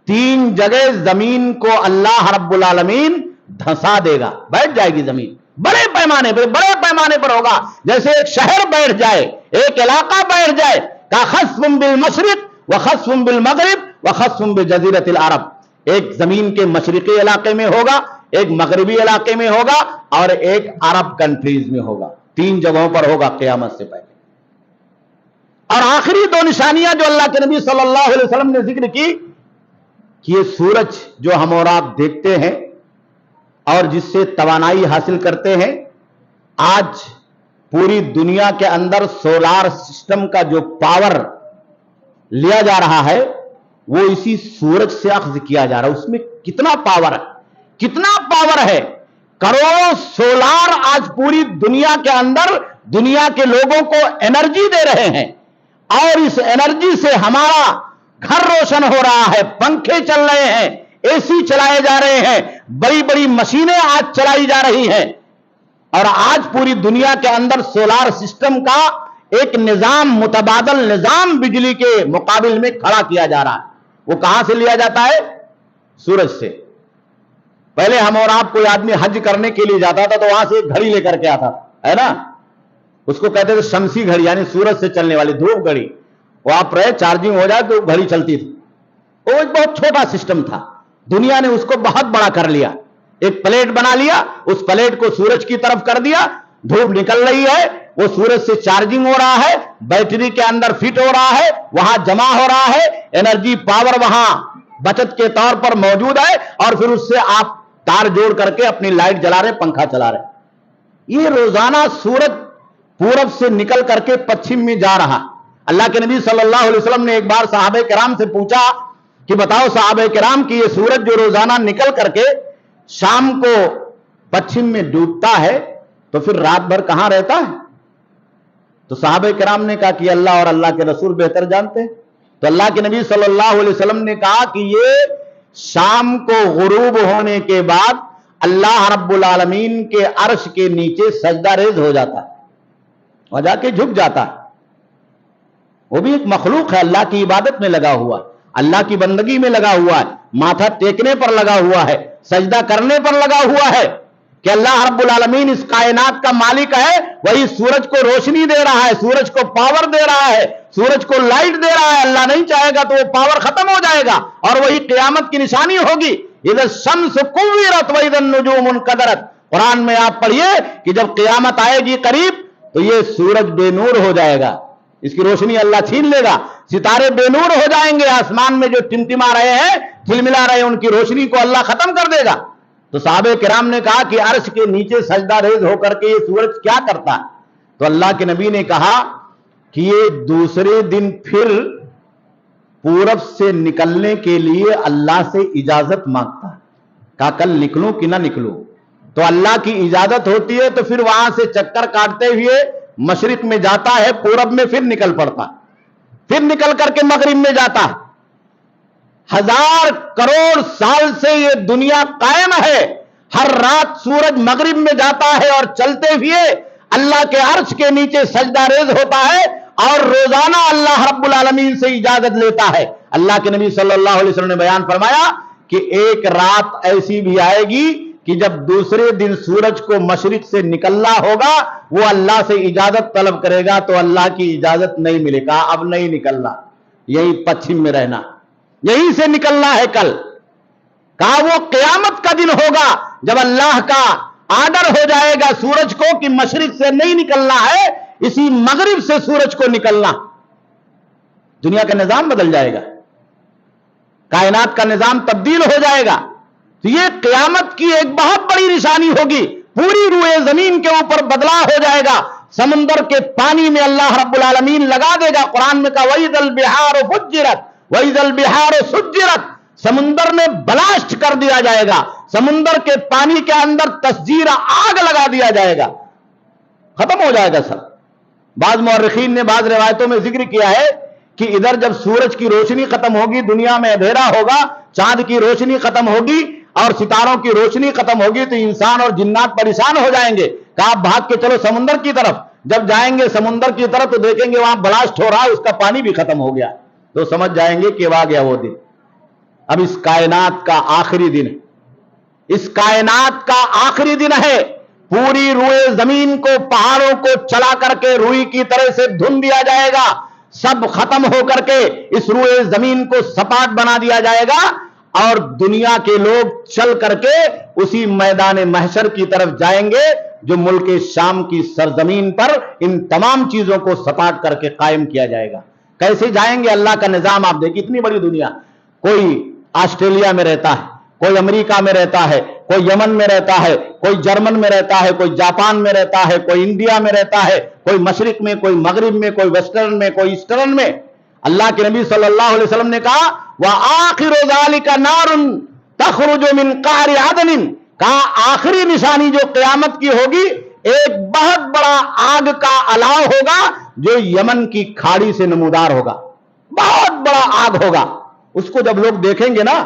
3 جگہ زمین کو اللہ رب العالمین دھسا دے گا, بیٹھ جائے گی زمین بڑے پیمانے پر ہوگا. جیسے ایک شہر بیٹھ جائے, ایک علاقہ بیٹھ جائے. کا خسف بالمشرق وخسف بالمغرب وخسف بجزیرۃ العرب. ایک زمین کے مشرقی علاقے میں ہوگا, ایک مغربی علاقے میں ہوگا اور ایک عرب کنٹریز میں ہوگا. 3 جگہوں پر ہوگا قیامت سے پہلے. اور آخری 2 نشانیاں جو اللہ کے نبی صلی اللہ علیہ وسلم نے ذکر کی کہ یہ سورج جو ہم اور آپ دیکھتے ہیں اور جس سے توانائی حاصل کرتے ہیں, آج پوری دنیا کے اندر سولار سسٹم کا جو پاور لیا جا رہا ہے وہ اسی سورج سے اخذ کیا جا رہا ہے. اس میں کتنا پاور ہے, کروڑوں سولار آج پوری دنیا کے اندر دنیا کے لوگوں کو انرجی دے رہے ہیں, اور اس انرجی سے ہمارا گھر روشن ہو رہا ہے, پنکھے چل رہے ہیں, اے سی چلائے جا رہے ہیں, بڑی بڑی مشینیں آج چلائی جا رہی ہیں. اور آج پوری دنیا کے اندر سولار سسٹم کا ایک نظام, متبادل نظام بجلی کے مقابل میں کھڑا کیا جا رہا ہے. وہ کہاں سے لیا جاتا ہے؟ سورج سے. پہلے ہم اور آپ کوئی آدمی حج کرنے کے لیے جاتا تھا تو وہاں سے ایک گھڑی لے کر کے آتا ہے نا, اس کو کہتے تھے شمسی گھڑی, یعنی سورج سے چلنے والی دھوپ گھڑی. وہ آپ رہے چارجنگ ہو جائے تو گھڑی چلتی تھی. وہ ایک بہت چھوٹا سسٹم تھا. دنیا نے اس کو بہت بڑا کر لیا, ایک پلیٹ بنا لیا, اس پلیٹ کو سورج کی طرف کر دیا, دھوپ نکل رہی ہے, وہ سورج سے چارجنگ ہو رہا ہے, بیٹری کے اندر فٹ ہو رہا ہے, وہاں جمع ہو رہا ہے, انرجی پاور وہاں بچت کے طور پر موجود ہے, اور پھر اس سے آپ تار جوڑ کر کے اپنی لائٹ جلا رہے, پنکھا چلا رہے. یہ روزانہ سورج پورب سے نکل کر کے پچھم میں جا رہا. اللہ کے نبی صلی اللہ علیہ وسلم نے ایک بار صحابہ کرام سے پوچھا کہ بتاؤ صحابہ کرام کہ یہ سورج جو روزانہ نکل کر کے شام کو پچھم میں ڈوبتا ہے تو پھر رات بھر کہاں رہتا ہے؟ تو صحابہ کرام نے کہا کہ اللہ اور اللہ کے رسول بہتر جانتے ہیں. تو اللہ کے نبی صلی اللہ علیہ وسلم نے کہا کہ یہ شام کو غروب ہونے کے بعد اللہ رب العالمین کے عرش کے نیچے سجدہ ریز ہو جاتا ہے اور جا کے جھک جاتا ہے. وہ بھی ایک مخلوق ہے, اللہ کی عبادت میں لگا ہوا ہے, اللہ کی بندگی میں لگا ہوا ہے, ماتھا ٹیکنے پر لگا ہوا ہے, سجدہ کرنے پر لگا ہوا ہے کہ اللہ رب العالمین اس کائنات کا مالک ہے. وہی سورج کو روشنی دے رہا ہے, سورج کو پاور دے رہا ہے, سورج کو لائٹ دے رہا ہے. اللہ نہیں چاہے گا تو وہ پاور ختم ہو جائے گا اور وہی قیامت کی نشانی ہوگی. اذا الشمس کورت واذا النجوم انکدرت. قرآن میں آپ پڑھیے کہ جب قیامت آئے گی قریب تو یہ سورج بے نور ہو جائے گا, اس کی روشنی اللہ چھین لے گا, ستارے بے نور ہو جائیں گے, آسمان میں جو ٹمٹما رہے ہیں, جھلملا رہے ہیں, ان کی روشنی کو اللہ ختم کر دے گا. تو صحابہ کرام نے کہا کہ عرش کے نیچے سجدہ ریز ہو کر کے یہ سورج کیا کرتا ہے؟ تو اللہ کے نبی نے کہا کہ یہ دوسرے دن پھر پورب سے نکلنے کے لیے اللہ سے اجازت مانگتا ہے. کہا کل نکلوں کہ نہ نکلوں؟ تو اللہ کی اجازت ہوتی ہے تو پھر وہاں سے چکر کاٹتے ہوئے مشرق میں جاتا ہے, پورب میں پھر نکل پڑتا, پھر نکل کر کے مغرب میں جاتا ہے. 1000 کروڑ سال سے یہ دنیا قائم ہے. ہر رات سورج مغرب میں جاتا ہے اور چلتے ہوئے اللہ کے عرش کے نیچے سجدہ ریز ہوتا ہے اور روزانہ اللہ رب العالمین سے اجازت لیتا ہے. اللہ کے نبی صلی اللہ علیہ وسلم نے بیان فرمایا کہ ایک رات ایسی بھی آئے گی کہ جب دوسرے دن سورج کو مشرق سے نکلنا ہوگا, وہ اللہ سے اجازت طلب کرے گا تو اللہ کی اجازت نہیں ملے گا, اب نہیں نکلنا, یہی پچھم میں رہنا, یہیں سے نکلنا ہے کل. کہا وہ قیامت کا دن ہوگا جب اللہ کا آرڈر ہو جائے گا سورج کو کہ مشرق سے نہیں نکلنا ہے، اسی مغرب سے سورج کو نکلنا، دنیا کا نظام بدل جائے گا، کائنات کا نظام تبدیل ہو جائے گا۔ تو یہ قیامت کی ایک بہت بڑی نشانی ہوگی، پوری روئے زمین کے اوپر بدلاؤ ہو جائے گا، سمندر کے پانی میں اللہ رب العالمین لگا دے گا۔ قرآن میں کہا وَإِذَا الْبِحَارُ فُجِّرَتْ وَإِذَا الْبِحَارُ سُجِّرَتْ، سمندر میں بلاسٹ کر دیا جائے گا، سمندر کے پانی کے اندر تسجیرہ آگ لگا دیا جائے گا، ختم ہو جائے گا سب۔ بعض مورخین نے بعض روایتوں میں ذکر کیا ہے کہ ادھر جب سورج کی روشنی ختم ہوگی، دنیا میں اندھیرا ہوگا، چاند کی روشنی ختم ہوگی اور ستاروں کی روشنی ختم ہوگی تو انسان اور جنات پریشان ہو جائیں گے۔ کہا آپ بھاگ کے چلو سمندر کی طرف، جب جائیں گے سمندر کی طرف تو دیکھیں گے وہاں بلاسٹ ہو رہا ہے، اس کا پانی بھی ختم ہو گیا، تو سمجھ جائیں گے کہ آ گیا وہ دن۔ اب اس کائنات کا آخری دن، اس کائنات کا آخری دن ہے، پوری روئے زمین کو، پہاڑوں کو چلا کر کے روئی کی طرح سے دھن دیا جائے گا، سب ختم ہو کر کے اس روئے زمین کو سپاٹ بنا دیا جائے گا، اور دنیا کے لوگ چل کر کے اسی میدان محشر کی طرف جائیں گے جو ملک شام کی سرزمین پر ان تمام چیزوں کو سپاٹ کر کے قائم کیا جائے گا۔ کیسے جائیں گے؟ اللہ کا نظام آپ دیکھیں، اتنی بڑی دنیا، کوئی آسٹریلیا میں رہتا ہے، کوئی امریکہ میں رہتا ہے، کوئی یمن میں رہتا ہے، کوئی جرمن میں رہتا ہے، کوئی جاپان میں رہتا ہے، کوئی انڈیا میں رہتا ہے، کوئی مشرق میں، کوئی مغرب میں، کوئی ویسٹرن میں، کوئی ایسٹرن میں۔ اللہ کے نبی صلی اللہ علیہ وسلم نے کہا وَآخِرُ ذَلِكَ نَارٌ تَخْرُجُ مِنْ قَعْرِ عَدْنٍ، کہا آخری نشانی جو قیامت کی ہوگی، ایک بہت بڑا آگ کا الاؤ ہوگا جو یمن کی کھاڑی سے نمودار ہوگا، بہت بڑا آگ ہوگا۔ اس کو جب لوگ دیکھیں گے نا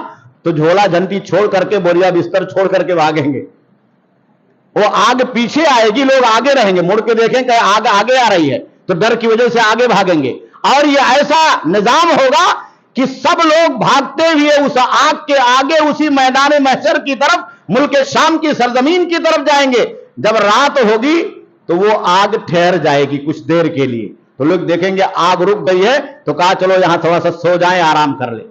تو جھولا جھنٹی چھوڑ کر کے، بوریا بستر چھوڑ کر کے بھاگیں گے۔ وہ آگ پیچھے آئے گی، لوگ آگے رہیں گے، مڑ کے دیکھیں کہ آگ آگے آ رہی ہے تو ڈر کی وجہ سے آگے بھاگیں گے، اور یہ ایسا نظام ہوگا کہ سب لوگ بھاگتے ہوئے اس آگ کے آگے اسی میدان محشر کی طرف، ملک شام کی سرزمین کی طرف جائیں گے۔ جب رات ہوگی تو وہ آگ ٹھہر جائے گی کچھ دیر کے لیے، تو لوگ دیکھیں گے آگ رک گئی ہے تو کہا چلو یہاں تھوڑا سا سو جائیں، آرام کر لیں۔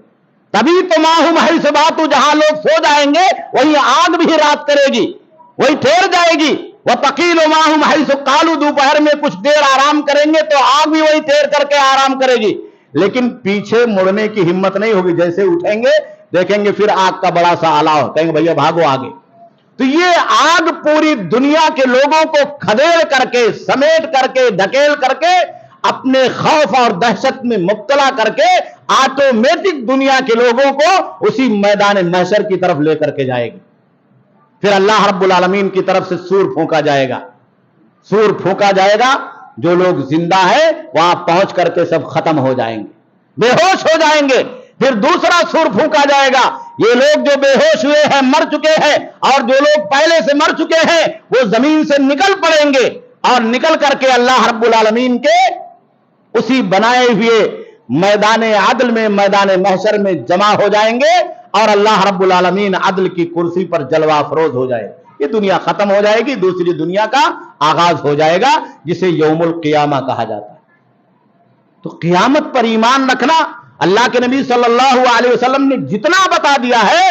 تبھی تو ماہم حیث باتو، جہاں لوگ سو جائیں گے وہی آگ بھی رات کرے گی، وہی ٹھہر جائے گی۔ وَتَقِيلُ مَاهُمْ حَيْثُ قَالُوا، دوپہر میں کچھ دیر آرام کریں گے تو آگ بھی وہی ٹھہر کر کے آرام کرے گی، لیکن پیچھے مڑنے کی ہمت نہیں ہوگی۔ جیسے اٹھیں گے دیکھیں گے پھر آگ کا بڑا سا الاؤ، کہیں گے بھیا بھاگو آگے۔ تو یہ آگ پوری دنیا کے لوگوں کو کھدیڑ کر کے، سمیٹ کر کے، ڈھکیل کر کے، اپنے خوف اور دہشت میں مبتلا کر کے آٹومیٹک دنیا کے لوگوں کو اسی میدان محشر کی طرف لے کر کے جائے گی۔ پھر اللہ رب العالمین کی طرف سے سور پھونکا جائے گا، سور پھونکا جائے گا، جو لوگ زندہ ہے وہاں پہنچ کر کے سب ختم ہو جائیں گے، بے ہوش ہو جائیں گے۔ پھر دوسرا سور پھونکا جائے گا، یہ لوگ جو بے ہوش ہوئے ہیں، مر چکے ہیں، اور جو لوگ پہلے سے مر چکے ہیں وہ زمین سے نکل پڑیں گے، اور نکل کر کے اللہ رب العالمین کے اسی بنائے ہوئے میدان عدل میں، میدان محشر میں جمع ہو جائیں گے، اور اللہ رب العالمین عدل کی کرسی پر جلوہ افروز ہو جائے۔ یہ دنیا ختم ہو جائے گی، دوسری دنیا کا آغاز ہو جائے گا جسے یوم القیامہ کہا جاتا ہے۔ تو قیامت پر ایمان رکھنا، اللہ کے نبی صلی اللہ علیہ وسلم نے جتنا بتا دیا ہے،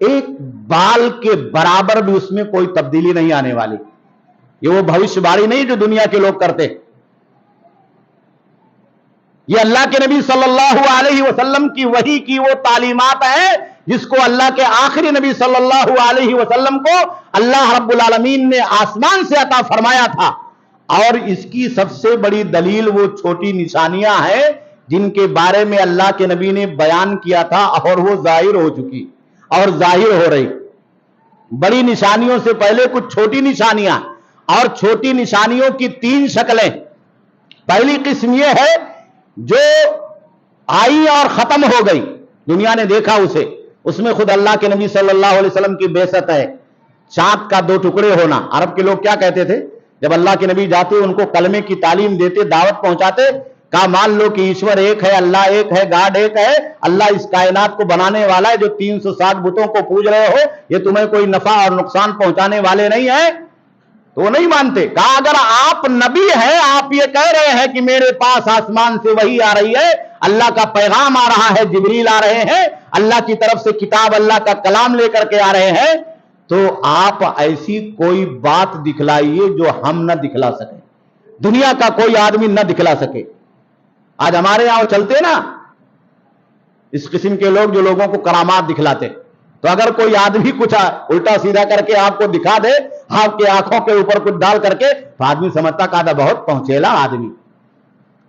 ایک بال کے برابر بھی اس میں کوئی تبدیلی نہیں آنے والی۔ یہ وہ بھوشیہ بانی نہیں جو دنیا کے لوگ کرتے، یہ اللہ کے نبی صلی اللہ علیہ وسلم کی وحی کی وہ تعلیمات ہیں جس کو اللہ کے آخری نبی صلی اللہ علیہ وسلم کو اللہ رب العالمین نے آسمان سے عطا فرمایا تھا۔ اور اس کی سب سے بڑی دلیل وہ چھوٹی نشانیاں ہیں جن کے بارے میں اللہ کے نبی نے بیان کیا تھا، اور وہ ظاہر ہو چکی اور ظاہر ہو رہی۔ بڑی نشانیوں سے پہلے کچھ چھوٹی نشانیاں، اور چھوٹی نشانیوں کی تین شکلیں۔ پہلی قسم یہ ہے جو آئی اور ختم ہو گئی، دنیا نے دیکھا اسے، اس میں خود اللہ کے نبی صلی اللہ علیہ وسلم کی بعثت ہے۔ چاند کا دو ٹکڑے ہونا، عرب کے لوگ کیا کہتے تھے جب اللہ کے نبی جاتے ان کو کلمے کی تعلیم دیتے، دعوت پہنچاتے، کہا مان لو کہ ایشور ایک ہے، اللہ ایک ہے، گاڈ ایک ہے، اللہ اس کائنات کو بنانے والا ہے، جو 360 بتوں کو پوج رہے ہو یہ تمہیں کوئی نفع اور نقصان پہنچانے والے نہیں ہیں، تو وہ نہیں مانتے۔ کہا اگر آپ نبی ہیں، آپ یہ کہہ رہے ہیں کہ میرے پاس آسمان سے وحی آ رہی ہے، اللہ کا پیغام آ رہا ہے، جبریل آ رہے ہیں، اللہ کی طرف سے کتاب، اللہ کا کلام لے کر کے آ رہے ہیں، تو آپ ایسی کوئی بات دکھلائیے جو ہم نہ دکھلا سکیں، دنیا کا کوئی آدمی نہ دکھلا سکے۔ آج ہمارے یہاں چلتے نا اس قسم کے لوگ جو لوگوں کو کرامات دکھلاتے، تو اگر کوئی آدمی کچھ الٹا سیدھا کر کے آپ کو دکھا دے، آپ کے آنکھوں کے اوپر کچھ ڈال کر کے، تو آدمی سمجھتا کہ بہت پہنچیلا آدمی۔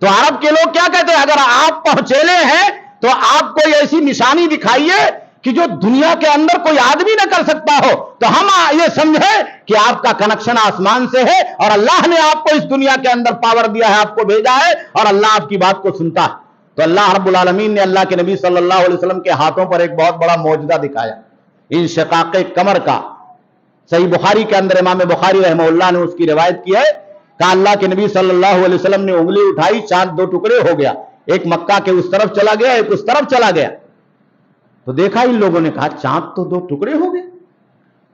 تو عرب کے لوگ کیا کہتے ہیں، اگر آپ پہنچیلے ہیں تو آپ کوئی ایسی نشانی دکھائیے کہ جو دنیا کے اندر کوئی آدمی نہ کر سکتا ہو، تو ہم یہ سمجھیں کہ آپ کا کنیکشن آسمان سے ہے اور اللہ نے آپ کو اس دنیا کے اندر پاور دیا ہے، آپ کو بھیجا ہے اور اللہ آپ کی بات کو سنتا ہے۔ تو اللہ رب العالمین نے اللہ کے نبی صلی اللہ علیہ وسلم کے ہاتھوں پر ایک بہت بڑا معجزہ دکھایا، انشقاق کمر کا۔ صحیح بخاری کے اندر امام بخاری رحمہ اللہ نے اس کی روایت کی ہے کہ اللہ کے نبی صلی اللہ علیہ وسلم نے انگلی اٹھائی، چاند دو ٹکڑے ہو گیا، ایک مکہ کے اس طرف چلا گیا، ایک اس طرف چلا گیا۔ تو دیکھا ان لوگوں نے کہا چاند تو دو ٹکڑے ہو گئے،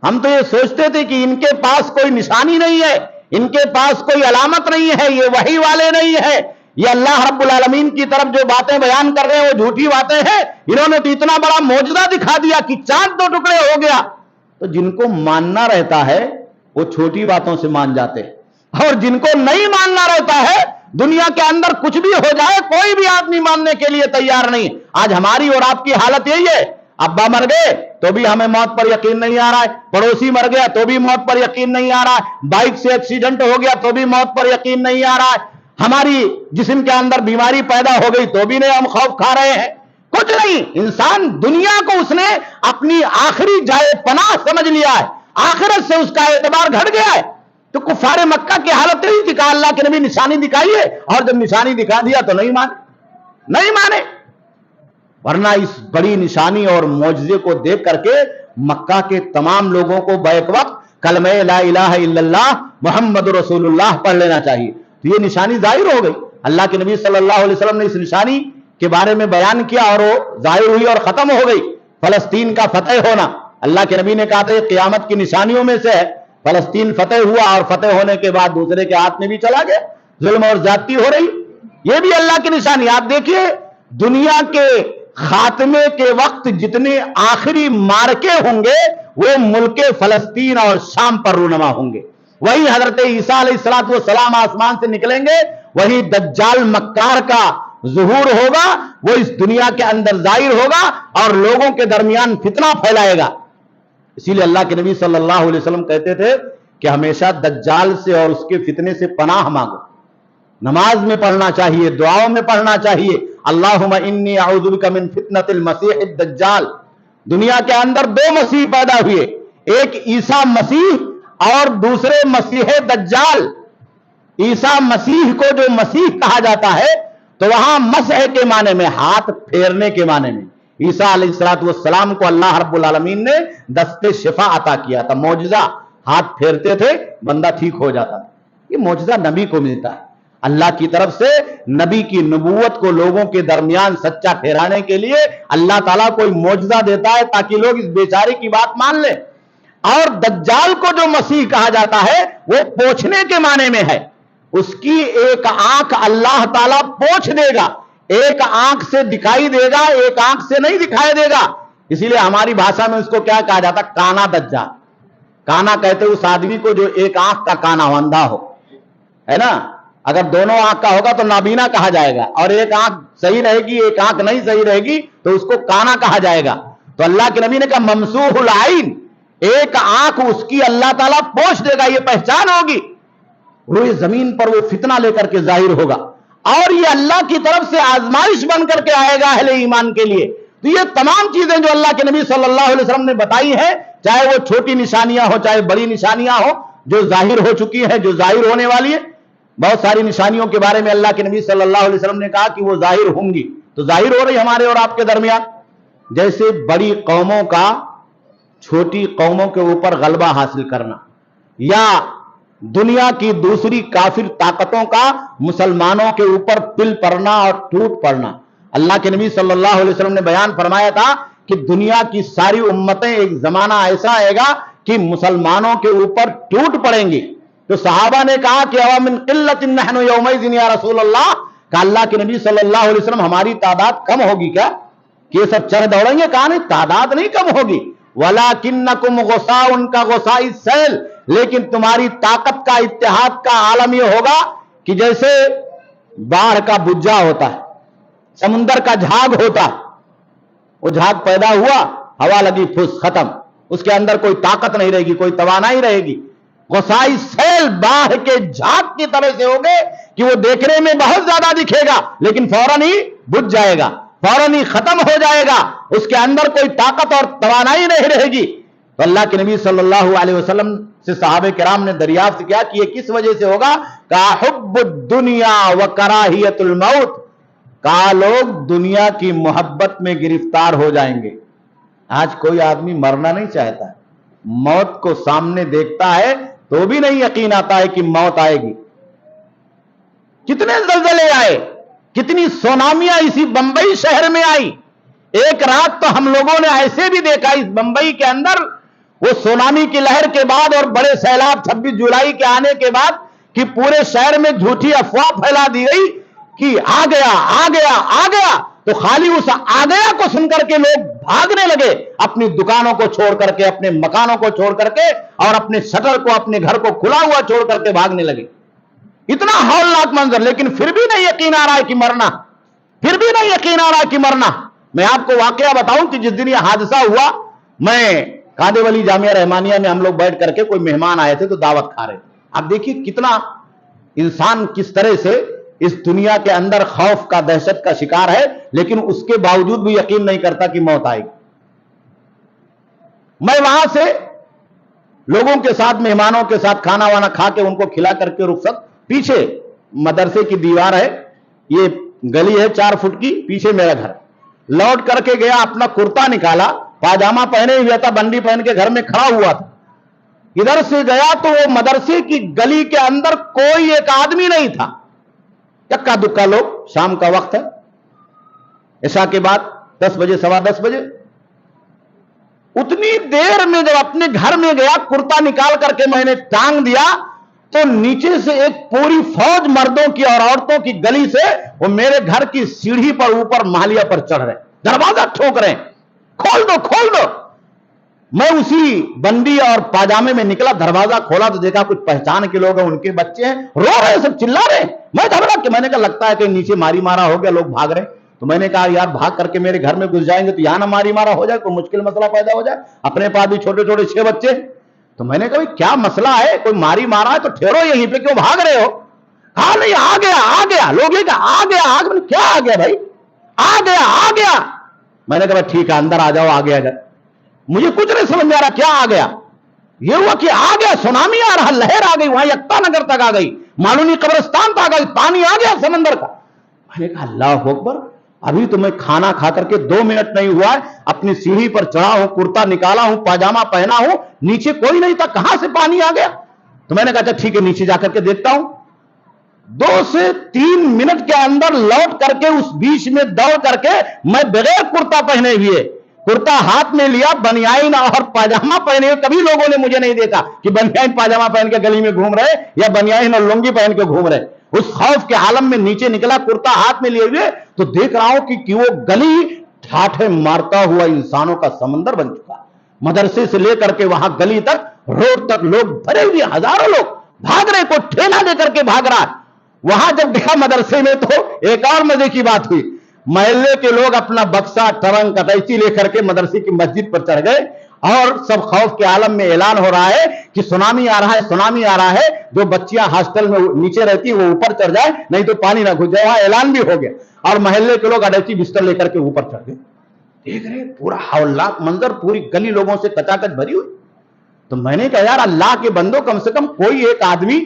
ہم تو یہ سوچتے تھے کہ ان کے پاس کوئی نشانی نہیں ہے، ان کے پاس کوئی علامت نہیں ہے، یہ وحی والے نہیں ہے، یہ اللہ رب العالمین کی طرف جو باتیں بیان کر رہے ہیں وہ جھوٹی باتیں ہیں، انہوں نے تو اتنا بڑا معجزہ دکھا دیا کہ چاند دو ٹکڑے ہو گیا۔ تو جن کو ماننا رہتا ہے وہ چھوٹی باتوں سے مان جاتے ہیں، اور جن کو نہیں ماننا رہتا ہے دنیا کے اندر کچھ بھی ہو جائے کوئی بھی آدمی ماننے کے لیے تیار نہیں۔ آج ہماری اور آپ کی حالت یہی ہے، ابا مر گئے تو بھی ہمیں موت پر یقین نہیں آ رہا ہے، پڑوسی مر گیا تو بھی موت پر یقین نہیں آ رہا ہے، بائک سے ایکسیڈنٹ ہو گیا تو بھی موت پر یقین نہیں آ رہا ہے، ہماری جسم کے اندر بیماری پیدا ہو گئی تو بھی نہیں، ہم خوف کھا رہے ہیں۔ کچھ نہیں، انسان دنیا کو اس نے اپنی آخری جائے پناہ سمجھ لیا ہے، آخرت سے اس کا اعتبار گھٹ گیا ہے۔ تو کفار مکہ کی حالت یہی تھی کہ اللہ کے نبی نشانی دکھائیے، اور جب نشانی دکھا دیا تو نہیں مانے۔ ورنہ اس بڑی نشانی اور معجزے کو دیکھ کر کے مکہ کے تمام لوگوں کو بیک وقت کلمہ لا الہ الا اللہ محمد رسول اللہ پڑھ لینا چاہیے۔ تو یہ نشانی ظاہر ہو گئی، اللہ کے نبی صلی اللہ علیہ وسلم نے اس نشانی کے بارے میں بیان کیا اور وہ ظاہر ہوئی اور ختم ہو گئی۔ فلسطین کا فتح ہونا، اللہ کے نبی نے کہا تھا یہ قیامت کی نشانیوں میں سے ہے۔ فلسطین فتح ہوا اور فتح ہونے کے بعد دوسرے کے ہاتھ میں بھی چلا گیا، ظلم اور زیادتی ہو رہی، یہ بھی اللہ کی نشانی۔ آپ دیکھیے دنیا کے خاتمے کے وقت جتنے آخری مارکے ہوں گے وہ ملک فلسطین اور شام پر رونما ہوں گے، وہی حضرت عیسیٰ علیہ السلام آسمان سے نکلیں گے، وہی دجال مکار کا ظہور ہوگا، وہ اس دنیا کے اندر ظاہر ہوگا اور لوگوں کے درمیان فتنہ پھیلائے گا۔ اسی لیے اللہ کے نبی صلی اللہ علیہ وسلم کہتے تھے کہ ہمیشہ دجال سے اور اس کے فتنے سے پناہ مانگو، نماز میں پڑھنا چاہیے، دعاؤں میں پڑھنا چاہیے، اللہم انی اعوذ بک من فتنۃ المسیح الدجال۔ دنیا کے اندر دو مسیح پیدا ہوئے، ایک عیسیٰ مسیح اور دوسرے مسیح دجال۔ عیسیٰ مسیح کو جو مسیح کہا جاتا ہے تو وہاں مسح کے معنی میں، ہاتھ پھیرنے کے معنی میں، عیسیٰ علیہ السلام کو اللہ رب العالمین نے دست شفا عطا کیا تھا، معجزہ، ہاتھ پھیرتے تھے بندہ ٹھیک ہو جاتا تھا۔ یہ معجزہ نبی کو ملتا ہے، اللہ کی طرف سے نبی کی نبوت کو لوگوں کے درمیان سچا ٹھہرانے کے لیے اللہ تعالیٰ کوئی معجزہ دیتا ہے تاکہ لوگ اس بیچارے کی بات مان لیں۔ اور دجال کو جو مسیح کہا جاتا ہے وہ پوچھنے کے معنی میں ہے، اس کی ایک آنکھ اللہ تعالیٰ پوچھ دے گا، ایک آنکھ سے دکھائی دے گا، ایک آنکھ سے نہیں دکھائی دے گا۔ اسی لیے ہماری بھاشا میں اس کو کیا کہا جاتا ہے، کانا دجال۔ کانا کہتے اس آدمی کو جو ایک آنکھ کا کانا ہو، اندھا ہو، ہے نا۔ اگر دونوں آنکھ کا ہوگا تو نابینا کہا جائے گا، اور ایک آنکھ صحیح رہے گی ایک آنکھ نہیں صحیح رہے گی تو اس کو کانا کہا جائے گا۔ تو اللہ کے نبی نے کہا ممسوح العین، ایک آنکھ اس کی اللہ تعالیٰ پوچھ دے گا، یہ پہچان ہوگی، روئے زمین پر وہ فتنہ لے کر کے ظاہر ہوگا، اور یہ اللہ کی طرف سے آزمائش بن کر کے آئے گا اہل ایمان کے لیے۔ تو یہ تمام چیزیں جو اللہ کے نبی صلی اللہ علیہ وسلم نے بتائی ہیں، چاہے وہ چھوٹی نشانیاں ہو چاہے بڑی نشانیاں ہو، جو ظاہر ہو چکی ہیں، جو ظاہر ہونے والی ہے، بہت ساری نشانیوں کے بارے میں اللہ کے نبی صلی اللہ علیہ وسلم نے کہا کہ وہ ظاہر ہوں گی، تو ظاہر ہو رہی ہمارے اور آپ کے درمیان۔ جیسے بڑی قوموں کا چھوٹی قوموں کے اوپر غلبہ حاصل کرنا، یا دنیا کی دوسری کافر طاقتوں کا مسلمانوں کے اوپر پل پڑنا اور ٹوٹ پڑنا۔ اللہ کے نبی صلی اللہ علیہ وسلم نے بیان فرمایا تھا کہ دنیا کی ساری امتیں ایک زمانہ ایسا آئے گا کہ مسلمانوں کے اوپر ٹوٹ پڑیں گی۔ تو صحابہ نے کہا کہ اَوَ مِنْ قِلَّةٍ نَحْنُ يَوْمَئِذٍ یا رسول اللہ، کہ اللہ کے نبی صلی اللہ علیہ وسلم ہماری تعداد کم ہوگی کیا؟ کہ یہ سب چڑھ دوڑیں گے؟ کہاں نہیں، تعداد نہیں کم ہوگی. وَلَكِنَّكُمْ غُثَاءٌ كَغُثَاءِ السَّيْلِ، لیکن تمہاری طاقت کا، اتحاد کا عالم یہ ہوگا کہ جیسے باڑھ کا بجا ہوتا ہے، سمندر کا جھاگ ہوتا ہے، وہ جھاگ پیدا ہوا، ہوا لگی، پھس، ختم. اس کے اندر کوئی طاقت نہیں رہے گی، کوئی توانائی رہے گی. غصائی سیل باڑھ کے جھاگ کی طرح سے ہوگے کہ وہ دیکھنے میں بہت زیادہ دکھے گا لیکن فوراً ہی بجھ جائے گا، فوراً ہی ختم ہو جائے گا، اس کے اندر کوئی طاقت اور توانائی نہیں رہے گی. تو اللہ کے نبی صلی اللہ علیہ وسلم سے صحابہ کرام نے دریافت کیا کہ یہ کس وجہ سے ہوگا؟ کہا حب الدنیا و کراہیت الموت. کہا لوگ دنیا کی محبت میں گرفتار ہو جائیں گے. آج کوئی آدمی مرنا نہیں چاہتا، موت کو سامنے دیکھتا ہے تو بھی نہیں یقین آتا ہے کہ موت آئے گی. کتنے زلزلے آئے، کتنی سونامیاں اسی بمبئی شہر میں آئی. ایک رات تو ہم لوگوں نے ایسے بھی دیکھا اس بمبئی کے اندر، وہ سونامی کی لہر کے بعد اور بڑے سیلاب 26 جولائی کے آنے کے بعد کہ پورے شہر میں جھوٹی افواہ پھیلا دی گئی کہ آ گیا آ گیا آ گیا. تو خالی اس آ گیا کو سن کر کے لوگ بھاگنے لگے، اپنی دکانوں کو چھوڑ کر کے، اپنے مکانوں کو چھوڑ کر کے، اور اپنے شٹر کو، اپنے گھر کو کھلا ہوا چھوڑ کر کے بھاگنے لگے. اتنا ہولناک منظر، لیکن پھر بھی نہیں یقین آ رہا ہے کہ مرنا، پھر بھی نہیں یقین آ رہا ہے کہ مرنا. میں آپ کو واقعہ بتاؤں کہ جس دن یہ حادثہ ہوا، میں قادر ولی جامعہ رحمانیہ میں ہم لوگ بیٹھ کر کے، کوئی مہمان آئے تھے تو دعوت کھا رہے تھے. اب دیکھیے کتنا انسان کس طرح سے اس دنیا کے اندر خوف کا، دہشت کا شکار ہے، لیکن اس کے باوجود بھی یقین نہیں کرتا کہ موت آئے گی. میں وہاں سے لوگوں کے ساتھ، مہمانوں کے ساتھ کھانا وانا کھا کے ان کو کھلا کر کے رخصت، پیچھے مدرسے کی دیوار ہے، یہ گلی ہے 4 فٹ کی، پیچھے میرا گھر. لوٹ کر کے گیا، اپنا کرتا نکالا، پاجامہ پہنے ہوئے تھا، بنڈی پہن کے گھر میں کھڑا ہوا تھا. ادھر سے گیا تو وہ مدرسے کی گلی کے اندر کوئی ایک آدمی نہیں تھا، اکا دکا لوگ. شام کا وقت ہے، عشاء کے بعد 10 بجے، 10:15 بجے. اتنی دیر میں جب اپنے گھر میں گیا، کرتا نکال کر کے میں نے ٹانگ دیا تو نیچے سے ایک پوری فوج مردوں کی اور عورتوں کی گلی سے وہ میرے گھر کی سیڑھی پر اوپر مالیہ پر چڑھ رہے، دروازہ ٹھوک رہے، کھول دو کھول دو. میں اسی بندی اور پاجامے میں نکلا، دروازہ کھولا تو دیکھا کچھ پہچان کے لوگ ہیں، ان کے بچے ہیں، رو رہے، سب چلا رہے. میں گھبرا کے، میں نے کہا لگتا ہے کہ نیچے ماری مارا ہو گیا، لوگ بھاگ رہے. تو میں نے کہا یار بھاگ کر کے میرے گھر میں گھس جائیں گے تو یہاں نہ ماری مارا ہو جائے، کوئی مشکل مسئلہ پیدا ہو جائے. اپنے پاس بھی چھوٹے چھوٹے 6 بچے. تو میں نے کہا کیا مسئلہ ہے، کوئی ماری مارا ہے تو ٹھہرو یہیں پہ، کیوں بھاگ رہے ہو؟ ہاں نہیں، آ گیا آ گیا. لوگ یہ کہا آ گیا آ گیا. کیا آ گیا بھائی؟ آ گیا آ گیا. میں نے کہا ٹھیک ہے اندر آ جاؤ، آگے آ جاؤ. مجھے کچھ نہیں سمجھ میں آ رہا کیا آ گیا. یہ ہوا کہ آ گیا، سونامی آ رہا، لہر آ گئی، وہاں یکتا نگر تک آ گئی، معلومی قبرستان تک آ گئی، پانی آ گیا سمندر کا. میں نے کہا اللہ اکبر. ابھی تو میں کھانا کھا کر کے 2 منٹ نہیں ہوا ہے، اپنی سیڑھی پر چڑھا ہوں، کرتا نکالا ہوں، پاجامہ پہنا ہوں، نیچے کوئی نہیں تھا، کہاں سے پانی آ گیا؟ تو میں نے کہا ٹھیک ہے نیچے جا کر کے دیکھتا ہوں. 2 سے 3 منٹ کے اندر لوٹ کر کے اس بیچ میں دوڑ کر کے میں بغیر کرتا پہنے ہوئے، کرتا ہاتھ میں لیا، بنیان اور پاجامہ پہنے ہوئے. کبھی لوگوں نے مجھے نہیں دیکھا کہ بنیان پاجامہ پہن کے گلی میں گھوم رہے یا بنیان اور لنگی پہن کے گھوم رہے. اس خوف کے عالم میں نیچے نکلا، کرتا ہاتھ میں لیے ہوئے، تو دیکھ رہا ہوں کہ وہ گلی ٹھاٹھے مارتا ہوا انسانوں کا سمندر بن چکا. مدرسے سے لے کر کے وہاں گلی تک، روڈ تک لوگ بھرے ہوئے، ہزاروں لوگ بھاگ رہے، کوئی ٹھیلا دے کر کے بھاگ رہا. وہاں جب گیا مدرسے میں تو ایک اور مزے کی بات ہوئی. محلے کے لوگ اپنا بکسا، ٹرنک، کٹیچی لے کر کے مدرسے کی مسجد پر چڑھ گئے، اور سب خوف کے عالم میں اعلان ہو رہا ہے کہ سونامی آ رہا ہے، سونامی آ رہا ہے. جو بچیاں ہاسٹل میں نیچے رہتی وہ اوپر چڑھ جائے، نہیں تو پانی نہ گھس جائے. وہاں اعلان بھی ہو گیا، اور محلے کے لوگ اڈیچی بستر لے کر کے اوپر چڑھ گئے. دیکھ رہے پورا ہولناک منظر، پوری گلی لوگوں سے کچاکچ بھری ہوئی. تو میں نے کہا یار اللہ کے بندو، کم سے کم کوئی ایک آدمی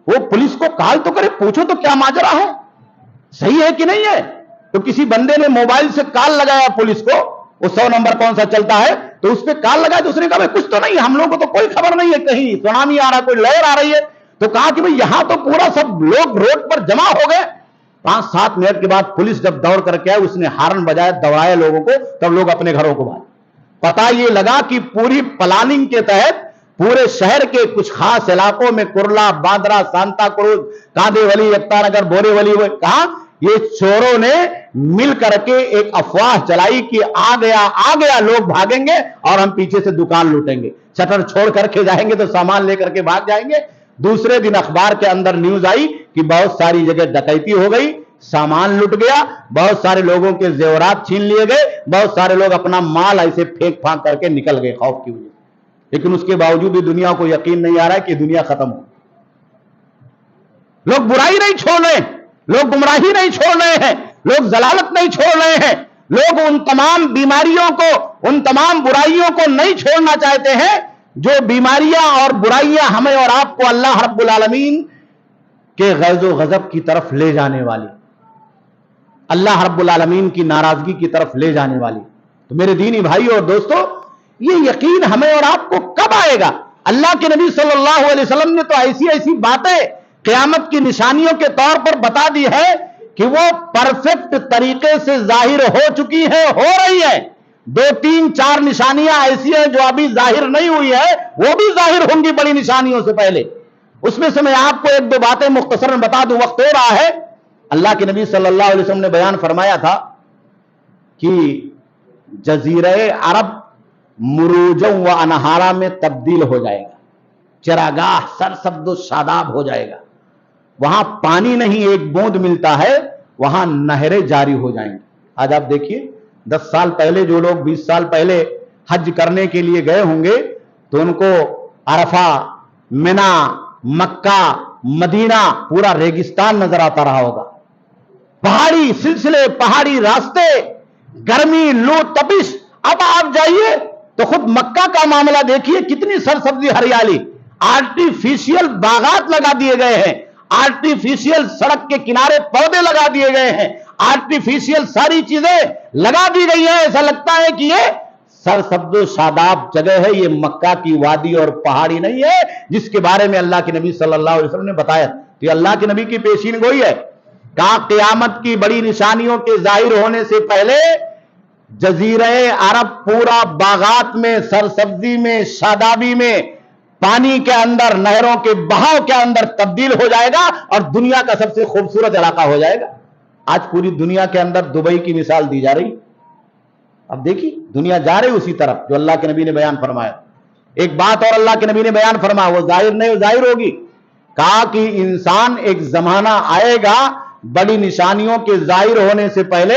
وہ پولیس کو کال تو کرے، پوچھو تو کیا ماجرا ہے، صحیح ہے کہ نہیں ہے. تو کسی بندے نے موبائل سے کال لگایا پولیس کو، وہ 100 نمبر کون سا چلتا ہے، تو اس پہ کال لگایا. تو اس نے کہا کچھ تو نہیں، ہم لوگوں کو تو کوئی خبر نہیں ہے، کہیں سونامی آ رہا، کوئی لہر آ رہی ہے. تو کہا کہ بھئی یہاں تو پورا سب لوگ روڈ پر جمع ہو گئے. 5-7 منٹ کے بعد پولیس جب دوڑ کر کے آئے، اس نے ہارن بجایا، دوڑایا لوگوں کو، تب لوگ اپنے گھروں کو بھاگے. پتا یہ لگا کہ پوری پلاننگ کے تحت پورے شہر کے کچھ خاص علاقوں میں، کرلا، باندرا، سانتا کروز، کاندے ولی، یکتا نگر، بورے ولی، کہا یہ چوروں نے مل کر کے ایک افواہ چلائی کہ آ گیا لوگ بھاگیں گے اور ہم پیچھے سے دکان لوٹیں گے، شٹر چھوڑ کر کے جائیں گے تو سامان لے کر کے بھاگ جائیں گے۔ دوسرے دن اخبار کے اندر نیوز آئی کہ بہت ساری جگہ ڈکیتی ہو گئی، سامان لٹ گیا، بہت سارے لوگوں کے زیورات چھین لیے گئے، بہت سارے لوگ اپنا مال ایسے پھینک پھانک کر کے نکل گئے خوف کی وجہ سے۔ لیکن اس کے باوجود بھی دنیا کو یقین نہیں آ رہا ہے کہ دنیا ختم ہو۔ لوگ برائی نہیں چھوڑ رہے، لوگ گمراہی نہیں چھوڑ رہے ہیں، لوگ ضلالت نہیں چھوڑ رہے ہیں، لوگ ان تمام بیماریوں کو، ان تمام برائیوں کو نہیں چھوڑنا چاہتے ہیں جو بیماریاں اور برائیاں ہمیں اور آپ کو اللہ رب العالمین کے غیظ و غضب کی طرف لے جانے والی، اللہ رب العالمین کی ناراضگی کی طرف لے جانے والی۔ تو میرے دینی بھائیو اور دوستو، یہ یقین ہمیں اور آپ کو کب آئے گا؟ اللہ کے نبی صلی اللہ علیہ وسلم نے تو ایسی باتیں قیامت کی نشانیوں کے طور پر بتا دی ہے کہ وہ پرفیکٹ طریقے سے ظاہر ہو چکی ہیں، ہو رہی ہے۔ 2 3 4 نشانیاں ایسی ہیں جو ابھی ظاہر نہیں ہوئی ہے، وہ بھی ظاہر ہوں گی بڑی نشانیوں سے پہلے۔ اس میں سے میں آپ کو 1 2 باتیں مختصراً بتا دوں، وقت ہو رہا ہے۔ اللہ کے نبی صلی اللہ علیہ وسلم نے بیان فرمایا تھا کہ جزیرہ عرب مروجوں و انہارا میں تبدیل ہو جائے گا، چراگاہ سرسبز و شاداب ہو جائے گا، وہاں پانی نہیں ایک بوند ملتا ہے، وہاں نہریں جاری ہو جائیں گی۔ آج آپ دیکھیے 10 سال پہلے جو لوگ 20 سال پہلے حج کرنے کے لیے گئے ہوں گے تو ان کو عرفہ، منا، مکہ، مدینہ پورا ریگستان نظر آتا رہا ہوگا، پہاڑی سلسلے، پہاڑی راستے، گرمی، لو، تپش۔ اب آپ جائیے تو خود مکہ کا معاملہ دیکھیے، کتنی سرسبزی، ہریالی، آرٹیفیشل باغات لگا دیے گئے ہیں، آرٹیفیشل سڑک کے کنارے پودے لگا دیے گئے ہیں، آرٹیفیشل ساری چیزیں لگا دی گئی ہیں۔ ایسا لگتا ہے کہ یہ سرسبز و شاداب جگہ ہے، یہ مکہ کی وادی اور پہاڑی نہیں ہے جس کے بارے میں اللہ کے نبی صلی اللہ علیہ وسلم نے بتایا۔ تو یہ اللہ کے نبی کی پیشین گوئی ہے۔ کہا قیامت کی بڑی نشانیوں کے ظاہر ہونے سے پہلے جزیرہ عرب پورا باغات میں، سرسبزی میں، شادابی میں، پانی کے اندر، نہروں کے بہاؤ کے اندر تبدیل ہو جائے گا اور دنیا کا سب سے خوبصورت علاقہ ہو جائے گا۔ آج پوری دنیا کے اندر دبئی کی مثال دی جا رہی، اب دیکھیے دنیا جا رہی اسی طرف جو اللہ کے نبی نے بیان فرمایا۔ ایک بات اور اللہ کے نبی نے بیان فرمایا، وہ ظاہر نہیں، وہ ظاہر ہوگی۔ کہا کہ انسان ایک زمانہ آئے گا بڑی نشانیوں کے ظاہر ہونے سے پہلے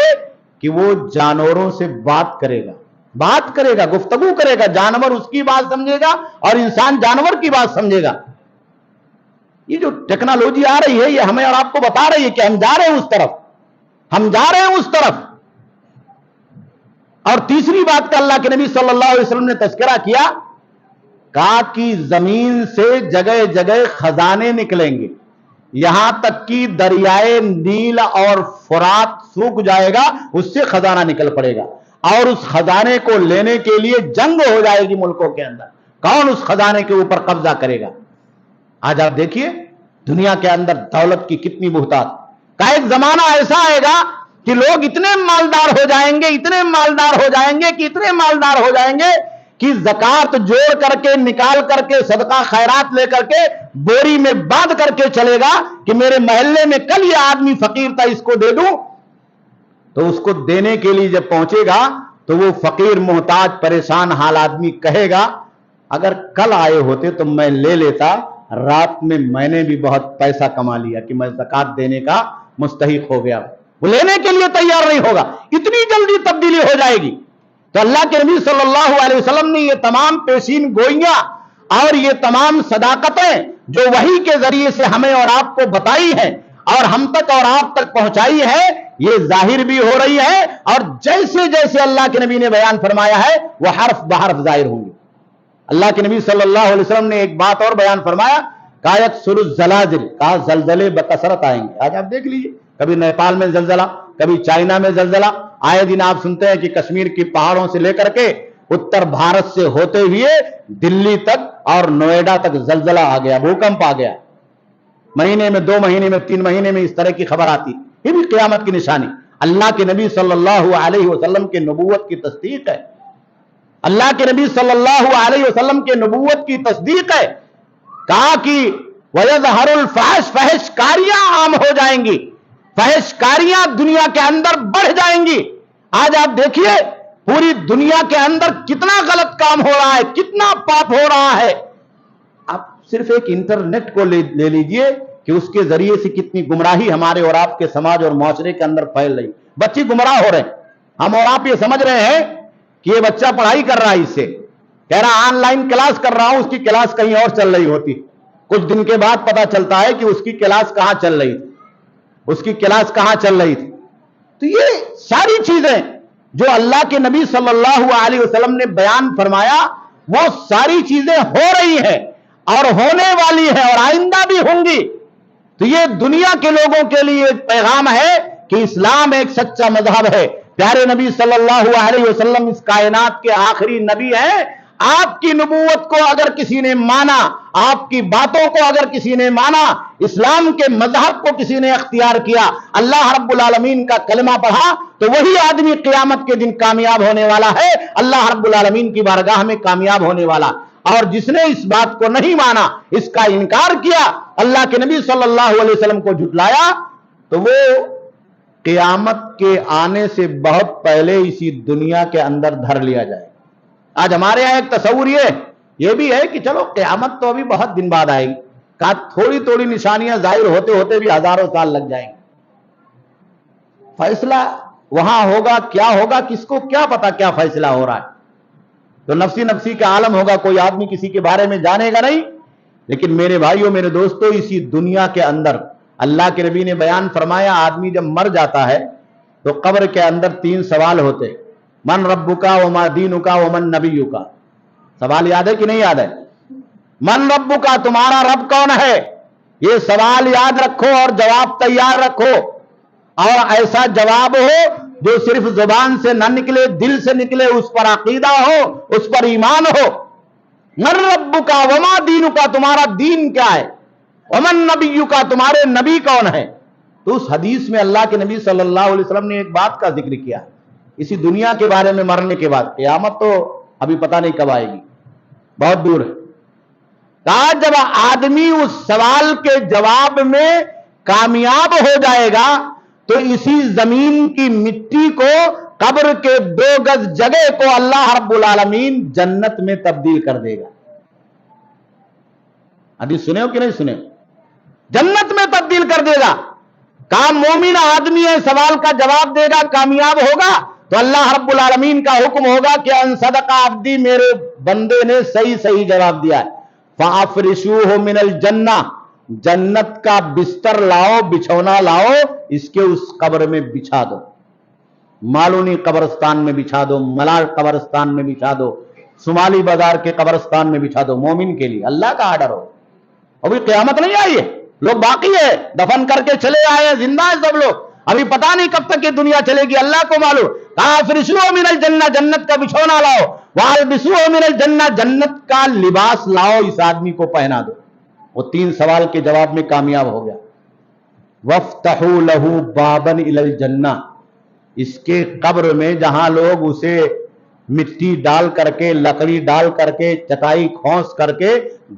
کہ وہ جانوروں سے بات کرے گا، گفتگو کرے گا، جانور اس کی بات سمجھے گا اور انسان جانور کی بات سمجھے گا۔ یہ جو ٹیکنالوجی آ رہی ہے یہ ہمیں اور آپ کو بتا رہی ہے کہ ہم جا رہے ہیں اس طرف، ہم جا رہے ہیں اس طرف۔ اور تیسری بات کا اللہ کے نبی صلی اللہ علیہ وسلم نے تذکرہ کیا، کہا کہ زمین سے جگہ جگہ خزانے نکلیں گے، یہاں تک کہ دریائے نیل اور فرات سوکھ جائے گا، اس سے خزانہ نکل پڑے گا، اور اس خزانے کو لینے کے لیے جنگ ہو جائے گی ملکوں کے اندر، کون اس خزانے کے اوپر قبضہ کرے گا۔ آج آپ دیکھیے دنیا کے اندر دولت کی کتنی بہتات کا ایک زمانہ ایسا آئے گا کہ لوگ اتنے مالدار ہو جائیں گے، اتنے مالدار ہو جائیں گے کہ اتنے مالدار ہو جائیں گے کہ زکات جوڑ کر کے، نکال کر کے، صدقہ خیرات لے کر کے بوری میں باندھ کر کے چلے گا کہ میرے محلے میں کل یہ آدمی فقیر تھا، اس کو دے دوں۔ تو اس کو دینے کے لیے جب پہنچے گا تو وہ فقیر، محتاج، پریشان حال آدمی کہے گا اگر کل آئے ہوتے تو میں لے لیتا، رات میں نے بھی بہت پیسہ کما لیا کہ میں زکات دینے کا مستحق ہو گیا۔ وہ لینے کے لیے تیار نہیں ہوگا، اتنی جلدی تبدیلی ہو جائے گی۔ تو اللہ کے نبی صلی اللہ علیہ وسلم نے یہ تمام پیشین گوئیاں اور یہ تمام صداقتیں جو وحی کے ذریعے سے ہمیں اور آپ کو بتائی ہیں اور ہم تک اور آپ تک پہنچائی ہے، یہ ظاہر بھی ہو رہی ہے، اور جیسے جیسے اللہ کے نبی نے بیان فرمایا ہے وہ حرف بحرف ظاہر ہوں گے۔ اللہ کے نبی صلی اللہ علیہ وسلم نے ایک بات اور بیان فرمایا، کہا یکثر الزلازل، کہا زلزلے بکثرت آئیں گے۔ آج آپ دیکھ لیجئے، کبھی نیپال میں زلزلہ، کبھی چائنا میں زلزلہ، آئے دن آپ سنتے ہیں کہ کشمیر کی پہاڑوں سے لے کر کے اتر بھارت سے ہوتے ہوئے دلی تک اور نوئیڈا تک زلزلہ آ گیا، بھوکمپ آ گیا۔ مہینے میں، 2 مہینے میں، 3 مہینے میں اس طرح کی خبر آتی، یہ بھی قیامت کی نشانی۔ اللہ کے نبی صلی اللہ علیہ وسلم کے نبوت کی تصدیق ہے، اللہ کے نبی صلی اللہ علیہ وسلم کے نبوت کی تصدیق ہے۔ کہا کہ وَيَظْهَرُ الْفَحْشُ، فحش کاریاں عام ہو جائیں گی، فحشکاریاں دنیا کے اندر بڑھ جائیں گی. آج آپ دیکھیے پوری دنیا کے اندر کتنا غلط کام ہو رہا ہے, کتنا پاپ ہو رہا ہے. آپ صرف ایک انٹرنیٹ کو لے لیجئے کہ اس کے ذریعے سے کتنی گمراہی ہمارے اور آپ کے سماج اور معاشرے کے اندر پھیل رہی. بچے گمراہ ہو رہے ہیں. ہم اور آپ یہ سمجھ رہے ہیں کہ یہ بچہ پڑھائی کر رہا ہے, اس سے کہہ رہا آن لائن کلاس کر رہا ہوں, اس کی کلاس کہیں اور چل رہی ہوتی. کچھ دن کے بعد پتا چلتا ہے کہ اس کی کلاس کہاں چل رہی تھی, اس کی کلاس کہاں چل رہی تھی. تو یہ ساری چیزیں جو اللہ کے نبی صلی اللہ علیہ وسلم نے بیان فرمایا, وہ ساری چیزیں ہو رہی ہیں اور ہونے والی ہیں اور آئندہ بھی ہوں گی. تو یہ دنیا کے لوگوں کے لیے ایک پیغام ہے کہ اسلام ایک سچا مذہب ہے. پیارے نبی صلی اللہ علیہ وسلم اس کائنات کے آخری نبی ہیں. آپ کی نبوت کو اگر کسی نے مانا, آپ کی باتوں کو اگر کسی نے مانا, اسلام کے مذہب کو کسی نے اختیار کیا, اللہ رب العالمین کا کلمہ پڑھا, تو وہی آدمی قیامت کے دن کامیاب ہونے والا ہے, اللہ رب العالمین کی بارگاہ میں کامیاب ہونے والا. اور جس نے اس بات کو نہیں مانا, اس کا انکار کیا, اللہ کے نبی صلی اللہ علیہ وسلم کو جھٹلایا, تو وہ قیامت کے آنے سے بہت پہلے اسی دنیا کے اندر دھر لیا جائے. آج ہمارے یہاں ایک تصور یہ بھی ہے کہ چلو قیامت تو ابھی بہت دن بعد آئے گی, کہا تھوڑی تھوڑی نشانیاں ظاہر ہوتے ہوتے بھی ہزاروں سال لگ جائیں گے. فیصلہ وہاں ہوگا, کیا ہوگا, کس کو کیا پتا کیا فیصلہ ہو رہا ہے. تو نفسی نفسی کا عالم ہوگا, کوئی آدمی کسی کے بارے میں جانے گا نہیں. لیکن میرے بھائیوں, میرے دوستوں, اسی دنیا کے اندر اللہ کے نبی نے بیان فرمایا, آدمی جب مر جاتا ہے تو قبر کے اندر 3 سوال ہوتے. من ربک وما دینک ومن نبیک. سوال یاد ہے کہ نہیں یاد ہے؟ من ربک, تمہارا رب کون ہے, یہ سوال یاد رکھو اور جواب تیار رکھو, اور ایسا جواب ہو جو صرف زبان سے نہ نکلے, دل سے نکلے, اس پر عقیدہ ہو, اس پر ایمان ہو. من ربک وما دینک, تمہارا دین کیا ہے, ومن نبیک, تمہارے نبی کون ہے. تو اس حدیث میں اللہ کے نبی صلی اللہ علیہ وسلم نے ایک بات کا ذکر کیا اسی دنیا کے بارے میں مرنے کے بعد. قیامت تو ابھی پتہ نہیں کب آئے گی, بہت دور ہے. کہا جب آدمی اس سوال کے جواب میں کامیاب ہو جائے گا تو اسی زمین کی مٹی کو, قبر کے 2 گز جگہ کو اللہ رب العالمین جنت میں تبدیل کر دے گا. حدیث سنے ہو کہ نہیں سنے؟ جنت میں تبدیل کر دے گا. کہا مومن آدمی ہے, سوال کا جواب دے گا, کامیاب ہوگا, تو اللہ رب العالمین کا حکم ہوگا کہ ان صدق عبدی, میرے بندے نے صحیح جواب دیا ہے. فَأَفْرِشُوهُ مِنَ الْجَنَّةِ, جنت کا بستر لاؤ, بچھونا لاؤ, اس کے اس قبر میں بچھا دو. مالونی قبرستان میں بچھا دو, ملال قبرستان میں بچھا دو, شمالی بازار کے قبرستان میں بچھا دو. مومن کے لیے اللہ کا آرڈر ہو. ابھی قیامت نہیں آئی ہے, لوگ باقی ہے, دفن کر کے چلے آئے ہیں, زندہ ہے سب لوگ, ابھی پتہ نہیں کب تک یہ دنیا چلے گی, اللہ کو معلوم. کہا فَرِشُوهُ مِنَ الْجَنَّةِ, جنت کا بچھونا لاؤ, وَالْبِسُوهُ مِنَ الْجَنَّةِ, جنت کا لباس لاؤ, اس آدمی کو پہنا دو. وہ 3 سوال کے جواب میں کامیاب ہو گیا. وَافْتَحُوا لَهُ بَابًا إِلَى الْجَنَّةِ, اس کے قبر میں جہاں لوگ اسے مٹی ڈال کر کے, لکڑی ڈال کر کے, چٹائی کھونس کر کے,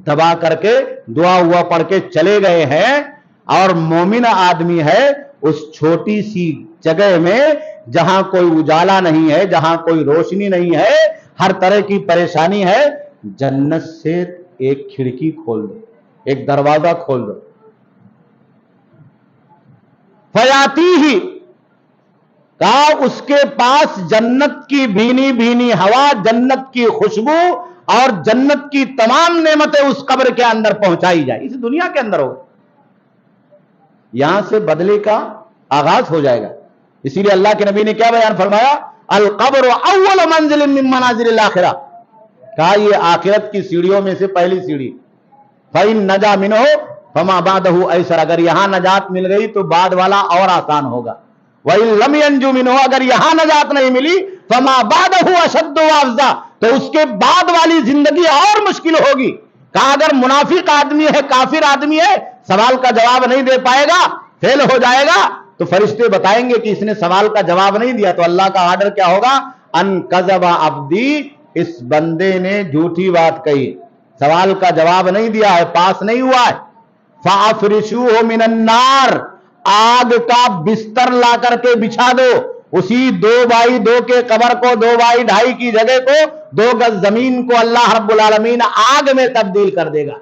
دبا کر کے, دعا ہوا پڑھ کے چلے گئے ہیں, اور مومن آدمی ہے اس چھوٹی سی جگہ میں جہاں کوئی اجالا نہیں ہے, جہاں کوئی روشنی نہیں ہے, ہر طرح کی پریشانی ہے, جنت سے ایک کھڑکی کھول دو, ایک دروازہ کھول دو. فَيَأْتِيهِ, کہا اس کے پاس جنت کی بھینی بھینی ہوا, جنت کی خوشبو اور جنت کی تمام نعمتیں اس قبر کے اندر پہنچائی جائے. اس دنیا کے اندر ہو, یہاں سے بدلے کا آغاز ہو جائے گا. اسی لیے اللہ کے نبی نے کیا بیان فرمایا, القبر اول منزل من منازل الاخرہ, کہا یہ آخرت کی سیڑھیوں میں سے پہلی سیڑھی. فَإِن نَجَا مِنْهُ فَمَا بَعْدَهُ أَيْسَرَ, اگر یہاں نجات مل گئی تو بعد والا اور آسان ہوگا. وَإِن لَمْ يَنْجُ مِنْهُ, اگر یہاں نجات نہیں ملی, فَمَا بَعْدَهُ أَشَدُّ وَأَفْزَعُ, تو اس کے بعد والی زندگی اور مشکل ہوگی. کہا اگر منافق آدمی ہے, کافر آدمی ہے, سوال کا جواب نہیں دے پائے گا, فیل ہو جائے گا, تو فرشتے بتائیں گے کہ اس نے سوال کا جواب نہیں دیا, تو اللہ کا آرڈر کیا ہوگا, ان کذب عبدی, اس بندے نے جھوٹی بات کہی, سوال کا جواب نہیں دیا ہے, پاس نہیں ہوا ہے. فَأَفْرِشُوهُ مِنَ النَّارِ, آگ کا بستر لا کر کے بچھا دو، اسی 2x2 کے قبر کو 2x2.5 کی جگہ کو 2 گز زمین کو اللہ رب العالمین آگ میں تبدیل کر دے گا۔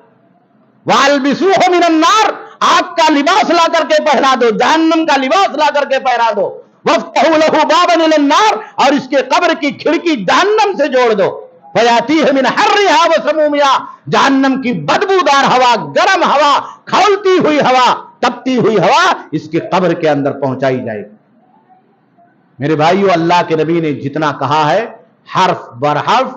وَالْبِسُوهُ مِنَ النَّارِ، آگ کا لباس لا کر کے پہنا دو، جہنم کا لباس لا کر کے پہنا دو۔ وَافْتَحُوا لَهُ بَابًا إِلَى النَّارِ، اور اس کے قبر کی کھڑکی جہنم سے جوڑ دو۔ فَيَأْتِيهِ مِنْ حَرِّهَا وَسَمُومِهَا، جہنم کی بدبودار ہوا، گرم ہوا، کھولتی ہوئی ہوا، تپتی ہوئی ہوا اس کی قبر کے اندر پہنچائی جائے گی۔ میرے بھائیو، اللہ کے نبی نے جتنا کہا ہے حرف بر حرف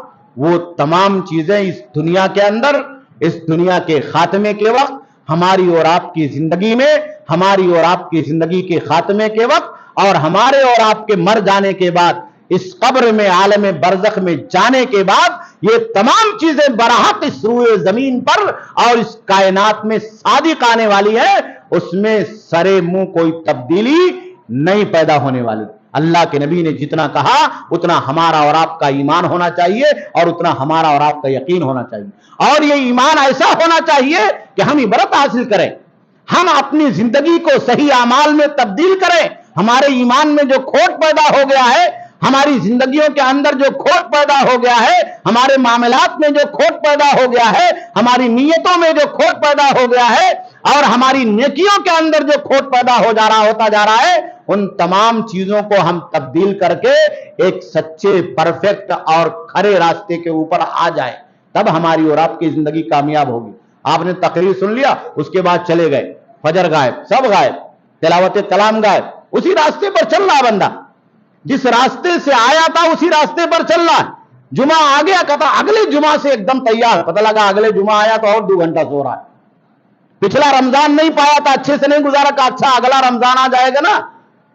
وہ تمام چیزیں اس دنیا کے اندر، اس دنیا کے خاتمے کے وقت، ہماری اور آپ کی زندگی میں، ہماری اور آپ کی زندگی کے خاتمے کے وقت، اور ہمارے اور آپ کے مر جانے کے بعد اس قبر میں عالم برزخ میں جانے کے بعد یہ تمام چیزیں برحق اس روئے زمین پر اور اس کائنات میں صادق آنے والی ہے، اس میں سرے منہ کوئی تبدیلی نہیں پیدا ہونے والی۔ اللہ کے نبی نے جتنا کہا اتنا ہمارا اور آپ کا ایمان ہونا چاہیے، اور اتنا ہمارا اور آپ کا یقین ہونا چاہیے، اور یہ ایمان ایسا ہونا چاہیے کہ ہم عبرت حاصل کریں، ہم اپنی زندگی کو صحیح اعمال میں تبدیل کریں۔ ہمارے ایمان میں جو کھوٹ پیدا ہو گیا ہے، ہماری زندگیوں کے اندر جو کھوٹ پیدا ہو گیا ہے، ہمارے معاملات میں جو کھوٹ پیدا ہو گیا ہے، ہماری نیتوں میں جو کھوٹ پیدا ہو گیا ہے، اور ہماری نیکیوں کے اندر جو کھوٹ پیدا ہوتا جا رہا ہے، ان تمام چیزوں کو ہم تبدیل کر کے ایک سچے، پرفیکٹ اور کھرے راستے کے اوپر آ جائیں، تب ہماری اور آپ کی زندگی کامیاب ہوگی۔ آپ نے تقریر سن لیا، اس کے بعد چلے گئے، فجر غائب، سب غائب، تلاوت کلام غائب، اسی راستے پر چل رہا بندہ، جس راستے سے آیا تھا اسی راستے پر چل رہا ہے۔ جمعہ آ گیا، کہتا اگلے جمعہ سے ایک دم تیار، پتہ لگا اگلے جمعہ آیا تو اور 2 گھنٹہ سو رہا ہے۔ پچھلا رمضان نہیں پایا تھا، اچھے سے نہیں گزارا، کہ اچھا اگلا رمضان آ جائے گا نا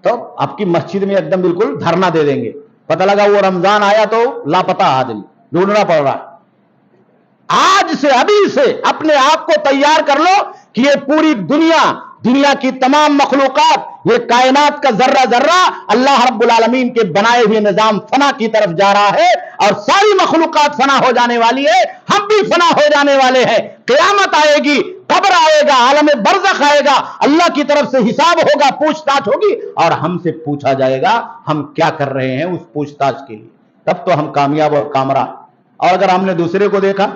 تو آپ کی مسجد میں ایک دم بالکل دھرنا دے دیں گے۔ پتہ لگا وہ رمضان آیا تو لاپتہ آدمی ڈھونڈنا پڑ رہا ہے۔ آج سے، ابھی سے اپنے آپ کو تیار کر لو کہ یہ پوری دنیا کی تمام مخلوقات، یہ کائنات کا ذرہ ذرہ اللہ رب العالمین کے بنائے ہوئے نظام فنا کی طرف جا رہا ہے، اور ساری مخلوقات فنا ہو جانے والی ہے، ہم بھی فنا ہو جانے والے ہیں۔ قیامت آئے گی، قبر آئے گا، عالم برزخ آئے گا، اللہ کی طرف سے حساب ہوگا، پوچھ تاچھ ہوگی، اور ہم سے پوچھا جائے گا ہم کیا کر رہے ہیں اس پوچھ تاچھ کے لیے، تب تو ہم کامیاب اور کامران۔ اور اگر ہم نے دوسرے کو دیکھا،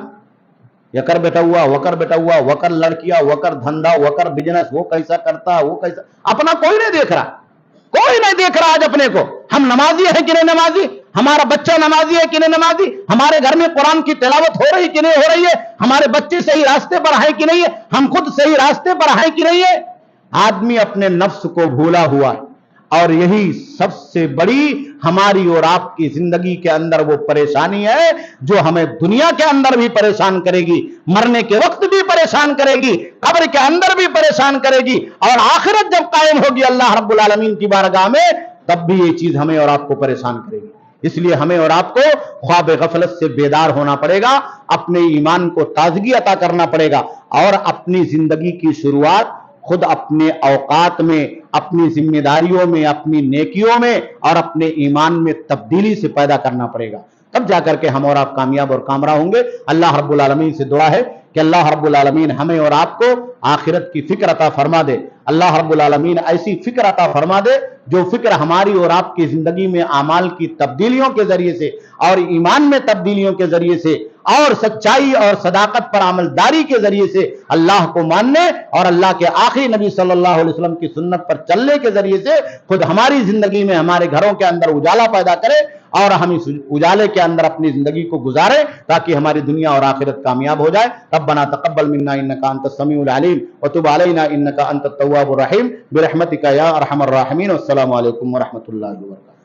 یکر بیٹا ہوا، وکر بیٹا ہوا، وکر لڑکیاں، وکر دھندا، وکر بزنس، وہ کیسا کرتا، وہ کیسا، اپنا کوئی نہیں دیکھ رہا، کوئی نہیں دیکھ رہا آج اپنے کو۔ ہم نمازی ہیں کہ نہیں نمازی، ہمارا بچہ نمازی ہے کہ نہیں نمازی، ہمارے گھر میں قرآن کی تلاوت ہو رہی کہ نہیں ہو رہی ہے، ہمارے بچے صحیح راستے پر ہیں کہ نہیں ہے، ہم خود صحیح راستے پر ہیں کہ نہیں ہے۔ آدمی اپنے نفس کو بھولا ہوا ہے، اور یہی سب سے بڑی ہماری اور آپ کی زندگی کے اندر وہ پریشانی ہے جو ہمیں دنیا کے اندر بھی پریشان کرے گی، مرنے کے وقت بھی پریشان کرے گی، قبر کے اندر بھی پریشان کرے گی، اور آخرت جب قائم ہوگی اللہ رب العالمین کی بارگاہ میں تب بھی یہ چیز ہمیں اور آپ کو پریشان کرے گی۔ اس لیے ہمیں اور آپ کو خواب غفلت سے بیدار ہونا پڑے گا، اپنے ایمان کو تازگی عطا کرنا پڑے گا، اور اپنی زندگی کی شروعات خود اپنے اوقات میں، اپنی ذمہ داریوں میں، اپنی نیکیوں میں اور اپنے ایمان میں تبدیلی سے پیدا کرنا پڑے گا، تب جا کر کے ہم اور آپ کامیاب اور کامران ہوں گے۔ اللہ رب العالمین سے دعا ہے کہ اللہ رب العالمین ہمیں اور آپ کو آخرت کی فکر عطا فرما دے۔ اللہ رب العالمین ایسی فکر عطا فرما دے جو فکر ہماری اور آپ کی زندگی میں اعمال کی تبدیلیوں کے ذریعے سے اور ایمان میں تبدیلیوں کے ذریعے سے اور سچائی اور صداقت پر عمل داری کے ذریعے سے اللہ کو ماننے اور اللہ کے آخری نبی صلی اللہ علیہ وسلم کی سنت پر چلنے کے ذریعے سے خود ہماری زندگی میں، ہمارے گھروں کے اندر اجالا پیدا کرے، اور ہم اس اجالے کے اندر اپنی زندگی کو گزاریں تاکہ ہماری دنیا اور آخرت کامیاب ہو جائے۔ ربنا تقبل منا انک انت السمیع العلیم وتب علینا انک انت التواب الرحیم برحمتک یا ارحم الراحمین۔ والسلام علیکم ورحمۃ اللہ وبرکاتہ۔